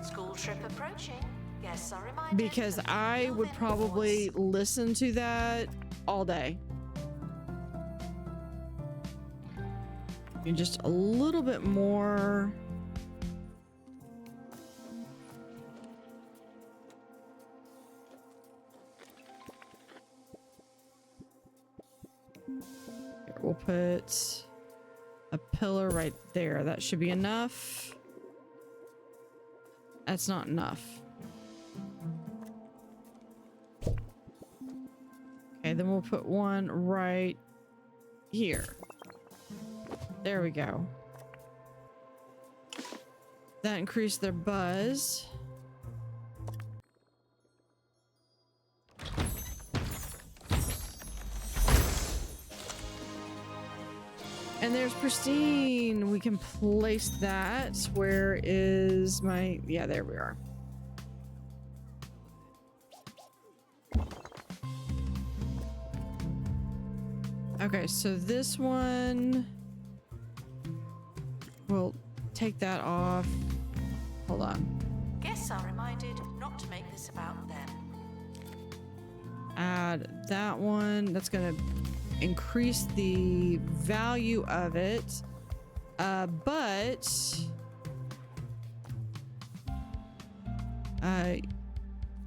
School trip approaching. Guests are reminded Because to I fulfill would their probably rewards. listen to that all day. And just a little bit more. Here, we'll put a pillar right there. That should be enough. That's not enough. Okay, then we'll put one right here. There we go. That increased their buzz. And there's pristine. We can place that. Where is my... Yeah, there we are. Okay, so this one... We'll take that off. Hold on. Guests are reminded not to make this about them. Add that one. That's going to increase the value of it. But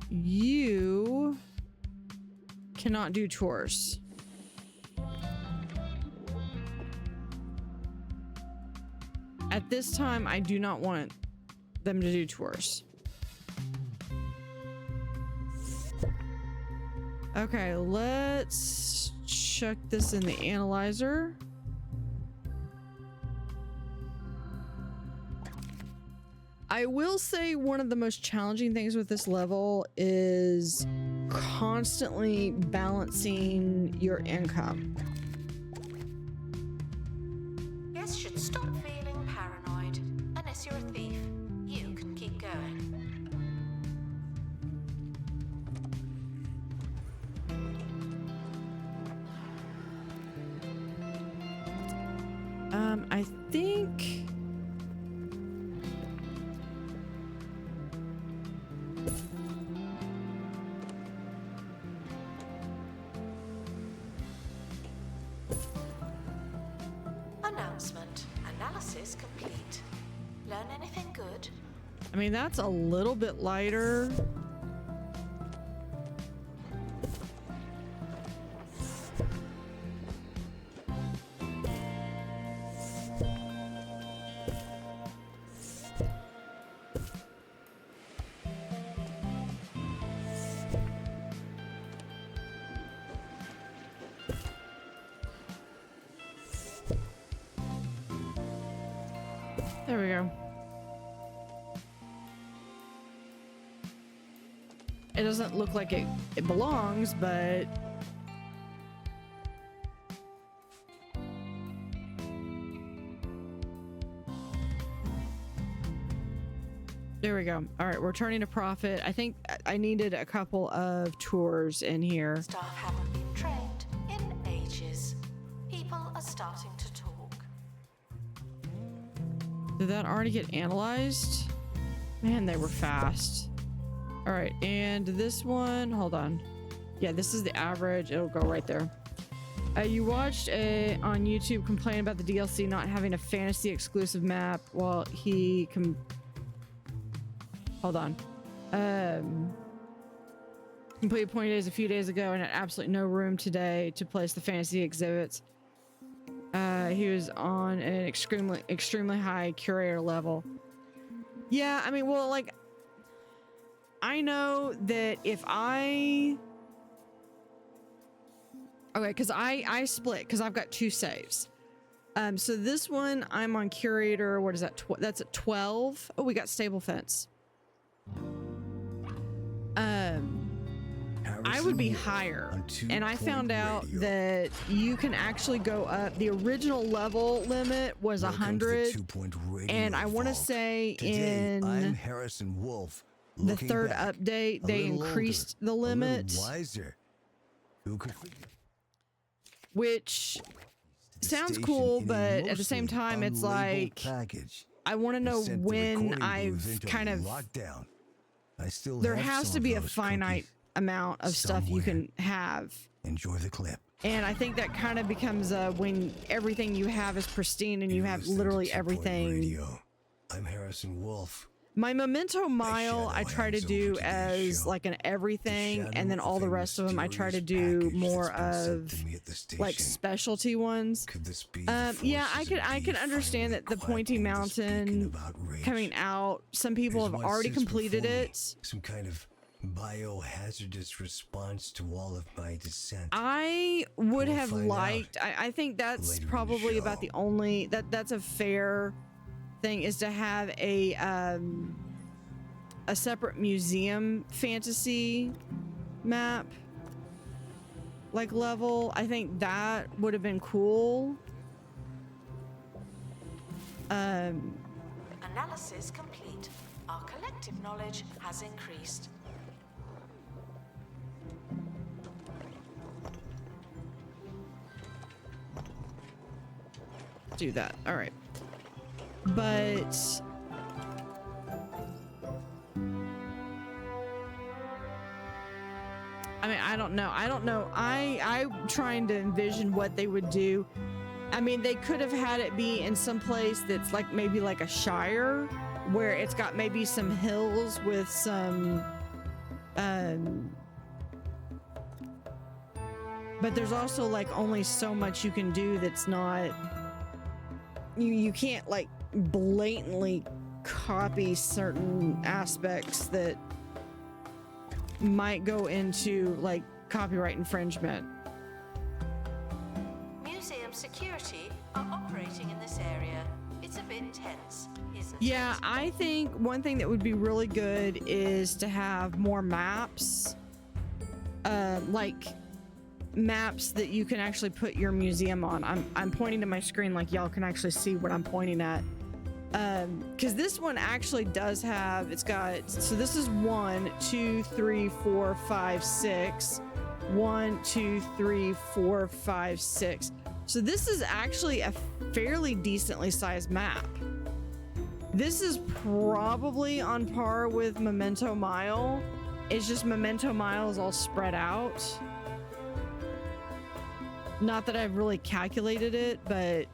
you cannot do tours. At this time, I do not want them to do tours. Okay, let's chuck this in the analyzer. I will say one of the most challenging things with this level is constantly balancing your income. Guests should stop feeling paranoid. Unless you're a thief, you can keep going. I think... Announcement. Analysis complete. Learn anything good? I mean, that's a little bit lighter. There we go. It doesn't look like it belongs, but there we go. All right, we're turning a profit. I think I needed a couple of tours in here. Staff haven't been trained in ages. People are starting to talk. Did that already get analyzed? Man, they were fast. All right, and this one, hold on. Yeah, this is the average. It'll go right there. You watched on YouTube complain about the DLC not having a fantasy exclusive map while he hold on. Completed Pointy days a few days ago and had absolutely no room today to place the fantasy exhibits. He was on an extremely high curator level. Yeah, I mean, well, like, I know that if okay, because I split because I've got 2 saves. So this one I'm on curator. What is that? That's at 12. Oh, we got stable fence. I would be higher, and I found out that you can actually go up. The original level limit was 100, and I want to say in the 3rd update they increased the limit, which sounds cool, but at the same time it's like I want to know when I've kind of there has to be a finite amount of stuff you can have. Enjoy the clip. And I think that kind of becomes when everything you have is pristine and you have literally everything. I'm Harrison Wolf. My memento mile I try to do as like an everything, and then all the rest of them I try to do more of like specialty ones. Yeah, I can understand that the Pointy Mountain coming out, some people have already completed it. Some kind of biohazardous response to all of my dissent. I would have liked, I think that's probably about the only that's a fair thing, is to have a separate museum fantasy map like level. I think that would have been cool. Analysis complete. Our collective knowledge has increased. Do that. All right. But I mean, I don't know. I'm trying to envision what they would do. I mean, they could have had it be in some place that's like maybe like a shire where it's got maybe some hills with some but there's also like only so much you can do that's not you can't like blatantly copy certain aspects that might go into like copyright infringement. Museum security are operating in this area. It's a bit tense, isn't Yeah, it? I think one thing that would be really good is to have more maps. Like maps that you can actually put your museum on. I'm pointing to my screen like y'all can actually see what I'm pointing at. Because this one actually does have, it's got, so this is 1, 2, 3, 4, 5, 6. 1, 2, 3, 4, 5, 6. So this is actually a fairly decently sized map. This is probably on par with Memento Mile. It's just Memento Mile is all spread out. Not that I've really calculated it, but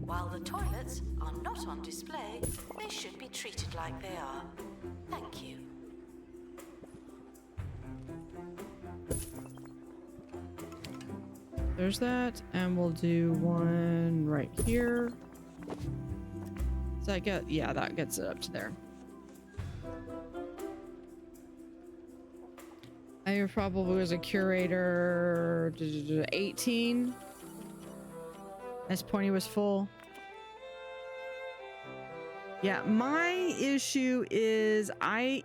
While the toilets are not on display, they should be treated like they are. Thank you. there's that, and we'll do one right here. Does that get, yeah, that gets it up to there. I probably was a curator 18 as Pointy was full. Yeah, my issue is I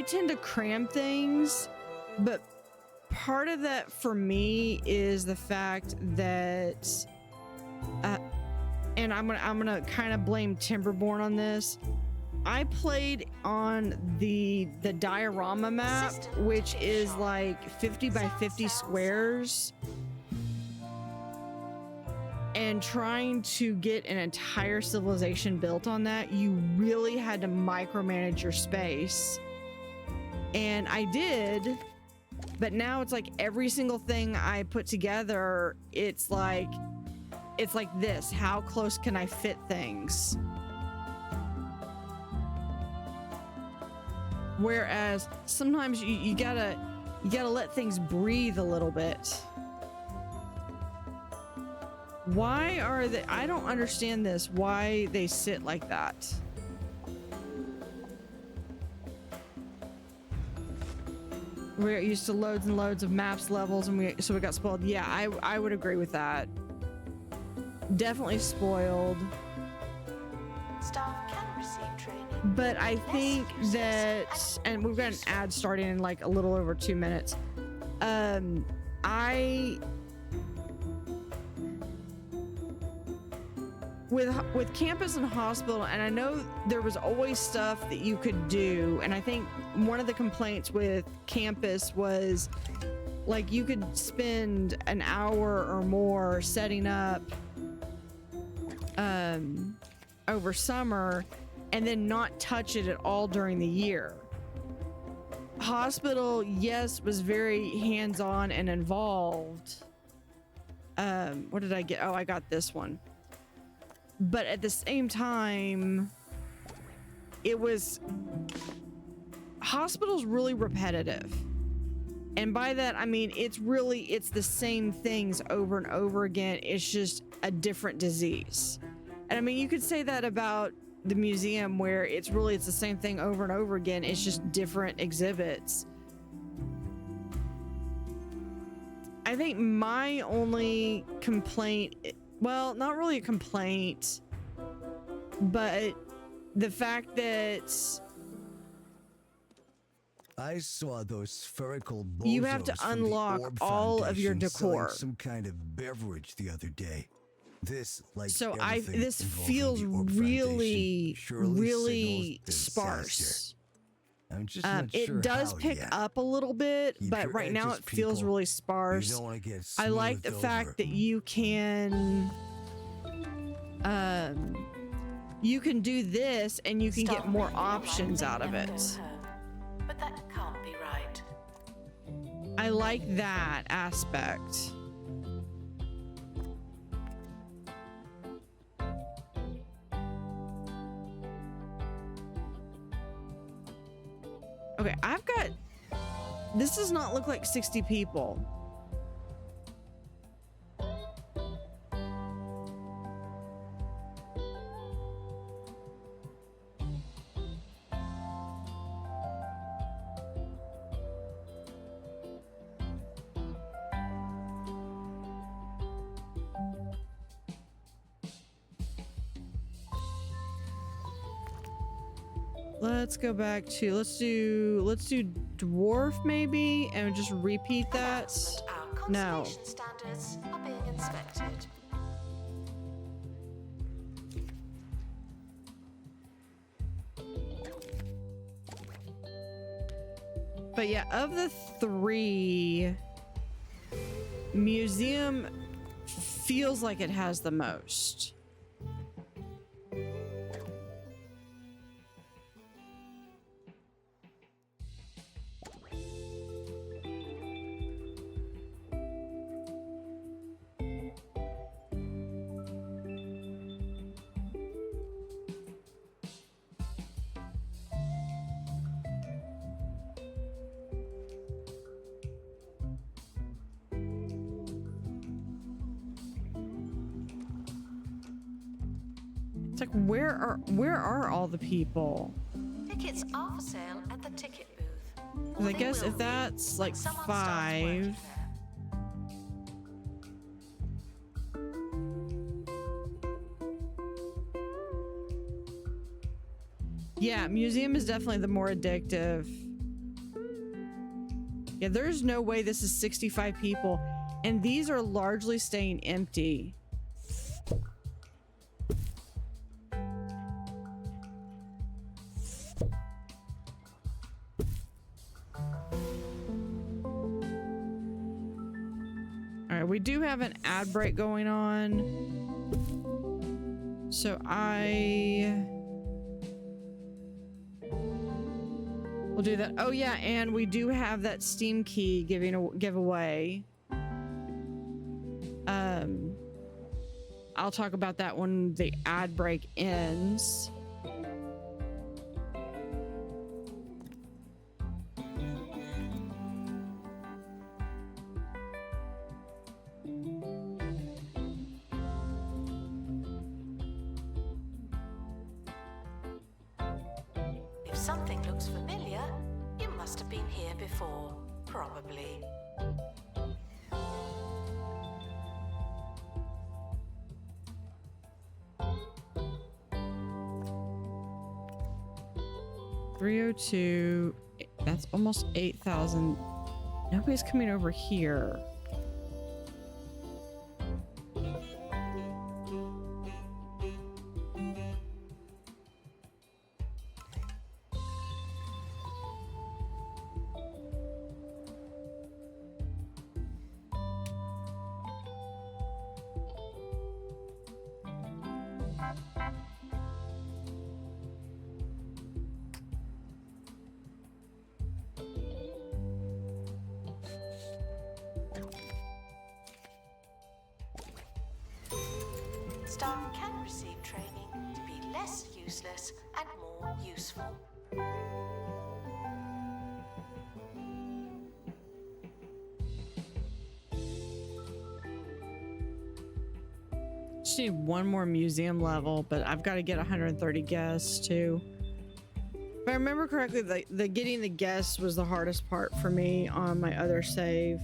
tend to cram things, but part of that for me is the fact that and I'm gonna kind of blame Timberborn on this. I played on the diorama map, which is like 50 by 50 squares, and trying to get an entire civilization built on that, you really had to micromanage your space. And I did, but now it's like every single thing I put together, it's like this. How close can I fit things? Whereas sometimes you gotta let things breathe a little bit. Why are they, I don't understand this, why they sit like that. We're used to loads and loads of maps, levels, and so we got spoiled. Yeah, I would agree with that. Definitely spoiled. Staff can receive training. But I think that, and we've got an ad starting in like a little over 2 minutes. With campus and hospital, and I know there was always stuff that you could do, and I think one of the complaints with campus was like you could spend an hour or more setting up over summer and then not touch it at all during the year. Hospital, yes, was very hands-on and involved. What did I get? Oh, I got this one. But at the same time, it was, hospital's really repetitive. And by that, I mean, it's the same things over and over again. It's just a different disease. And I mean, you could say that about the museum, where it's the same thing over and over again. It's just different exhibits. I think my only complaint, well, not really a complaint, but the fact that I saw those spherical bozos you have to from the unlock Orb all of your Foundation selling decor. some kind of beverage the other day. This, like So everything this involving feels the Orb really, Foundation, surely really signals sparse. disaster. I'm just not It sure does how pick yet. up a little bit, Keep but your right now edges, it feels people. really You sparse. don't want to get I like the smoothed fact over. that you can do this and you can get Staff more may feel like options they out of never it. go home, but that can't be right. I like that aspect. Okay, I've got... This does not look like 60 people. Let's go back to let's do dwarf maybe and just repeat that. Our No. conservation standards are being inspected. But yeah, of the three, museum feels like it has the most. It's like, where are all the people? Tickets are for sale at the ticket booth. 'Cause Or I they guess will if be that's when like someone starts 5. working there. Yeah, museum is definitely the more addictive. Yeah, there's no way this is 65 people, and these are largely staying empty. All right, we do have an ad break going on, so we'll do that. Oh yeah, and we do have that Steam key giveaway. I'll talk about that when the ad break ends. If something looks familiar, you must have been here before. Probably. $302. That's almost 8,000. Nobody's coming over here. Staff can receive training to be less useless and more useful. Just need one more museum level, but I've got to get 130 guests too. If I remember correctly, the getting the guests was the hardest part for me on my other save.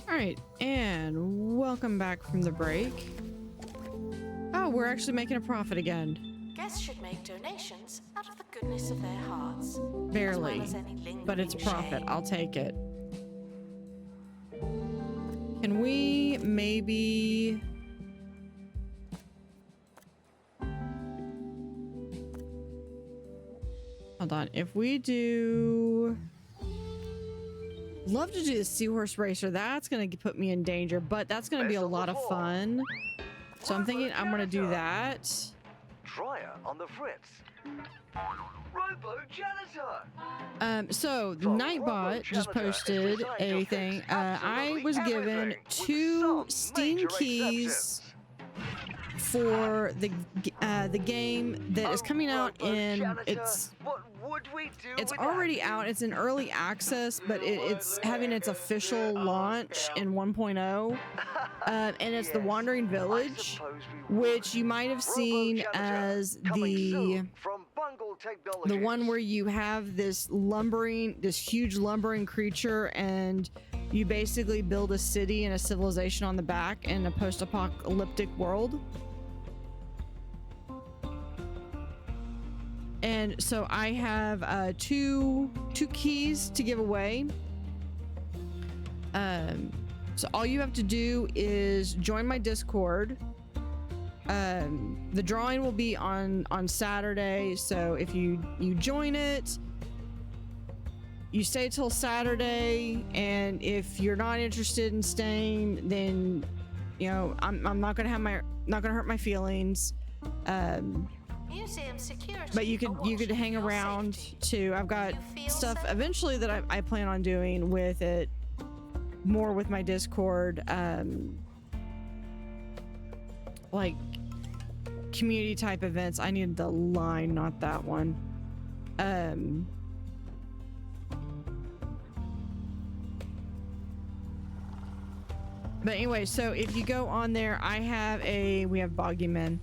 All right, and welcome back from the break. Oh, we're actually making a profit again. Guests should make donations out of the goodness of their hearts. Barely, as well as any but it's lingering profit. shame. I'll take it. Can we maybe... Hold on. If we do... Love to do the seahorse racer. That's going to put me in danger, but that's going to be a lot of fun. So I'm thinking I'm going to do that. Dryer on the fritz. Robo janitor. So Nightbot just posted a thing. I was given 2 Steam keys for the game that is coming out in it's already out. It's in early access, but it's having its official launch in 1.0, and it's the Wandering Village, which you might have seen as the one where you have this huge lumbering creature, and you basically build a city and a civilization on the back in a post-apocalyptic world. And so I have two keys to give away. So all you have to do is join my Discord. The drawing will be on Saturday. So if you join it, you stay till Saturday, and if you're not interested in staying, then I'm not gonna hurt my feelings. Museum security, but you could hang around too. I've got stuff eventually that I plan on doing with it, more with my Discord, like community type events. I needed the line, not that one. But anyway, so if you go on there, we have Boggy Men.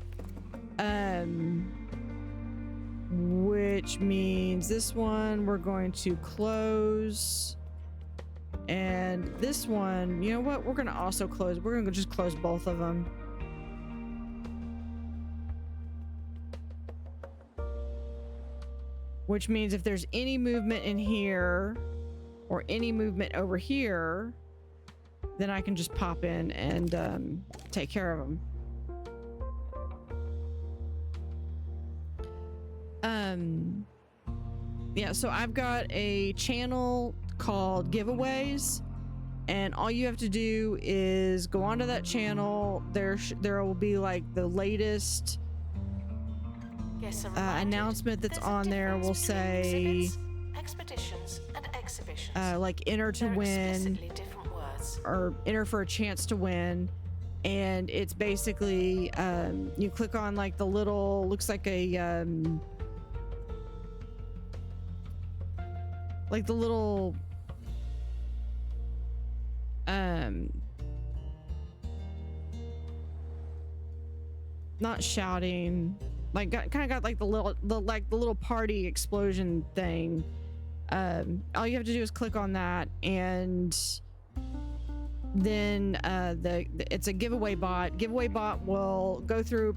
Which means this one we're going to close, and this one, you know what, we're gonna also close. We're gonna just close both of them. Which means if there's any movement in here or any movement over here, then I can just pop in and take care of them. Yeah, so I've got a channel called Giveaways, and all you have to do is go onto that channel. There will be like the latest announcement that's on there. Will say expeditions and exhibitions, like enter to win, or enter for a chance to win. And it's basically you click on like the little, looks like a like the little not shouting, like kind of got like the little party explosion thing. All you have to do is click on that, and then it's a giveaway bot. Giveaway bot will go through,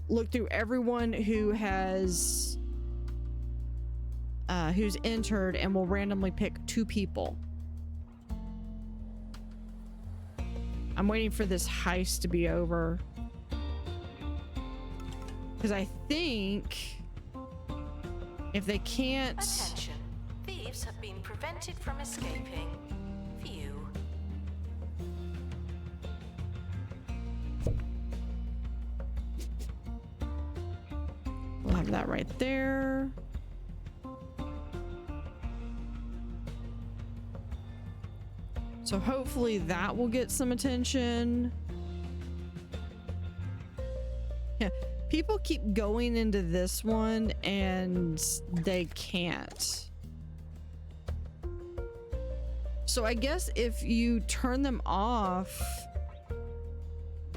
look through everyone who has who's entered, and will randomly pick 2 people. I'm waiting for this heist to be over, because I think if they can't... Attention. Thieves have been prevented from escaping. View. We'll have that right there. So hopefully that will get some attention. Yeah, people keep going into this one and they can't. So I guess if you turn them off,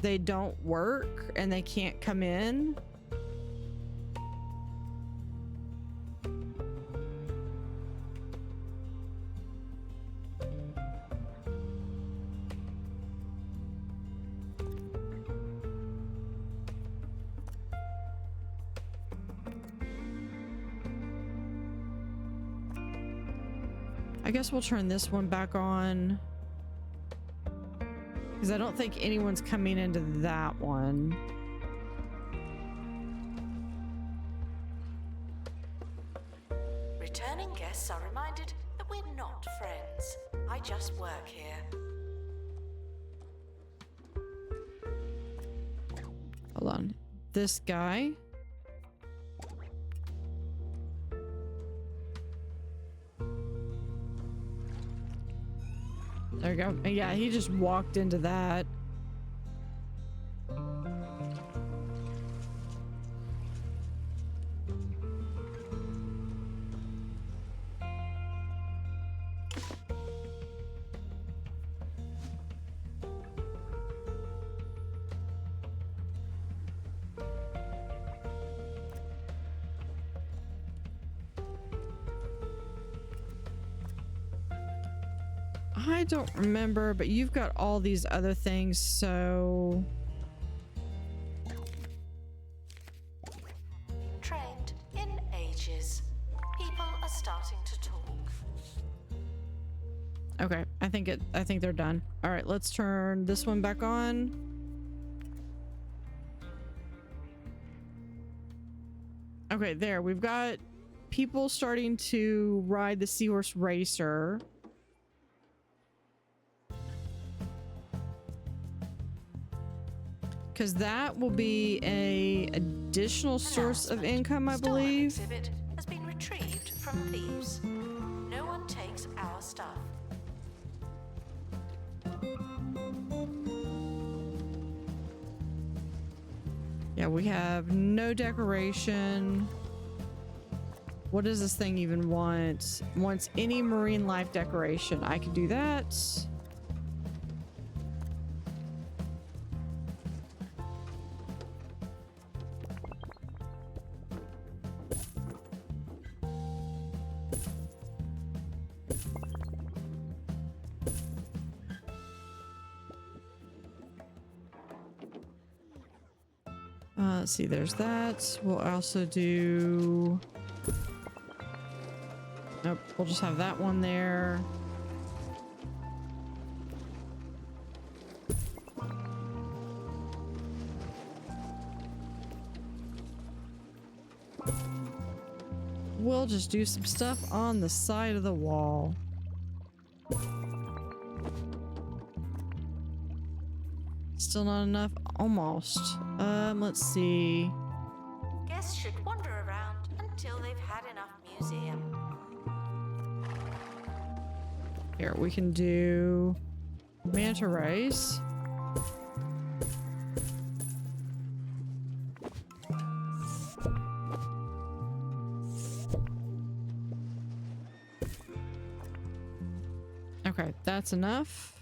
they don't work and they can't come in. I guess we'll turn this one back on. Because I don't think anyone's coming into that one. Returning guests are reminded that we're not friends. I just work here. Hold on. This guy. There we go. Yeah, he just walked into that. I don't remember, but you've got all these other things, so... Trained in ages. People are starting to talk. Okay, I think they're done. All right, let's turn this one back on. Okay, there. We've got people starting to ride the Seahorse Racer. Because that will be a additional source of income, I believe. Stolen exhibit has been retrieved from thieves. No one takes our stuff. Yeah, we have no decoration. What does this thing even want? Wants any marine life decoration. I can do that. Let's see, there's that. We'll also do... Nope, we'll just have that one there. We'll just do some stuff on the side of the wall. Still not enough? Almost. Let's see. Guests should wander around until they've had enough museum. Here, we can do manta rays. Okay, that's enough.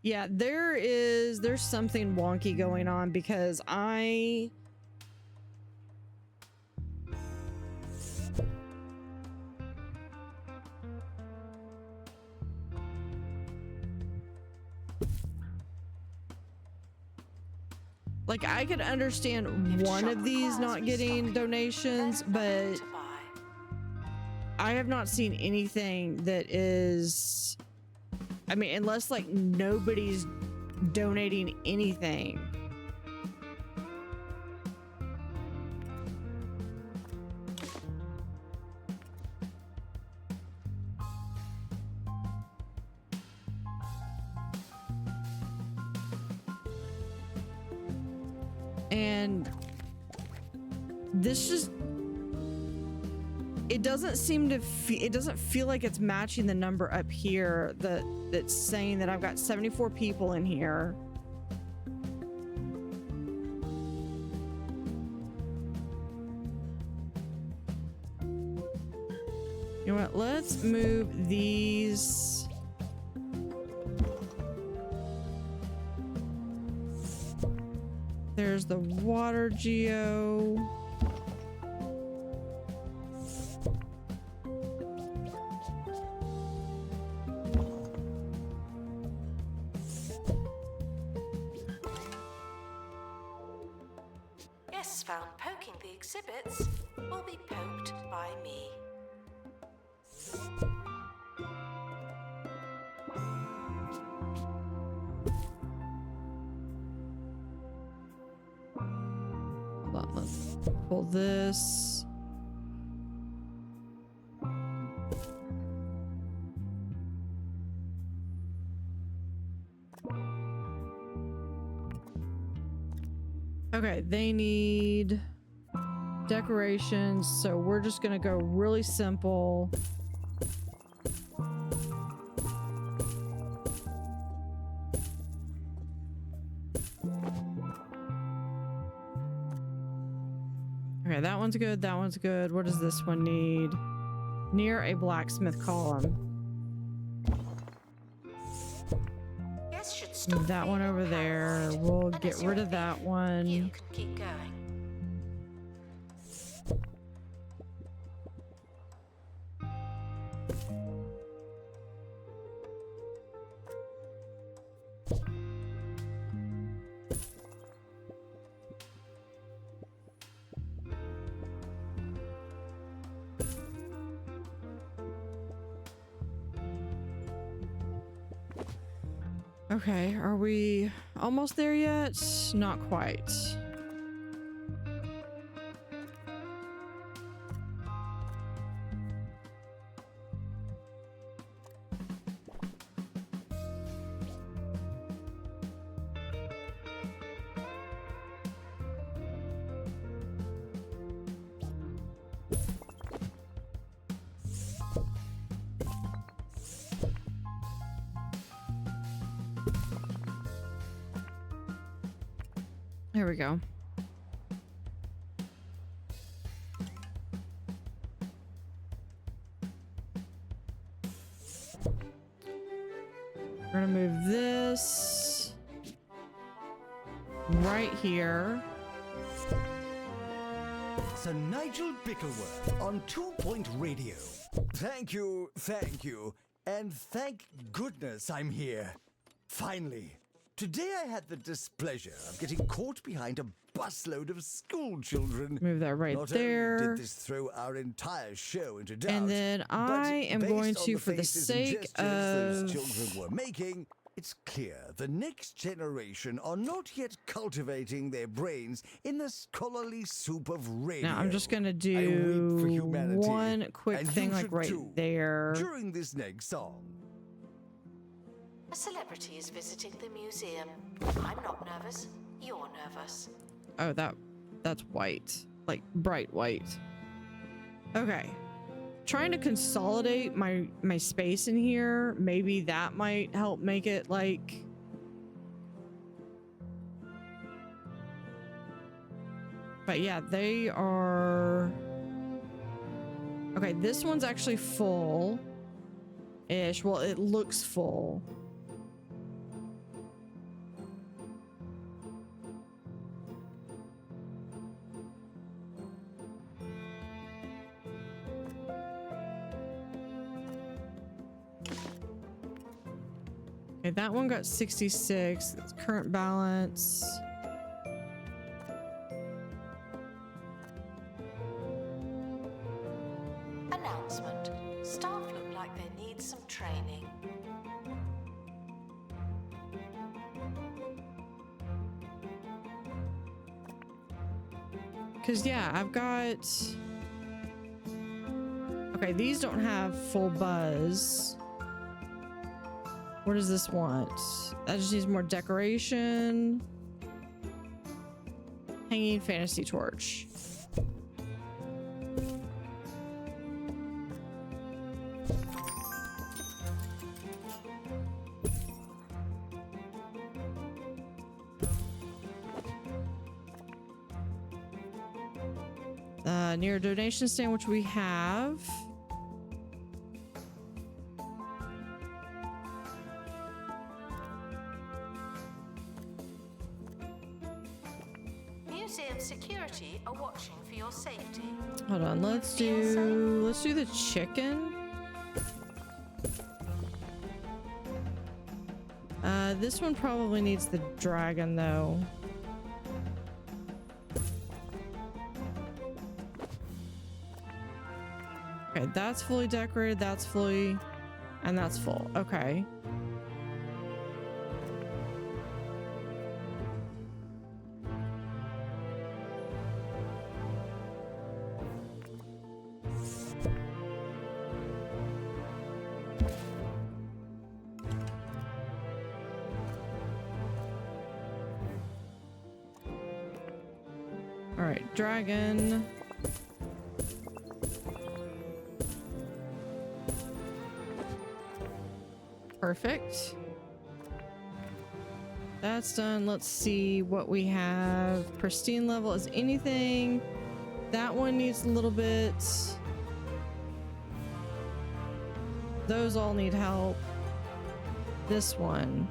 Yeah, there's something wonky going on because I could understand one of these not getting donations, but I have not seen anything that is, I mean, unless like nobody's donating anything. And this just, it doesn't seem to it doesn't feel like it's matching the number up here that's saying that I've got 74 people in here. You know what? Let's move these. There's the water geo. exhibits will be poked by me. Hold on, let's pull this. Okay, they need decorations, so we're just gonna go really simple. Okay, that one's good, that one's good. What does this one need? Near a blacksmith column. Move that one over there. We'll get rid of that one. You can keep going. Okay, are we almost there yet? Not quite. There we go. We're gonna move this right here. Sir Nigel Bickleworth on 2 Point Radio. Thank you, and thank goodness I'm here. Finally. Today I had the displeasure of getting caught behind a busload of school children. Move that right Not there. only did this throw our entire show into doubt, And then I am but going based on to, for the faces and sake gestures of... those children were making, it's clear the next generation are not yet cultivating their brains in the scholarly soup of radio. Now I'm just gonna I weep do for humanity, one quick and thing you like should right too, there. during this next song. A celebrity is visiting the museum. I'm not nervous. You're nervous. Oh, that's white. Like bright white. Okay. Trying to consolidate my space in here. Maybe that might help make it like... But yeah, they are... Okay, this one's actually full-ish. Well, it looks full. Okay, that one got 66. That's current balance. Announcement. Staff look like they need some training. Because, yeah, I've got... Okay, these don't have full buzz. What does this want? That just needs more decoration. Hanging fantasy torch. Near a donation stand, which we have. Museum security are watching for your safety. Hold on, let's do the chicken. This one probably needs the dragon though. Okay, that's fully decorated, that's fully, and that's full. Okay. All right, dragon. Perfect. That's done. Let's see what we have. Pristine level is anything. That one needs a little bit. Those all need help. This one.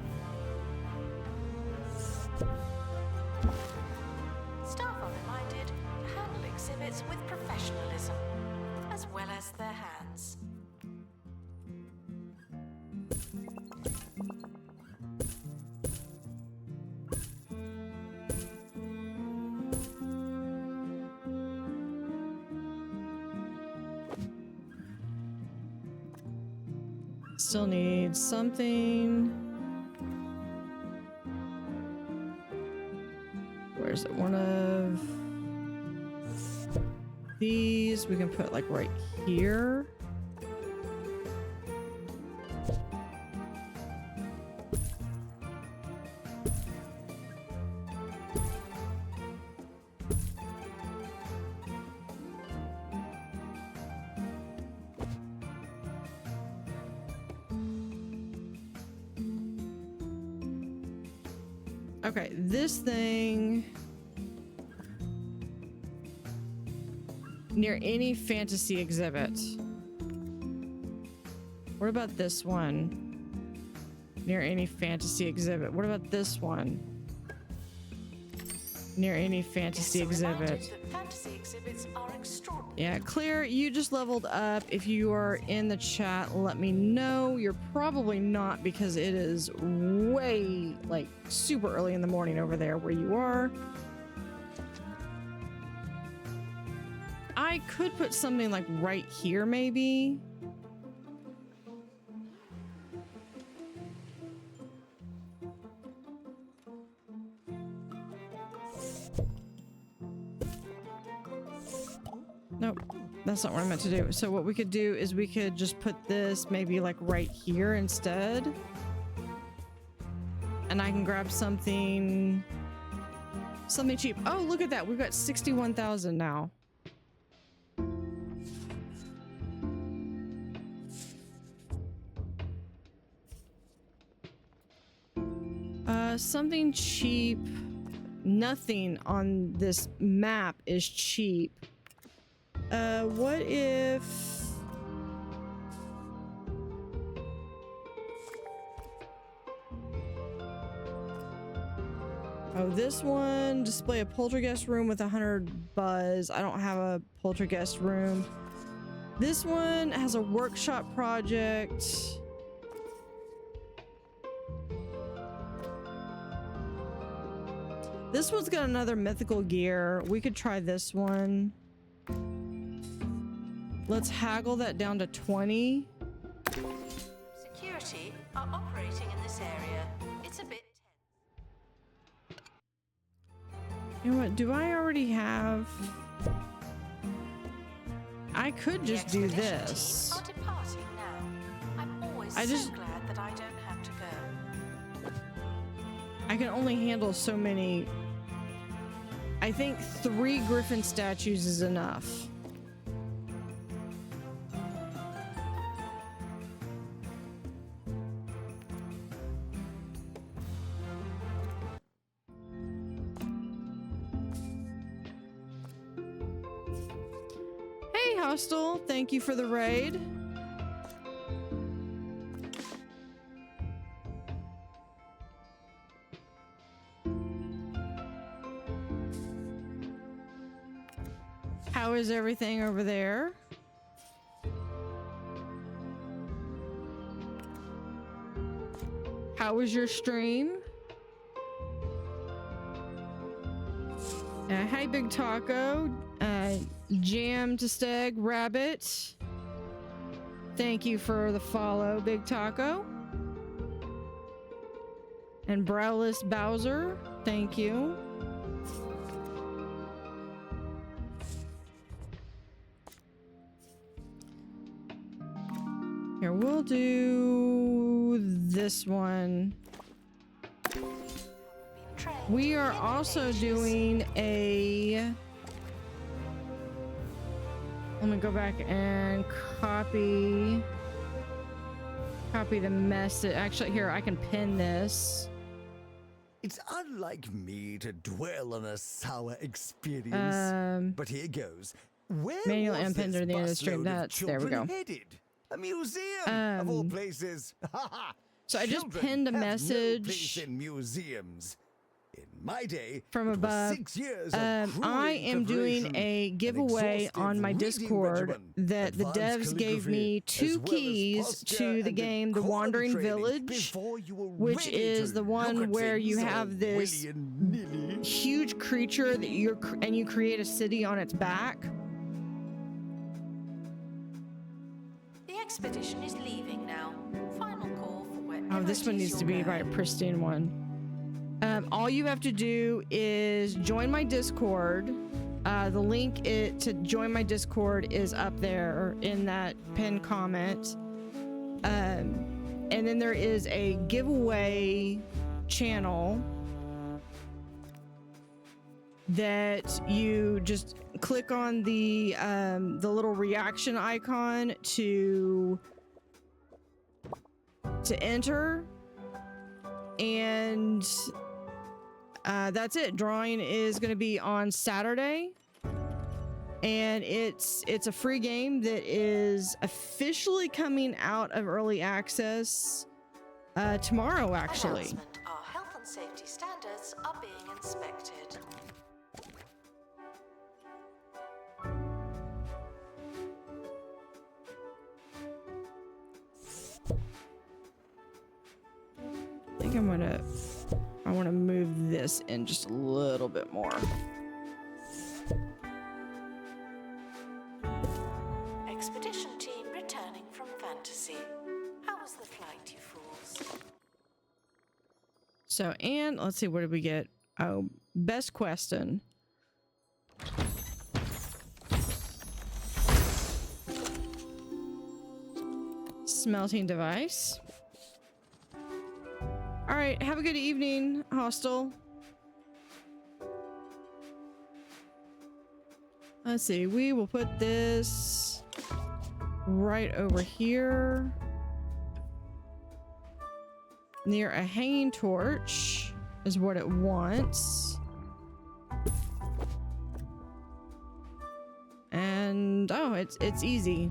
Staff are reminded to handle exhibits with professionalism, as well as their hands. Still need something. Where's it? One of these we can put like right here. Okay, this thing near any fantasy exhibit. What about this one? Near any fantasy exhibit. What about this one? Near any fantasy exhibit. Fantasy exhibits are extraordinary. Yeah, Claire, you just leveled up. If you are in the chat, let me know. You're probably not because it is way, like, super early in the morning over there where you are. I could put something like right here, maybe. Nope, that's not what I meant to do. So what we could do is we could just put this maybe like right here instead. And I can grab something cheap. Oh, look at that. We've got 61,000 now. Something cheap. Nothing on this map is cheap. What if... Oh, this one, display a poltergeist room with 100 buzz. I don't have a poltergeist room. This one has a workshop project. This one's got another mythical gear. We could try this one. Let's haggle that down to 20. Security are operating in this area. It's a bit tense. You know what? Do I already have... I could just do this. Team are departing now. I'm always so glad that I don't have to go. I can only handle so many. I think 3 griffin statues is enough. Hey, Hostel, thank you for the raid. How is everything over there? How was your stream? Hi, Big Taco. Jam to Steg, Rabbit. Thank you for the follow, Big Taco. And Browless Bowser, thank you. Here, we'll do this one. We are also doing a... Let me go back and copy the message. Actually, here, I can pin this. It's unlike me to dwell on a sour experience. But here goes. Where Manual was and pinned this at the end of the stream. busload of That's there we go. children headed? A museum of all places. So I just Children pinned a have no message place in museums. In my day, from it was above. 6 years of I grueling am doing preparation, a an giveaway exhaustive on my reading Discord regimen, that the advanced devs gave calligraphy, me as 2 well as keys posture to the and game, The decorum Wandering training Village, before you were which ready is to the look one at where you things all have this willy-nilly. huge creature that you create a city on its back. The expedition is leaving now. Final call for wherever Oh, this it one is needs to you're be my going. pristine one. All you have to do is join my Discord. The link to join my Discord is up there in that pinned comment. And then there is a giveaway channel that you just click on the little reaction icon to enter, and that's it. Drawing is going to be on Saturday, and it's a free game that is officially coming out of early access tomorrow, actually. Announcement. Our health and safety standards are being inspected. I think I want to move this in just a little bit more. Expedition team returning from Fantasy. How was the flight, you fools? So, and let's see, what did we get? Oh, best question. Smelting device. All right, have a good evening, Hostel. Let's see, we will put this right over here near a hanging torch is what it wants. And oh, it's easy.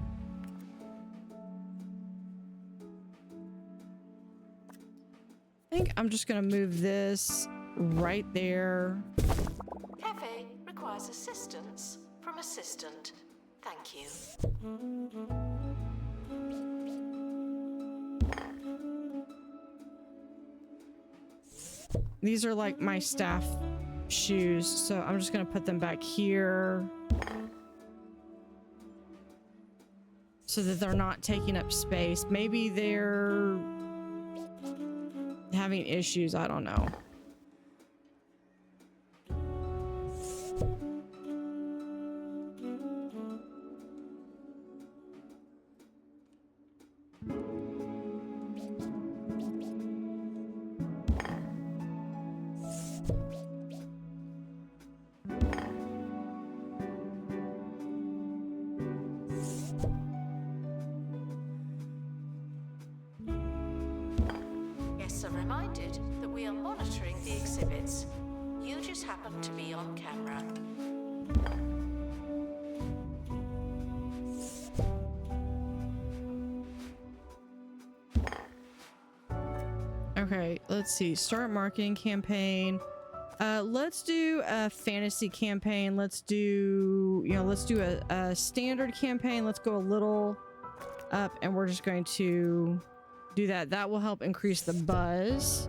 I think I'm just gonna move this right there. Cafe requires assistance from assistant. Thank you. These are like my staff shoes, so I'm just gonna put them back here so that they're not taking up space. Maybe they're having issues, I don't know. Guests are reminded that we are monitoring the exhibits. You just happen to be on camera. Okay, let's see. Start marketing campaign. Let's do a fantasy campaign. Let's do, let's do a standard campaign. Let's go a little up, and we're just going to do that. That will help increase the buzz.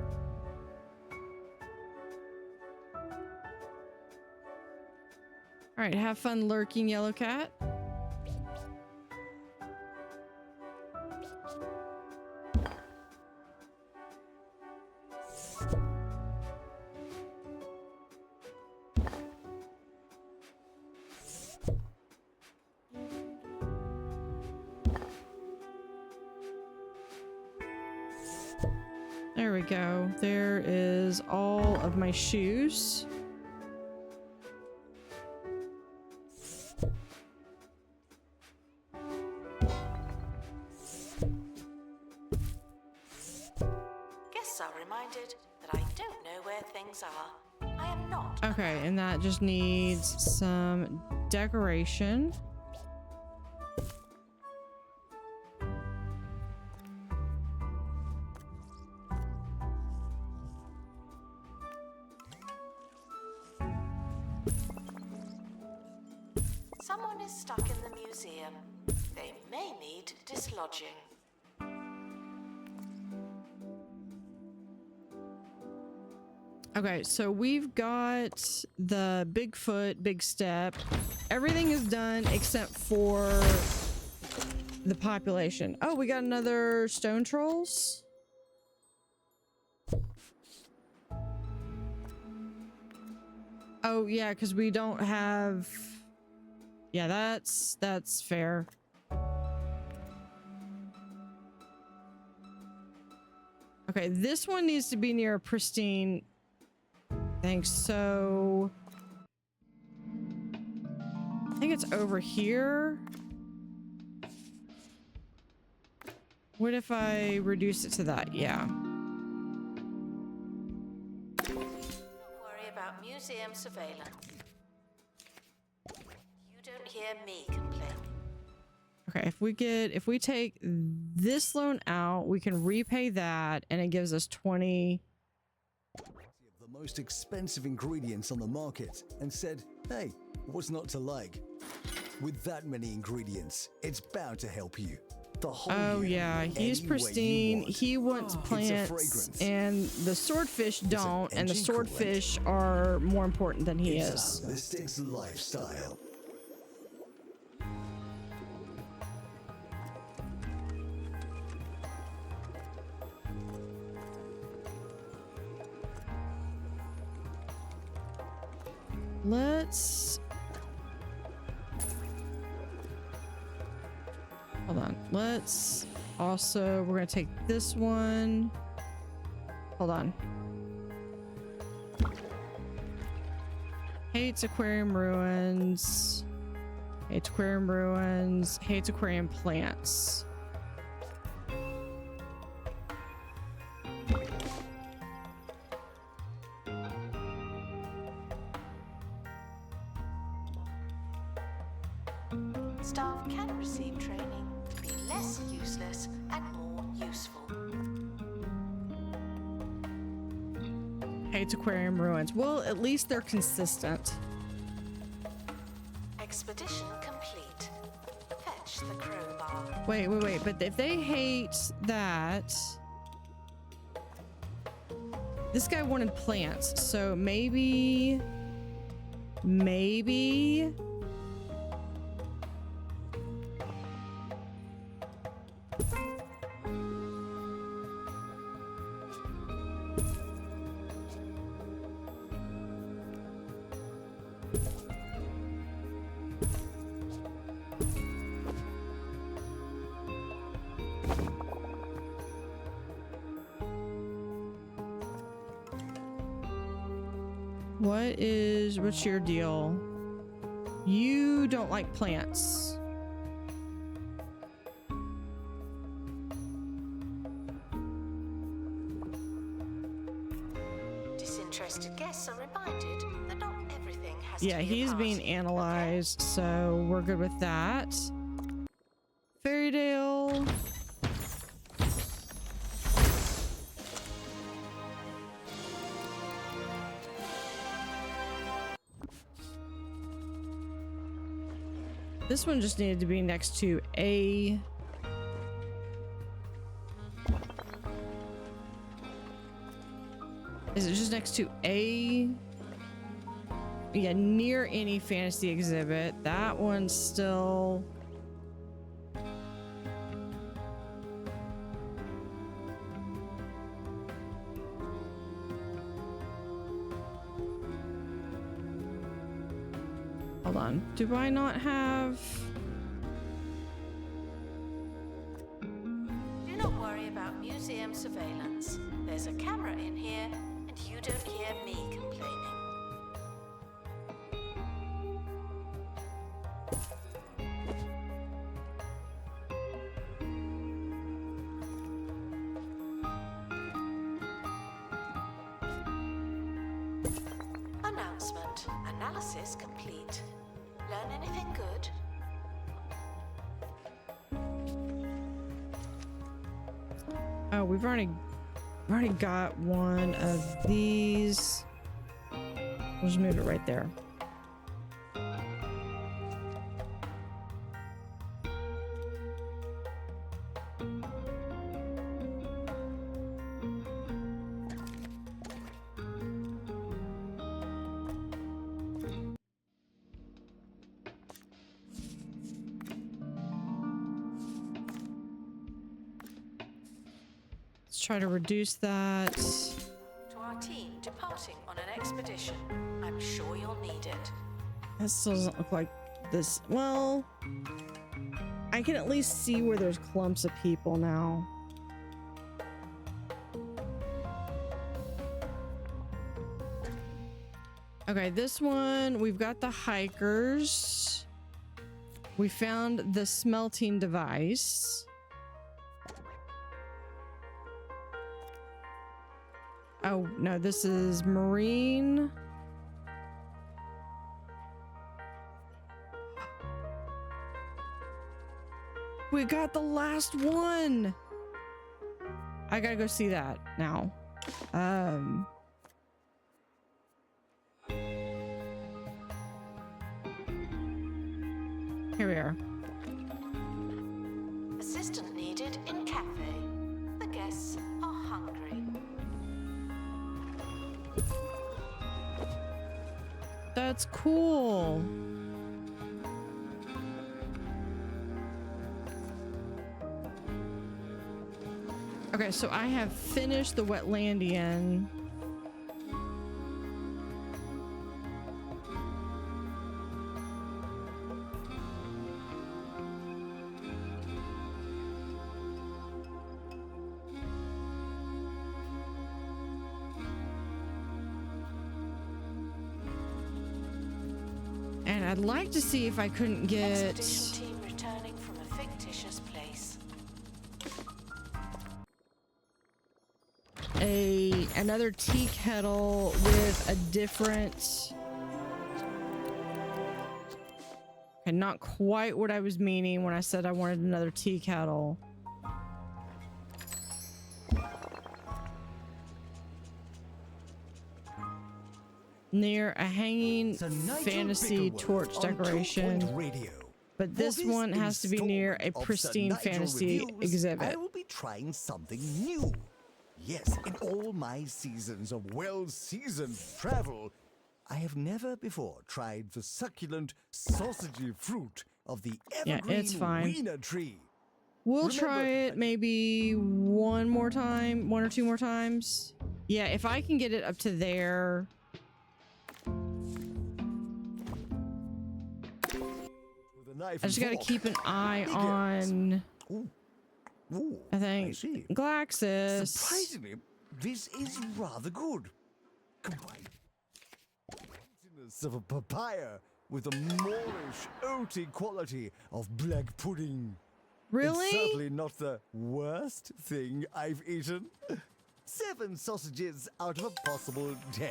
All right, have fun lurking, Yellow Cat. There we go. There is all of my shoes. Guests are reminded that I don't know where things are. I am not. Okay, and that just needs some decoration. Someone is stuck in the museum. They may need dislodging. Okay, so we've got the Bigfoot, Big Step. Everything is done except for the population. Oh, we got another stone trolls. Oh, yeah, because we don't have... Yeah, that's fair. Okay, this one needs to be near a pristine thing, so I think it's over here. What if I reduce it to that? Yeah. Don't worry about museum surveillance. You don't hear me complain. Okay, if we take this loan out, we can repay that, and it gives us 20. The most expensive ingredients on the market and said, hey, what's not to like? With that many ingredients, it's bound to help you. The whole Oh year, yeah, he's any way you pristine. want. He wants It's a plants, fragrance. and the swordfish don't, and the engine swordfish are more important than he It's is. a Mystics lifestyle. Let's... Hold on. Let's also... We're going to take this one. Hold on. Hates aquarium ruins. Hates aquarium ruins. Hates aquarium plants. Staff can receive training to be less useless and more useful. Hates aquarium ruins. Well, at least they're consistent. Expedition complete. Fetch the crowbar. Wait. But if they hate that... This guy wanted plants, so maybe... What's your deal? You don't like plants. Disinterested guests are reminded that not everything has Yeah, to be a he's being party. analyzed, so we're good with that. Fairytale. This one just needed to be next to a... Is it just next to a... Yeah, near any fantasy exhibit. That one's still... Hold on. Do I not have... Do not worry about museum surveillance. There's a camera in here, and you don't hear me complaining. Announcement. Analysis complete. Learn anything good? Oh, we've already got one of these. We'll just move it right there. Try to reduce that. To our team departing on an expedition, I'm sure you'll need it. That still doesn't look like this. Well, I can at least see where there's clumps of people now. Okay, this one, we've got the hikers. We found the smelting device. Oh, no, this is marine. We got the last one. I gotta go see that now. Here we are. Assistant needed in cafe. The guests are hungry. That's cool. Okay, so I have finished the Wetlandian. And I'd like to see if I couldn't get Expedition team returning from a fictitious place. another tea kettle with a different, and not quite what I was meaning when I said I wanted another tea kettle. Near a hanging fantasy torch decoration, but this one has to be near a pristine fantasy exhibit. I will be trying something new. Yes, in all my seasons of well-seasoned travel, I have never before tried the succulent, sausagey fruit of the evergreen wiener tree. We'll try it maybe one or two more times. Yeah, if I can get it up to there. I just gotta keep an eye on. Ooh, I think Glaxus. Surprisingly, this is rather good. Combined sweetness of a papaya with the moreish, oaty quality of black pudding. Really? It's certainly not the worst thing I've eaten. 7 sausages out of a possible 10.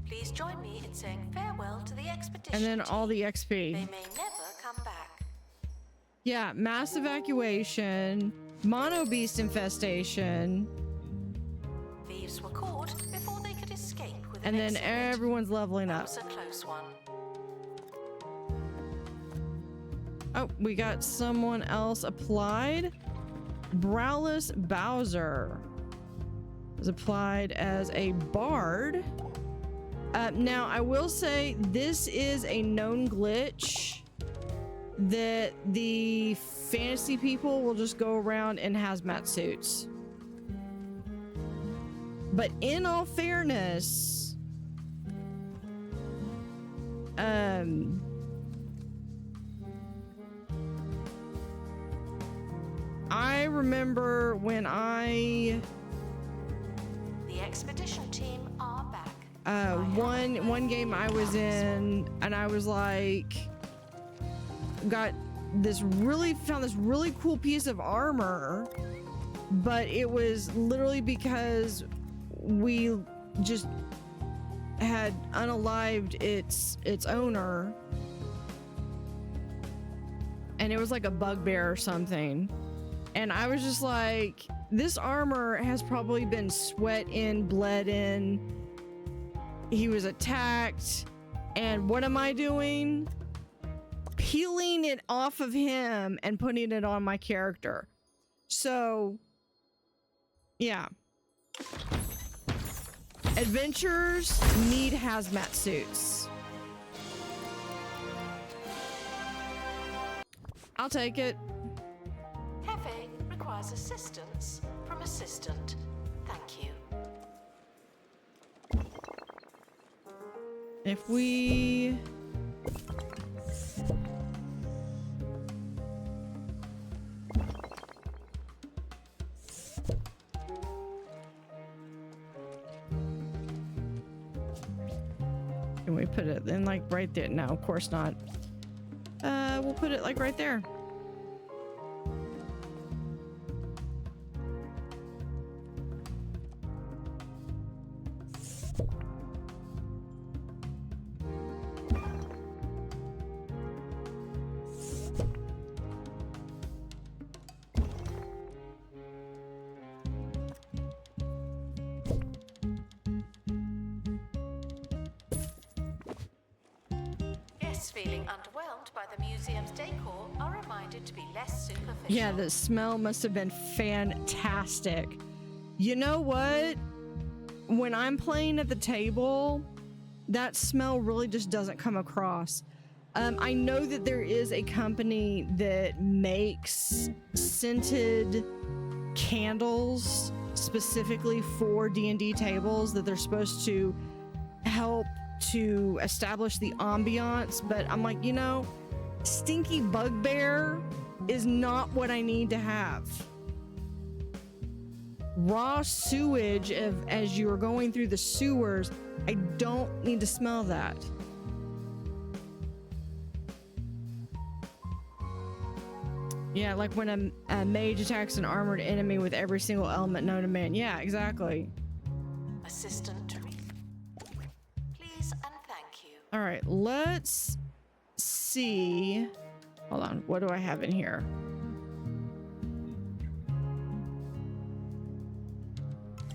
Please join me in saying farewell to the expedition. And then all the XP. They may never come back. Yeah, mass evacuation, mono beast infestation. Thieves were caught before they could escape with And then everyone's leveling That up. was a close one. Oh, we got someone else applied. Browless Bowser is applied as a bard. Now, I will say this is a known glitch that the fantasy people will just go around in hazmat suits. But in all fairness, I remember when The expedition team are back. one game I was in, and I was like, found this really cool piece of armor, but it was literally because we just had unalived its owner, and it was like a bugbear or something. And I was just like, this armor has probably been sweat in, bled in. He was attacked. And what am I doing? Peeling it off of him and putting it on my character. So, yeah. Adventurers need hazmat suits. I'll take it. Hefe requires assistance from assistant. Thank you. If we... Can we put it in like right there? No, of course not. We'll put it like right there. Feeling underwhelmed by the museum's decor are reminded to be less superficial. Yeah, the smell must have been fantastic. You know what? When I'm playing at the table, that smell really just doesn't come across. I know that there is a company that makes scented candles specifically for D&D tables that they're supposed to help to establish the ambiance, but I'm like, you know, stinky bugbear is not what I need to have. Raw sewage as you are going through the sewers, I don't need to smell that. Yeah, like when a mage attacks an armored enemy with every single element known to man. Yeah, exactly. Assistant please and thank you. All right, let's see. Hold on, what do I have in here?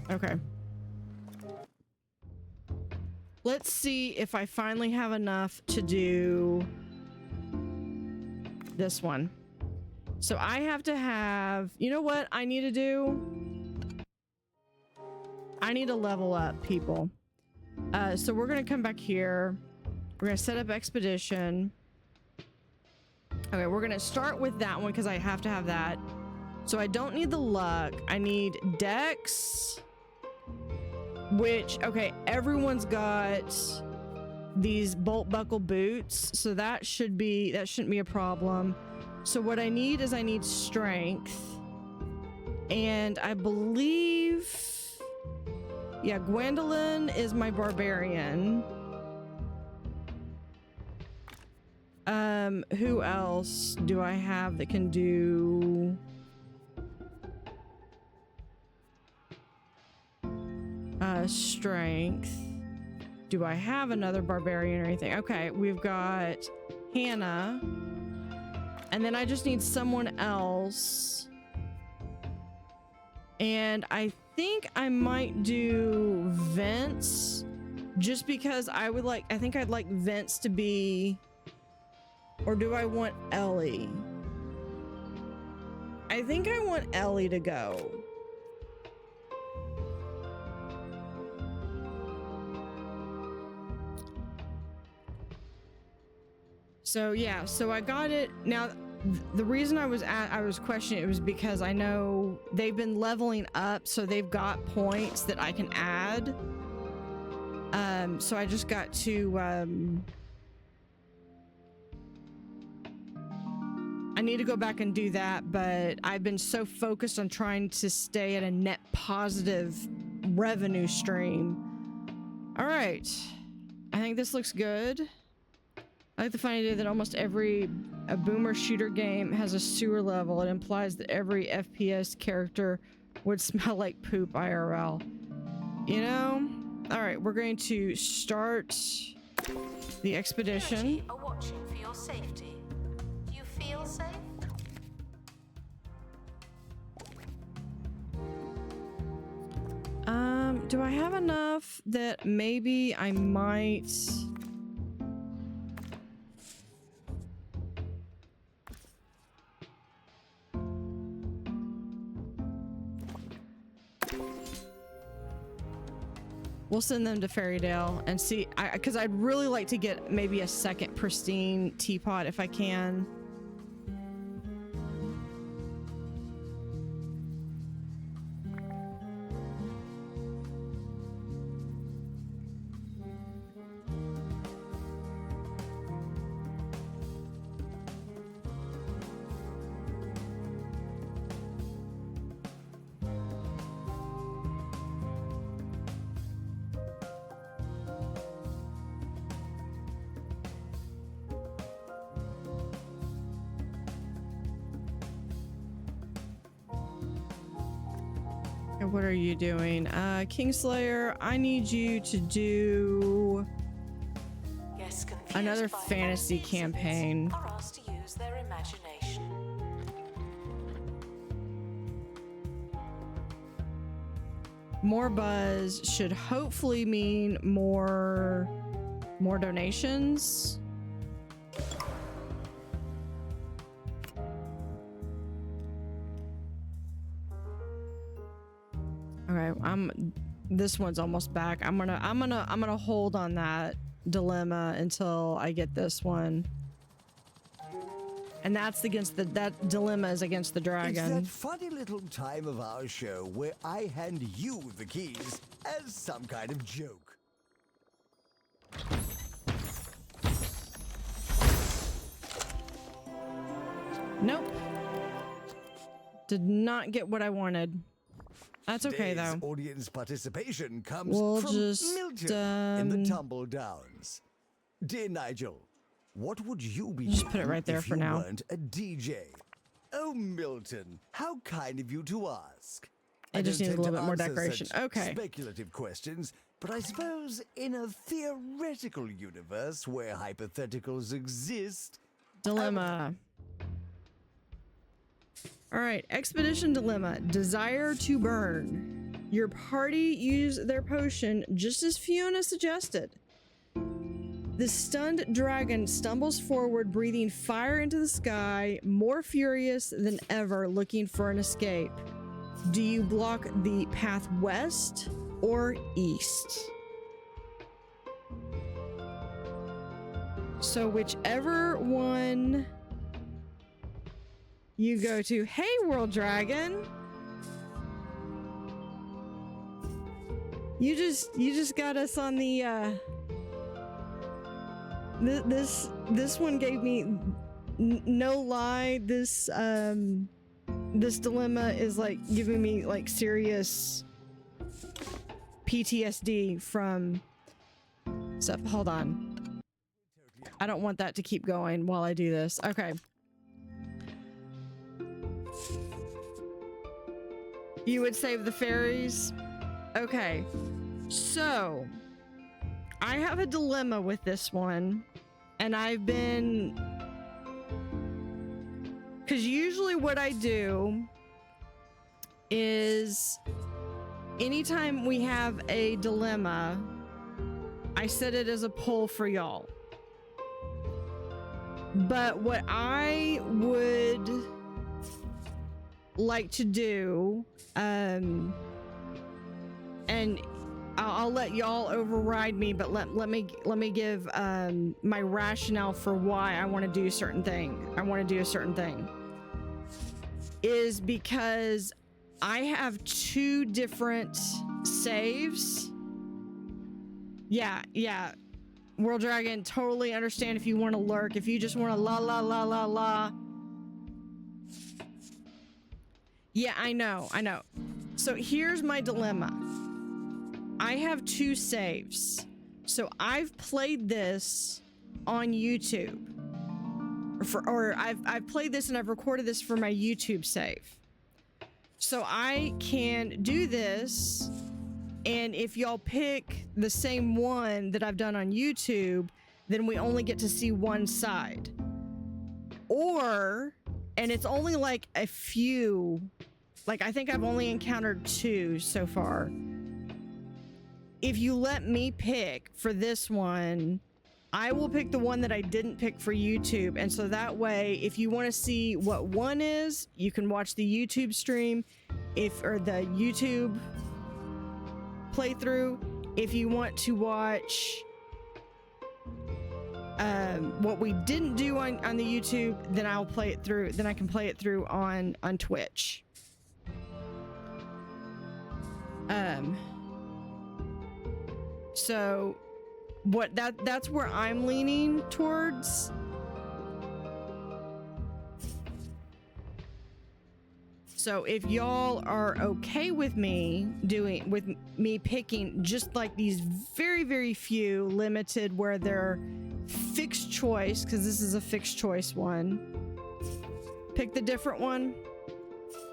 Okay. Let's see if I finally have enough to do this one. So I have to have, you know what I need to do? I need to level up, people. So we're gonna come back here. We're gonna set up expedition. Okay, we're gonna start with that one because I have to have that. So I don't need the luck. I need dex, which, okay, everyone's got these bolt buckle boots, so that shouldn't be a problem. So what I need is I need strength, and I believe, yeah, Gwendolyn is my barbarian. Who else do I have that can do strength? Do I have another barbarian or anything? Okay, we've got Hannah, and then I just need someone else, and I think I might do Vince, just because I think I'd like Vince to be, or do I want Ellie? I think I want Ellie to go. So yeah, so I got it. Now, the reason I was questioning it was because I know they've been leveling up, so they've got points that I can add. So I just got to I need to go back and do that, but I've been so focused on trying to stay at a net positive revenue stream. All right. I think this looks good. I like the funny idea that almost every boomer shooter game has a sewer level. It implies that every FPS character would smell like poop IRL. You know? All right, we're going to start the expedition. Yeti are watching for your safety. Do you feel safe? Do I have enough that maybe I might... We'll send them to Fairydale and see, because I'd really like to get maybe a second pristine teapot if I can. What are you doing? Kingslayer, I need you to do another fantasy campaign. Are asked to use their imagination. More buzz should hopefully mean more donations. Okay, this one's almost back. I'm gonna hold on that dilemma until I get this one. And that's against that dilemma is against the dragon. It's that funny little time of our show where I hand you the keys as some kind of joke. Nope. Did not get what I wanted. That's okay, Today's though. Audience participation comes from just, Milton in the Tumble Downs. Dear Nigel, what would you be just put it right there if for you now. weren't a DJ? Oh, Milton, how kind of you to ask. It just needs a don't little bit more tend to answer decoration. such Okay. Speculative questions, but I suppose in a theoretical universe where hypotheticals exist. Dilemma. All right, expedition dilemma. Desire to burn. Your party use their potion just as Fiona suggested. The stunned dragon stumbles forward, breathing fire into the sky, more furious than ever, looking for an escape. Do you block the path west or east? So whichever one you go to. Hey, World Dragon. You just got us on the this one gave me no lie. This dilemma is like giving me like serious PTSD from stuff. Hold on. I don't want that to keep going while I do this. Okay. You would save the fairies? Okay. So, I have a dilemma with this one, and I've been... Because usually what I do is anytime we have a dilemma, I set it as a poll for y'all. But what I would like to do, and I'll let y'all override me, but let me give my rationale for why I want to do a certain thing. Is because I have two different saves. Yeah. World Dragon, totally understand if you want to lurk. If you just want to la, Yeah, I know. So here's my dilemma. I have 2 saves. So I've played this on YouTube. Or I've played this and I've recorded this for my YouTube save. So I can do this, and if y'all pick the same one that I've done on YouTube, then we only get to see one side. Or, and it's only like a few, like I think I've only encountered 2 so far. If you let me pick for this one, I will pick the one that I didn't pick for YouTube. And so that way, if you want to see what one is, you can watch the YouTube stream, or the YouTube playthrough. If you want to watch what we didn't do on the YouTube, then I'll play it through. Then I can play it through on Twitch. So that's where I'm leaning towards. So if y'all are okay with me picking just like these very, very few limited where they're fixed choice, because this is a fixed choice one, pick the different one.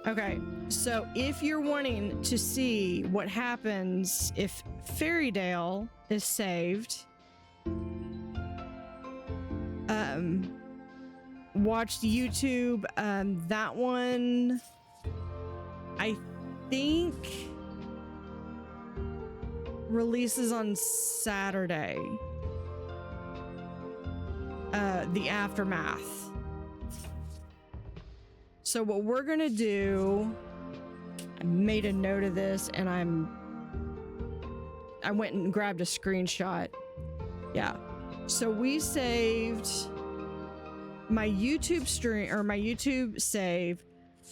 Okay, so if you're wanting to see what happens if Fairydale is saved, watch the YouTube. That one, I think, releases on Saturday. The Aftermath. So what we're gonna do, I made a note of this, and I went and grabbed a screenshot. Yeah. So we saved my YouTube stream, or my YouTube save.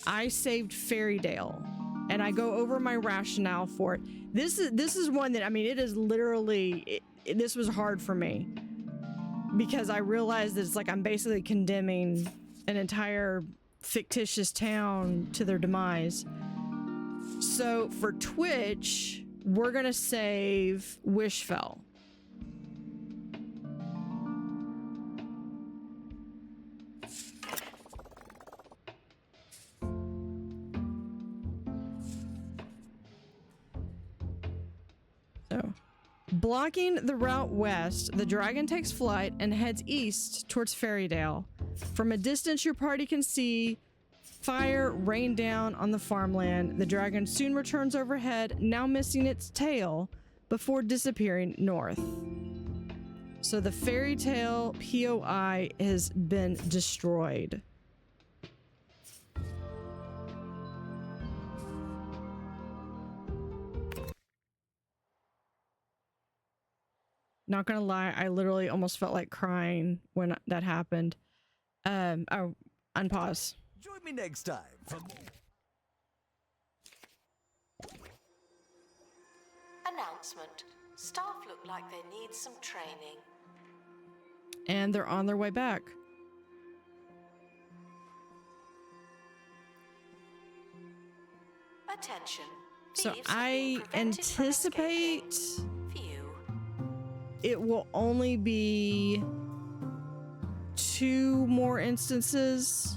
I saved Fairydale, and I go over my rationale for it. This is one that, I mean, it is literally, this was hard for me, because I realized that it's like I'm basically condemning an entire fictitious town to their demise. So for Twitch, we're gonna save Wishfell. So, blocking the route west, the dragon takes flight and heads east towards Fairydale. From a distance, your party can see fire rain down on the farmland. The dragon soon returns overhead, now missing its tail, before disappearing north. So the Fairydale POI has been destroyed. Not gonna lie, I literally almost felt like crying when that happened. Oh, unpause. Join me next time for more. Announcement. Staff look like they need some training. And they're on their way back. Attention. So Thieves have I been prevented from anticipate escaping. Phew. it will only be 2 more instances.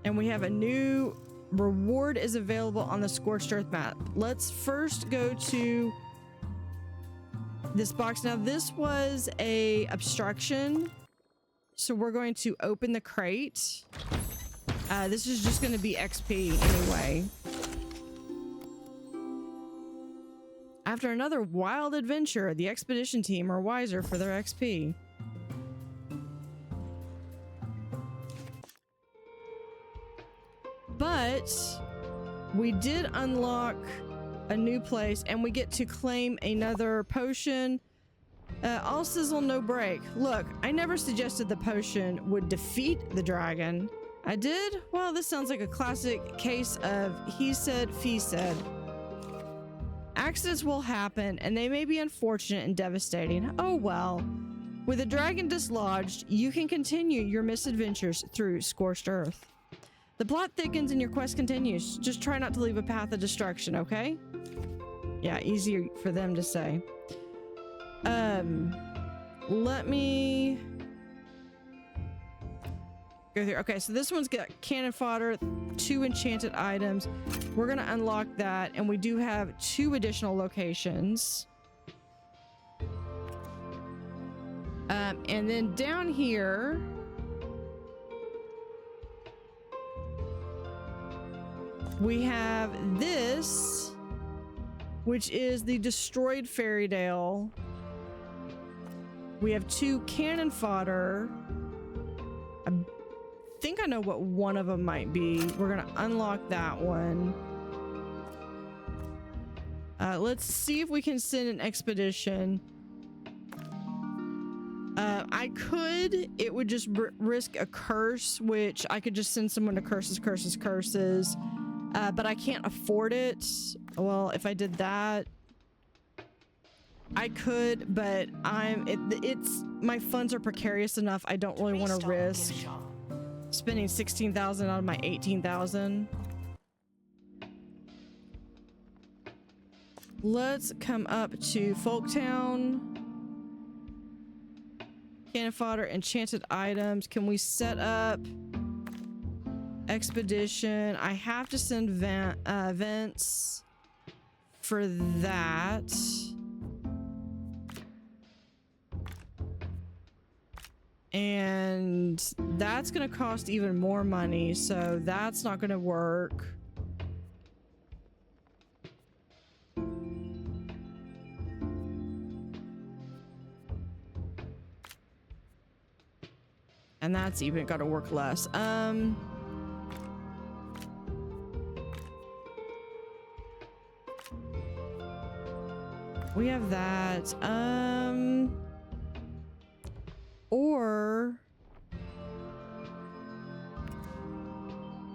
And we have a new reward is available on the Scorched Earth map. Let's first go to this box. Now this was a obstruction, so we're going to open the crate. This is just going to be XP anyway. After another wild adventure, the expedition team are wiser for their XP. But we did unlock a new place, and we get to claim another potion. All sizzle, no break. Look, I never suggested the potion would defeat the dragon. I did? Well, this sounds like a classic case of he said, fee said. Accidents will happen, and they may be unfortunate and devastating. Oh well. With the dragon dislodged, you can continue your misadventures through Scorched Earth. The plot thickens and your quest continues. Just try not to leave a path of destruction, okay? Yeah, easier for them to say. Let me go through. Okay, so this one's got cannon fodder, 2 enchanted items. We're gonna unlock that, and we do have 2 additional locations. And then down here, we have this, which is the destroyed Fairydale. We have 2 cannon fodder. I think I know what one of them might be. We're gonna unlock that one. Let's see if we can send an expedition. I could. It would just risk a curse, which I could just send someone to curses. But I can't afford it. Well, if I did that, I could, but it's my funds are precarious enough. I don't really want to risk spending 16,000 out of my 18,000. Let's come up to Folktown. Cannon fodder, enchanted items. Can we set up expedition? I have to send events for that. And that's gonna cost even more money, so that's not gonna work. And that's even gotta work less. We have that. Or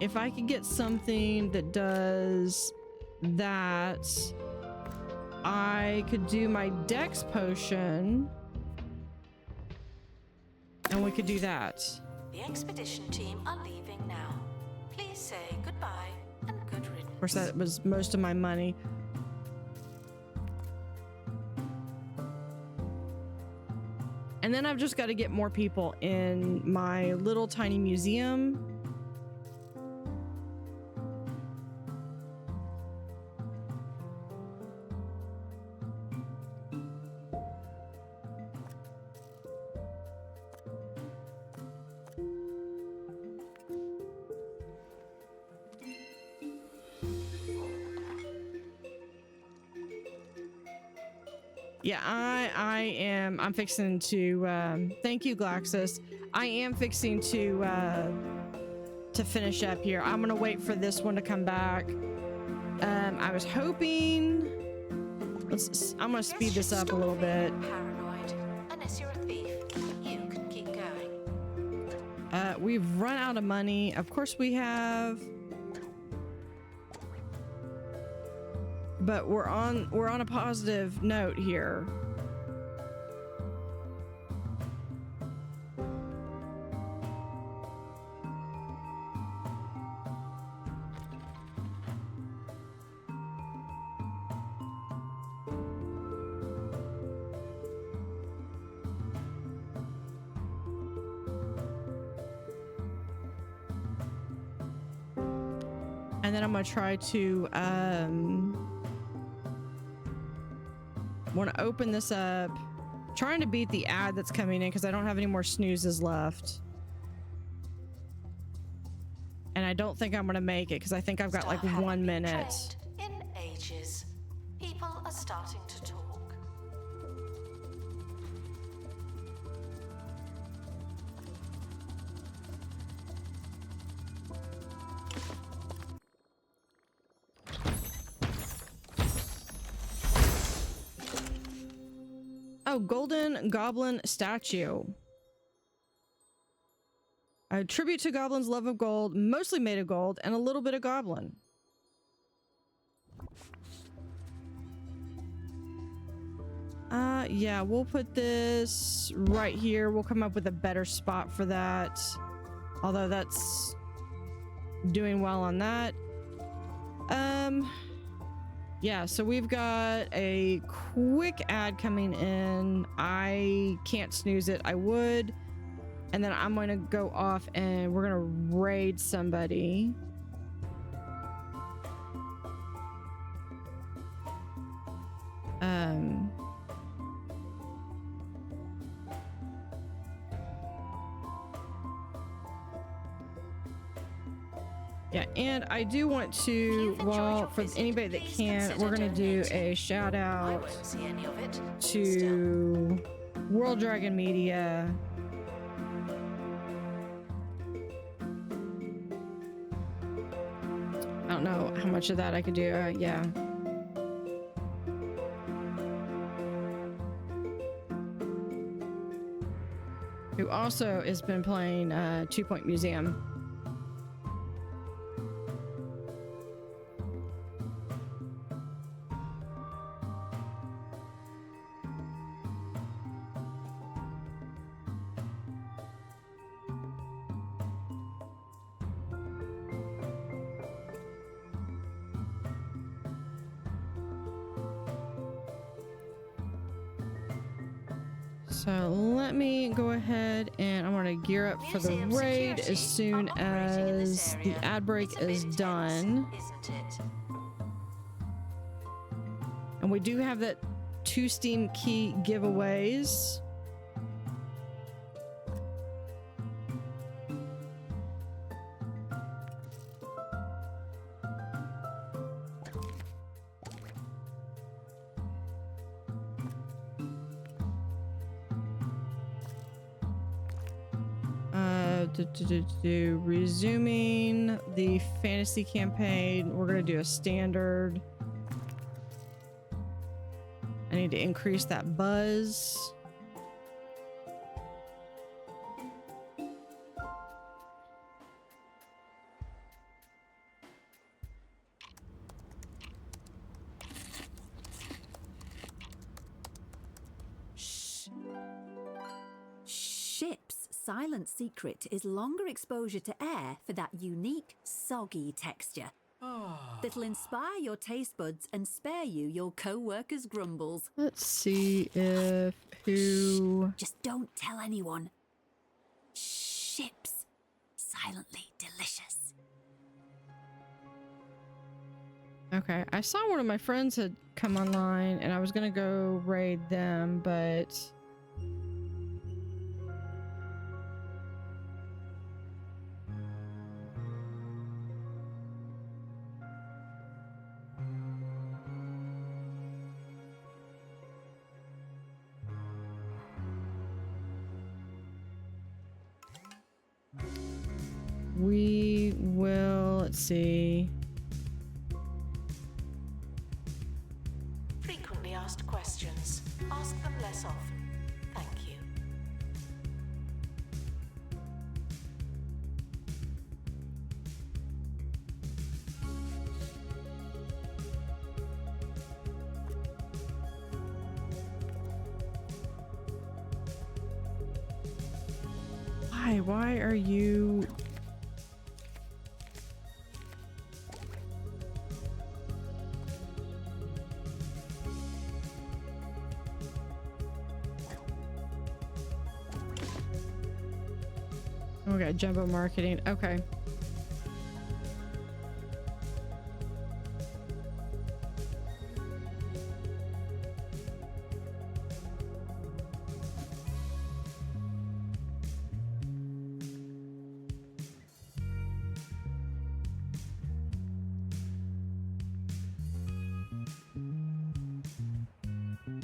if I could get something that does that, I could do my Dex potion and we could do that. The expedition team are leaving now. Please say goodbye and good riddance. Of course, that was most of my money. And then I've just got to get more people in my little tiny museum. Yeah, I'm fixing to, thank you, Glaxus. I am fixing to finish up here. I'm gonna wait for this one to come back. I was hoping, I'm gonna speed this up a little bit. Paranoid. Unless you're a thief, you can keep going. We've run out of money. Of course we have. But we're on a positive note here. And then I'm gonna try to want to open this up, trying to beat the ad that's coming in because I don't have any more snoozes left, and I don't think I'm gonna make it because I think I've got like 1 minute. In ages, people are starting to talk. Oh, golden goblin statue. A tribute to goblins' love of gold, mostly made of gold, and a little bit of goblin. Yeah, we'll put this right here. We'll come up with a better spot for that. Although that's doing well on that. Yeah, so we've got a quick ad coming in. I can't snooze it. I would. And then I'm going to go off and we're going to raid somebody. Yeah, and I do want to, well, for anybody that can, we're going to do a shout out to World Dragon Media. I don't know how much of that I could do. Yeah. Who also has been playing 2 Point Museum. So let me go ahead and I'm going to gear up for the raid as soon as the ad break is done. And we do have that 2 Steam key giveaways. Resuming the fantasy campaign. We're gonna do a standard. I need to increase that buzz. Silent secret is longer exposure to air for that unique, soggy texture. That'll inspire your taste buds and spare you your co-workers' grumbles. Let's see if who... Just don't tell anyone. Ships. Silently delicious. Okay, I saw one of my friends had come online and I was gonna go raid them, but... We will, let's see. Frequently asked questions. Ask them less often. Thank you. Why are you... We got jumbo marketing. Okay.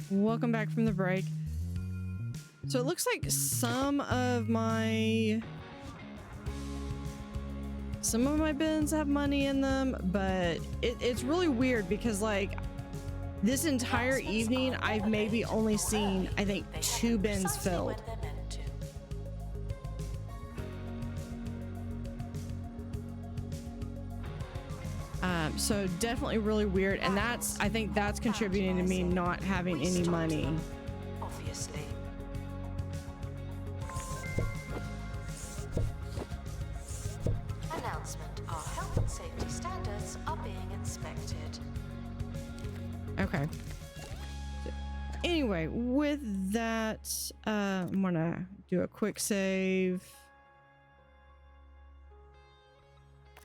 Welcome back from the break. So it looks like some of my bins have money in them, but it's really weird because like this entire evening I've maybe only seen, I think, 2 bins filled. So definitely really weird, and I think that's contributing to me not having any money. Obviously. Announcement. Our spotted. Okay. Anyway, with that, I'm gonna do a quick save.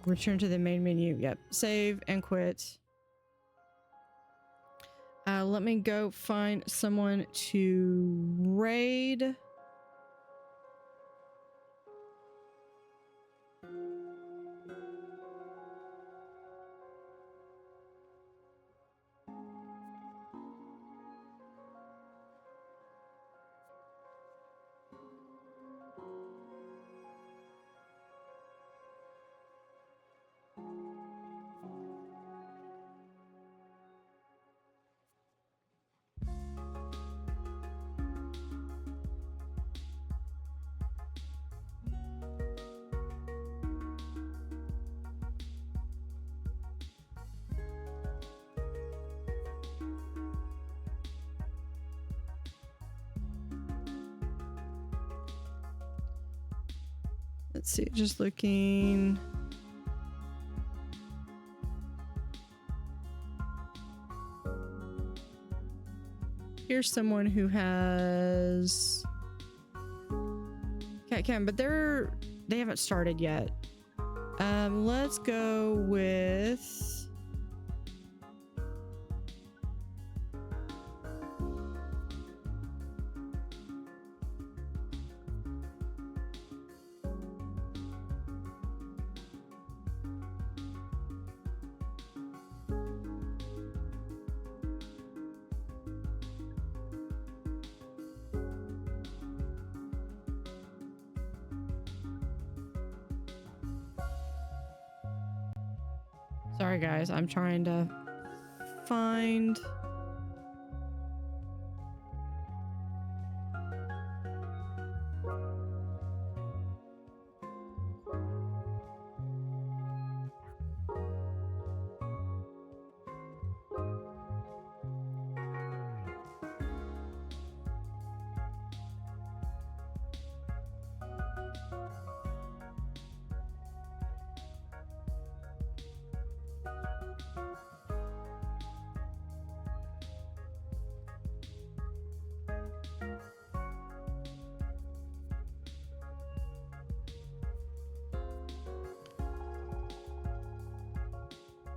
Return to the main menu. Yep. Save and quit. Let me go find someone to raid. Let's see, just looking. Here's someone who has cat cam, but they haven't started yet. Let's go with sorry guys, I'm trying to find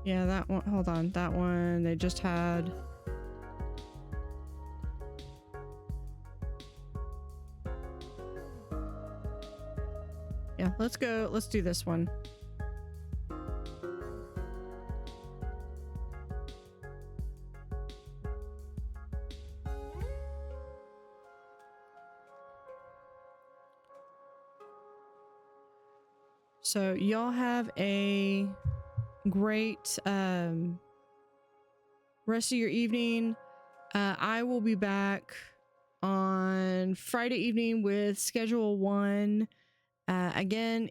yeah, that one. Hold on, that one they just had. Yeah, let's go. Let's do this one. So y'all have a great rest of your evening. I will be back on Friday evening with Schedule 1. Again,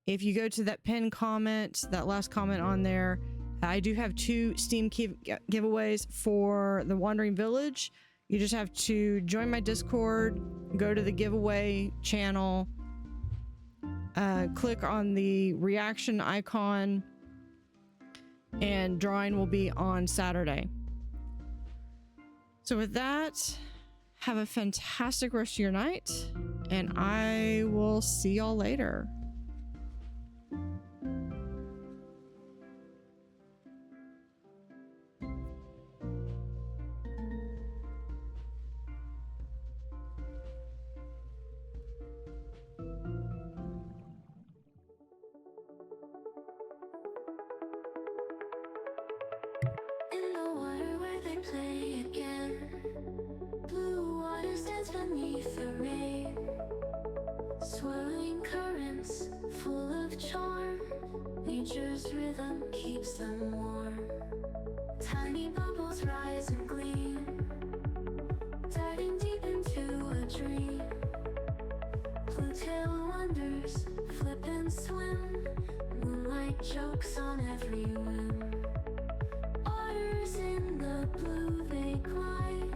if you go to that pinned comment, that last comment on there, I do have 2 Steam giveaways for the Wandering Village. You just have to join my Discord, go to the giveaway channel, click on the reaction icon, and drawing will be on Saturday. So with that, have a fantastic rest of your night, and I will see y'all later. In the water where they play again, blue water stands beneath the rain, swirling currents full of charm. Nature's rhythm keeps them warm. Tiny bubbles rise and gleam, diving deep into a dream. Blue tail wonders flip and swim, moonlight jokes on every whim. Otters in the blue they glide,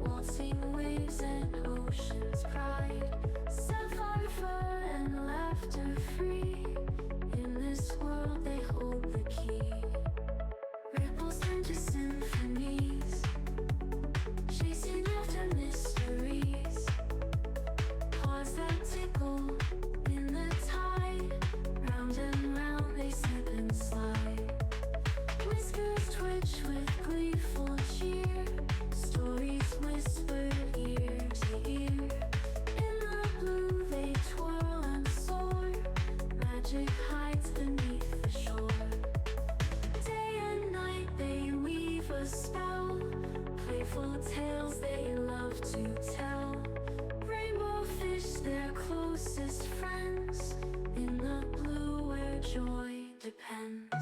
waltzing waves and ocean's pride. Sapphire fur and laughter free, in this world they hold the key. Ripples through sparkle in the tide. Round and round they slip and slide. Whiskers twitch with gleeful cheer. Stories whispered ear to ear. In the blue they twirl and soar. Magic hides beneath the shore. Day and night they weave a spell. Playful tales they love to tell. Rainbow fish their closest friends. In the blue where joy depends.